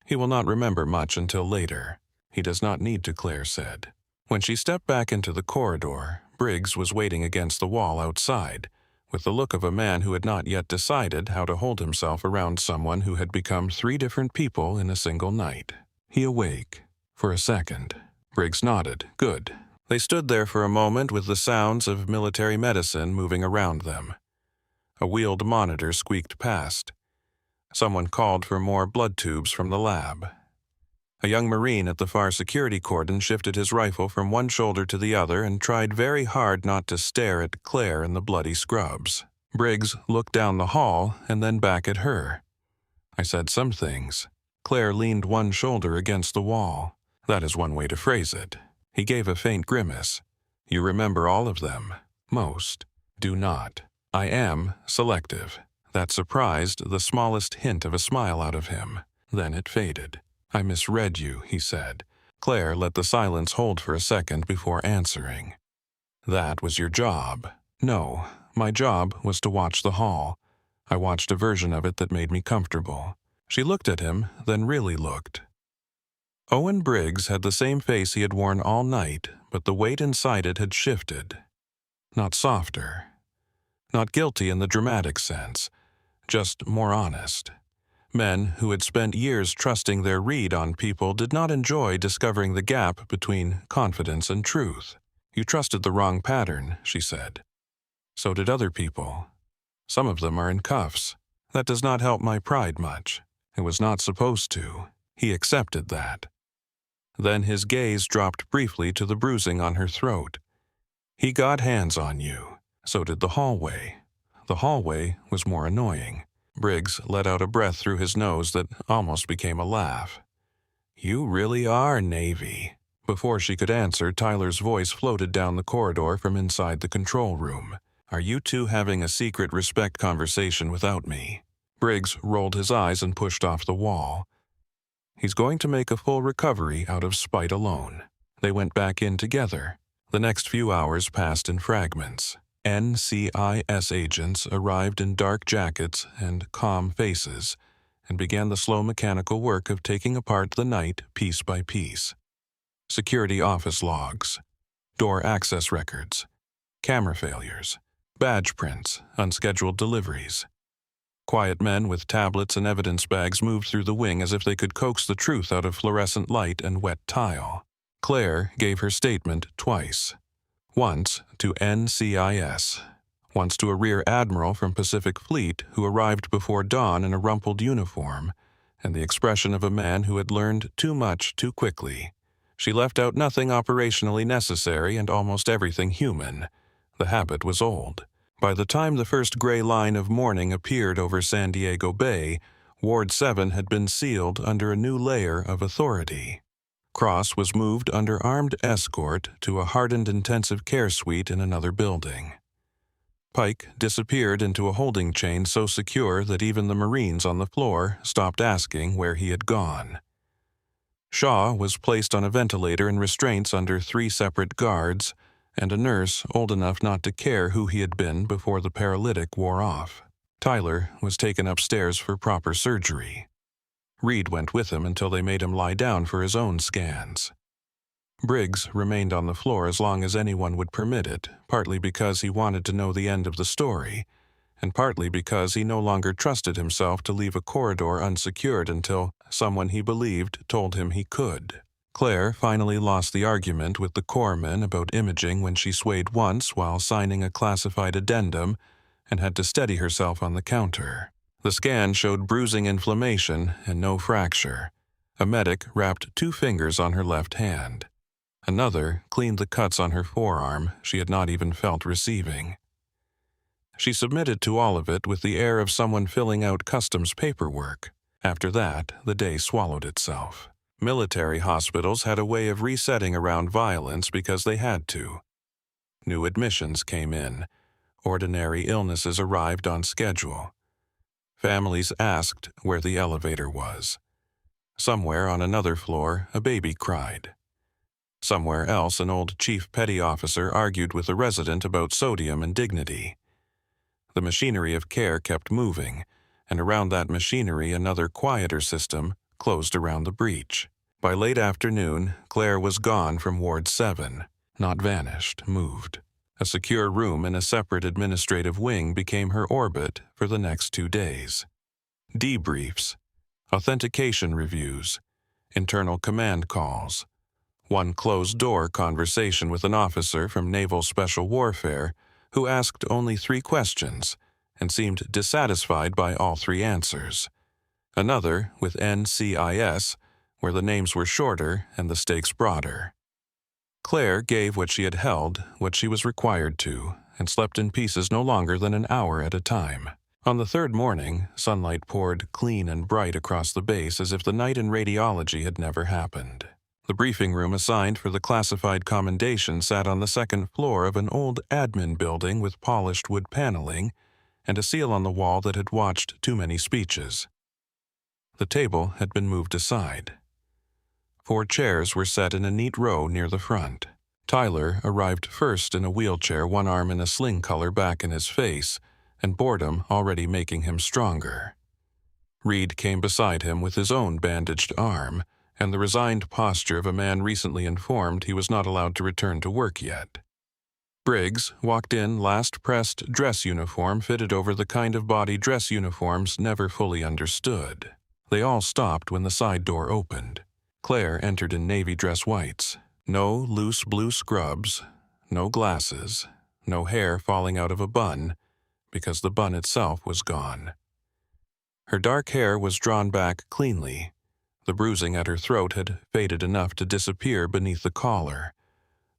Speaker 1: He will not remember much until later. He does not need to, Claire said. When she stepped back into the corridor, Briggs was waiting against the wall outside, with the look of a man who had not yet decided how to hold himself around someone who had become 3 different people in a single night. "He awake?" "For a second." Briggs nodded. "Good." They stood there for a moment with the sounds of military medicine moving around them. A wheeled monitor squeaked past. Someone called for more blood tubes from the lab. A young Marine at the far security cordon shifted his rifle from one shoulder to the other and tried very hard not to stare at Claire in the bloody scrubs. Briggs looked down the hall and then back at her. "I said some things." Claire leaned one shoulder against the wall. "That is one way to phrase it." He gave a faint grimace. "You remember all of them?" "Most." "Do not." "I am selective." That surprised the smallest hint of a smile out of him. Then it faded. "I misread you," he said. Claire let the silence hold for a second before answering. "That was your job." "No, my job was to watch the hall. I watched a version of it that made me comfortable." She looked at him, then really looked. Owen Briggs had the same face he had worn all night, but the weight inside it had shifted. Not softer. Not guilty in the dramatic sense, just more honest. Men who had spent years trusting their read on people did not enjoy discovering the gap between confidence and truth. "You trusted the wrong pattern," she said. "So did other people. Some of them are in cuffs. That does not help my pride much. It was not supposed to." He accepted that. Then his gaze dropped briefly to the bruising on her throat. "He got hands on you. So did the hallway." The hallway was more annoying. Briggs let out a breath through his nose that almost became a laugh. "You really are Navy." Before she could answer, Tyler's voice floated down the corridor from inside the control room. "Are you two having a secret respect conversation without me?" Briggs rolled his eyes and pushed off the wall. He's going to make a full recovery out of spite alone. They went back in together. The next few hours passed in fragments. NCIS agents arrived in dark jackets and calm faces, and began the slow mechanical work of taking apart the night piece by piece. Security office logs, door access records, camera failures, badge prints, unscheduled deliveries. Quiet men with tablets and evidence bags moved through the wing as if they could coax the truth out of fluorescent light and wet tile. Claire gave her statement twice. Once to NCIS, once to a rear admiral from Pacific Fleet who arrived before dawn in a rumpled uniform, and the expression of a man who had learned too much too quickly. She left out nothing operationally necessary and almost everything human. The habit was old. By the time the first gray line of morning appeared over San Diego Bay, Ward 7 had been sealed under a new layer of authority. Cross was moved under armed escort to a hardened intensive care suite in another building. Pike disappeared into a holding chain so secure that even the Marines on the floor stopped asking where he had gone. Shaw was placed on a ventilator in restraints under 3 separate guards, and a nurse old enough not to care who he had been before the paralytic wore off. Tyler was taken upstairs for proper surgery. Reed went with him until they made him lie down for his own scans. Briggs remained on the floor as long as anyone would permit it, partly because he wanted to know the end of the story, and partly because he no longer trusted himself to leave a corridor unsecured until someone he believed told him he could. Claire finally lost the argument with the corpsman about imaging when she swayed once while signing a classified addendum and had to steady herself on the counter. The scan showed bruising inflammation and no fracture. A medic wrapped 2 fingers on her left hand. Another cleaned the cuts on her forearm she had not even felt receiving. She submitted to all of it with the air of someone filling out customs paperwork. After that, the day swallowed itself. Military hospitals had a way of resetting around violence because they had to. New admissions came in. Ordinary illnesses arrived on schedule. Families asked where the elevator was. Somewhere on another floor, a baby cried. Somewhere else, an old chief petty officer argued with a resident about sodium and dignity. The machinery of care kept moving, and around that machinery another quieter system closed around the breach. By late afternoon, Claire was gone from Ward 7, not vanished, moved. A secure room in a separate administrative wing became her orbit for the next 2 days. Debriefs, authentication reviews, internal command calls, one closed-door conversation with an officer from Naval Special Warfare who asked only 3 questions and seemed dissatisfied by all 3 answers. Another with NCIS, where the names were shorter and the stakes broader. Claire gave what she had held, what she was required to, and slept in pieces no longer than an hour at a time. On the 3rd morning, sunlight poured clean and bright across the base as if the night in radiology had never happened. The briefing room assigned for the classified commendation sat on the 2nd floor of an old admin building with polished wood paneling and a seal on the wall that had watched too many speeches. The table had been moved aside. 4 chairs were set in a neat row near the front. Tyler arrived first in a wheelchair, one arm in a sling collar back in his face, and boredom already making him stronger. Reed came beside him with his own bandaged arm, and the resigned posture of a man recently informed he was not allowed to return to work yet. Briggs walked in last-pressed dress uniform fitted over the kind of body dress uniforms never fully understood. They all stopped when the side door opened. Claire entered in navy dress whites. No loose blue scrubs, no glasses, no hair falling out of a bun, because the bun itself was gone. Her dark hair was drawn back cleanly. The bruising at her throat had faded enough to disappear beneath the collar.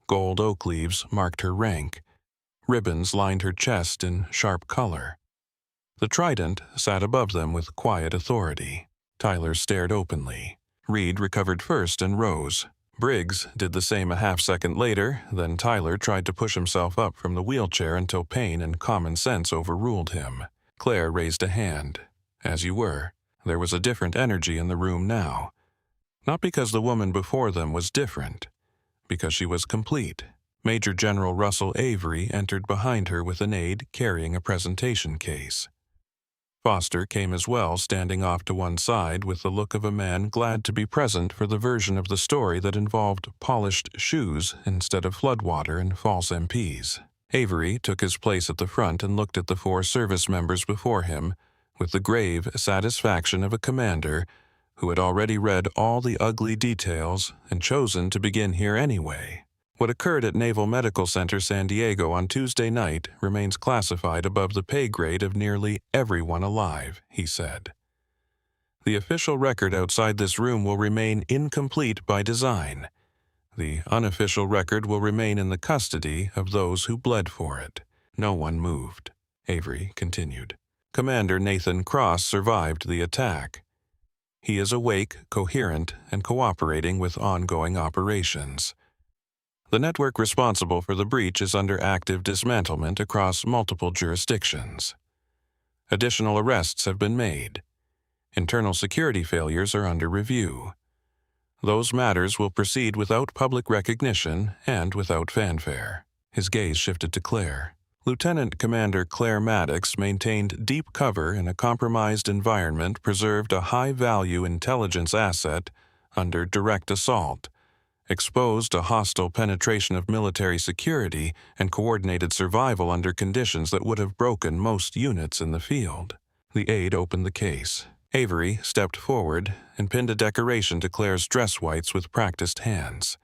Speaker 1: Gold oak leaves marked her rank. Ribbons lined her chest in sharp color. The trident sat above them with quiet authority. Tyler stared openly. Reed recovered first and rose. Briggs did the same a half-second later, then Tyler tried to push himself up from the wheelchair until pain and common sense overruled him. Claire raised a hand. As you were. There was a different energy in the room now. Not because the woman before them was different, because she was complete. Major General Russell Avery entered behind her with an aide carrying a presentation case. Foster came as well, standing off to one side with the look of a man glad to be present for the version of the story that involved polished shoes instead of floodwater and false MPs. Avery took his place at the front and looked at the 4 service members before him with the grave satisfaction of a commander who had already read all the ugly details and chosen to begin here anyway. What occurred at Naval Medical Center San Diego on Tuesday night remains classified above the pay grade of nearly everyone alive, he said. The official record outside this room will remain incomplete by design. The unofficial record will remain in the custody of those who bled for it. No one moved. Avery continued. Commander Nathan Cross survived the attack. He is awake, coherent, and cooperating with ongoing operations. The network responsible for the breach is under active dismantlement across multiple jurisdictions. Additional arrests have been made. Internal security failures are under review. Those matters will proceed without public recognition and without fanfare. His gaze shifted to Claire. Lieutenant Commander Claire Maddox maintained deep cover in a compromised environment, preserved a high-value intelligence asset under direct assault, exposed a hostile penetration of military security, and coordinated survival under conditions that would have broken most units in the field. The aide opened the case. Avery stepped forward and pinned a decoration to Claire's dress whites with practiced hands.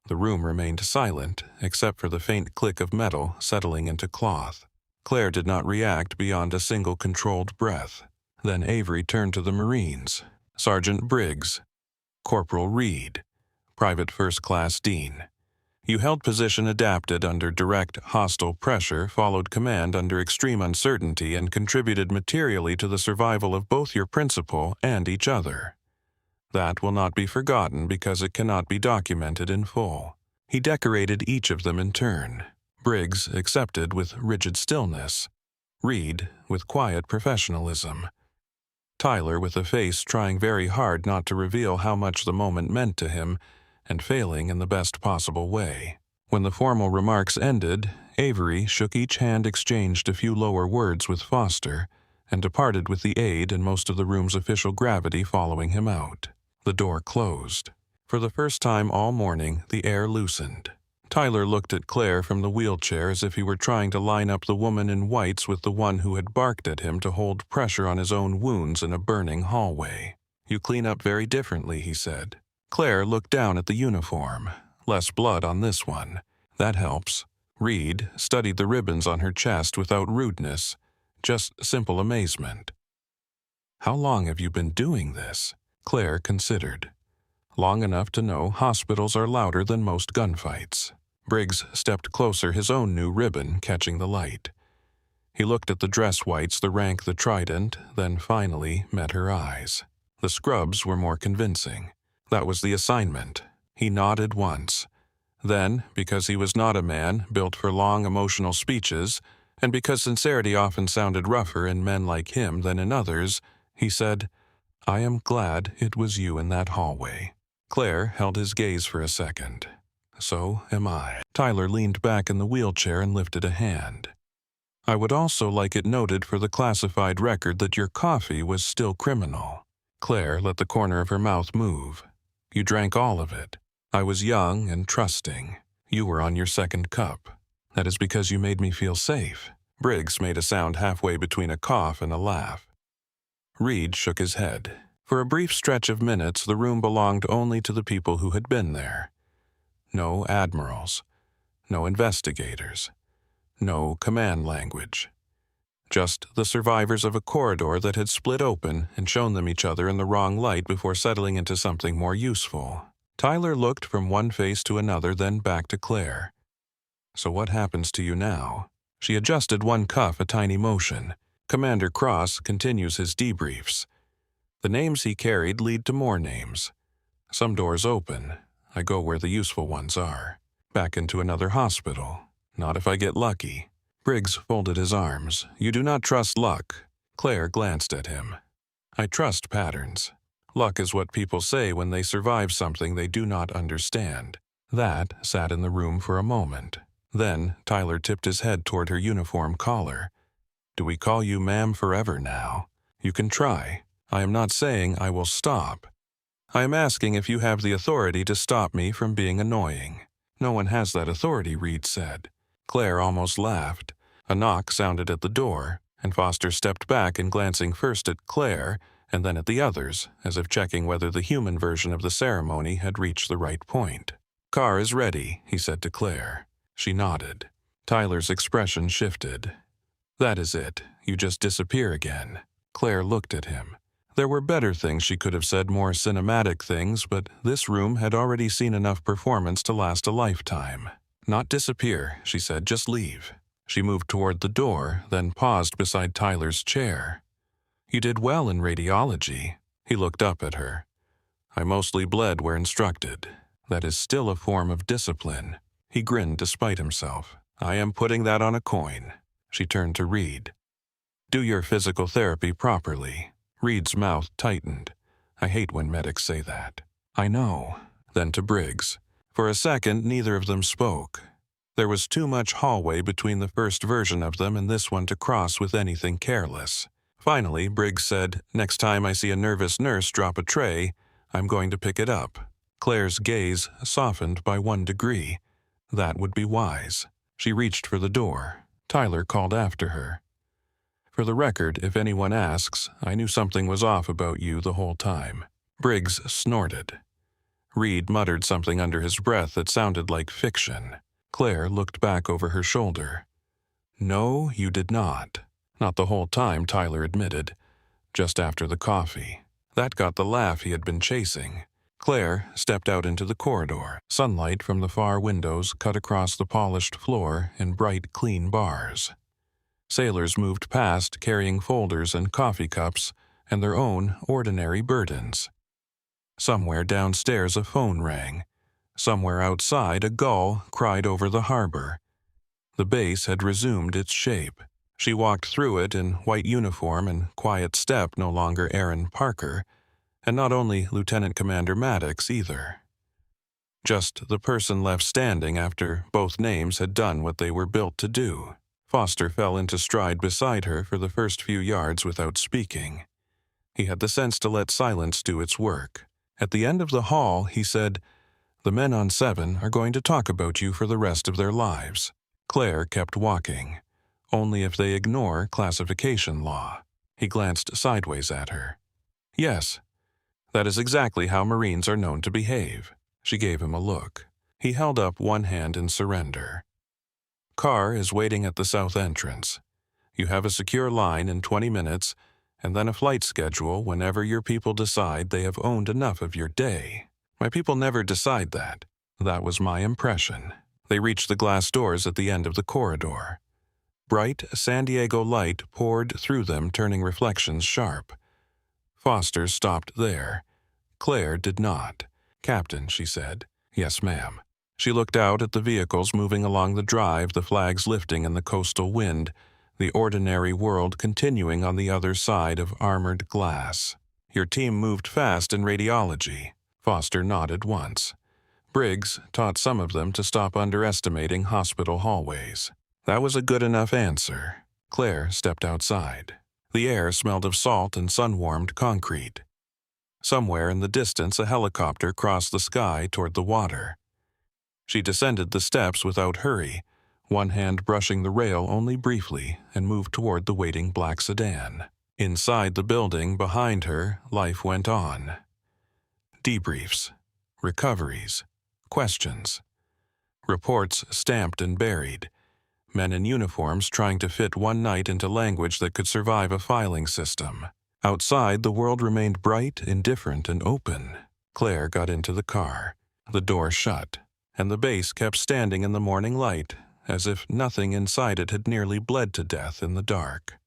Speaker 1: The room remained silent, except for the faint click of metal settling into cloth. Claire did not react beyond a single controlled breath. Then Avery turned to the Marines. Sergeant Briggs, Corporal Reed, Private First Class Dean. You held position adapted under direct, hostile pressure, followed command under extreme uncertainty, and contributed materially to the survival of both your principal and each other. That will not be forgotten because it cannot be documented in full. He decorated each of them in turn. Briggs accepted with rigid stillness. Reed with quiet professionalism. Tyler with a face trying very hard not to reveal how much the moment meant to him, and failing in the best possible way. When the formal remarks ended, Avery shook each hand, exchanged a few lower words with Foster, and departed with the aide and most of the room's official gravity following him out. The door closed. For the first time all morning, the air loosened. Tyler looked at Claire from the wheelchair as if he were trying to line up the woman in whites with the one who had barked at him to hold pressure on his own wounds in a burning hallway. "You clean up very differently," he said. Claire looked down at the uniform. Less blood on this one. That helps. Reed studied the ribbons on her chest without rudeness, just simple amazement. "How long have you been doing this?" Claire considered. "Long enough to know hospitals are louder than most gunfights." Briggs stepped closer, his own new ribbon catching the light. He looked at the dress whites, the rank, the trident, then finally met her eyes. The scrubs were more convincing. That was the assignment. He nodded once. Then, because he was not a man built for long emotional speeches, and because sincerity often sounded rougher in men like him than in others, he said, "I am glad it was you in that hallway." Claire held his gaze for a second. "So am I." Tyler leaned back in the wheelchair and lifted a hand. "I would also like it noted for the classified record that your coffee was still criminal." Claire let the corner of her mouth move. "You drank all of it. I was young and trusting. You were on your second cup. That is because you made me feel safe." Briggs made a sound halfway between a cough and a laugh. Reed shook his head. For a brief stretch of minutes, the room belonged only to the people who had been there. No admirals, no investigators, no command language. Just the survivors of a corridor that had split open and shown them each other in the wrong light before settling into something more useful. Tyler looked from one face to another, then back to Claire. "So what happens to you now?" She adjusted one cuff a tiny motion. "Commander Cross continues his debriefs. The names he carried lead to more names. Some doors open. I go where the useful ones are. Back into another hospital. Not if I get lucky." Briggs folded his arms. "You do not trust luck." Claire glanced at him. "I trust patterns. Luck is what people say when they survive something they do not understand." That sat in the room for a moment. Then Tyler tipped his head toward her uniform collar. "Do we call you ma'am forever now? You can try. I am not saying I will stop. I am asking if you have the authority to stop me from being annoying." "No one has that authority," Reed said. Claire almost laughed. A knock sounded at the door, and Foster stepped back and glancing first at Claire and then at the others, as if checking whether the human version of the ceremony had reached the right point. "Car is ready," he said to Claire. She nodded. Tyler's expression shifted. "That is it. You just disappear again." Claire looked at him. There were better things she could have said, more cinematic things, but this room had already seen enough performance to last a lifetime. "Not disappear," she said, "just leave." She moved toward the door, then paused beside Tyler's chair. "You did well in radiology." He looked up at her. "I mostly bled where instructed. That is still a form of discipline." He grinned despite himself. "I am putting that on a coin." She turned to Reed. "Do your physical therapy properly." Reed's mouth tightened. "I hate when medics say that." "I know." Then to Briggs. For a second, neither of them spoke. There was too much hallway between the first version of them and this one to cross with anything careless. Finally, Briggs said, "Next time I see a nervous nurse drop a tray, I'm going to pick it up." Claire's gaze softened by 1 degree. That would be wise. She reached for the door. Tyler called after her. "For the record, if anyone asks, I knew something was off about you the whole time." Briggs snorted. Reed muttered something under his breath that sounded like fiction. Claire looked back over her shoulder. "No, you did not." "Not the whole time," Tyler admitted. just after the coffee. That got the laugh he had been chasing. Claire stepped out into the corridor. Sunlight from the far windows cut across the polished floor in bright, clean bars. Sailors moved past carrying folders and coffee cups and their own ordinary burdens. Somewhere downstairs a phone rang. Somewhere outside a gull cried over the harbor. The base had resumed its shape. She walked through it in white uniform and quiet step, no longer Aaron Parker, and not only Lieutenant Commander Maddox either. Just the person left standing after both names had done what they were built to do. Foster fell into stride beside her for the first few yards without speaking. He had the sense to let silence do its work. At the end of the hall, he said, "The men on 7 are going to talk about you for the rest of their lives." Claire kept walking. "Only if they ignore classification law." He glanced sideways at her. "Yes, that is exactly how Marines are known to behave." She gave him a look. He held up one hand in surrender. "Car is waiting at the south entrance. You have a secure line in 20 minutes, and then a flight schedule whenever your people decide they have owned enough of your day." "My people never decide that." "That was my impression." They reached the glass doors at the end of the corridor. Bright San Diego light poured through them, turning reflections sharp. Foster stopped there. Claire did not. "Captain," she said. "Yes, ma'am." She looked out at the vehicles moving along the drive, the flags lifting in the coastal wind, the ordinary world continuing on the other side of armored glass. "Your team moved fast in radiology." Foster nodded once. Briggs taught some of them to stop underestimating hospital hallways. That was a good enough answer. Claire stepped outside. The air smelled of salt and sun-warmed concrete. Somewhere in the distance a helicopter crossed the sky toward the water. She descended the steps without hurry, one hand brushing the rail only briefly, and moved toward the waiting black sedan. Inside the building behind her, life went on. Debriefs, recoveries, questions. Reports stamped and buried. Men in uniforms trying to fit one night into language that could survive a filing system. Outside, the world remained bright, indifferent, and open. Claire got into the car. The door shut, and the base kept standing in the morning light, as if nothing inside it had nearly bled to death in the dark.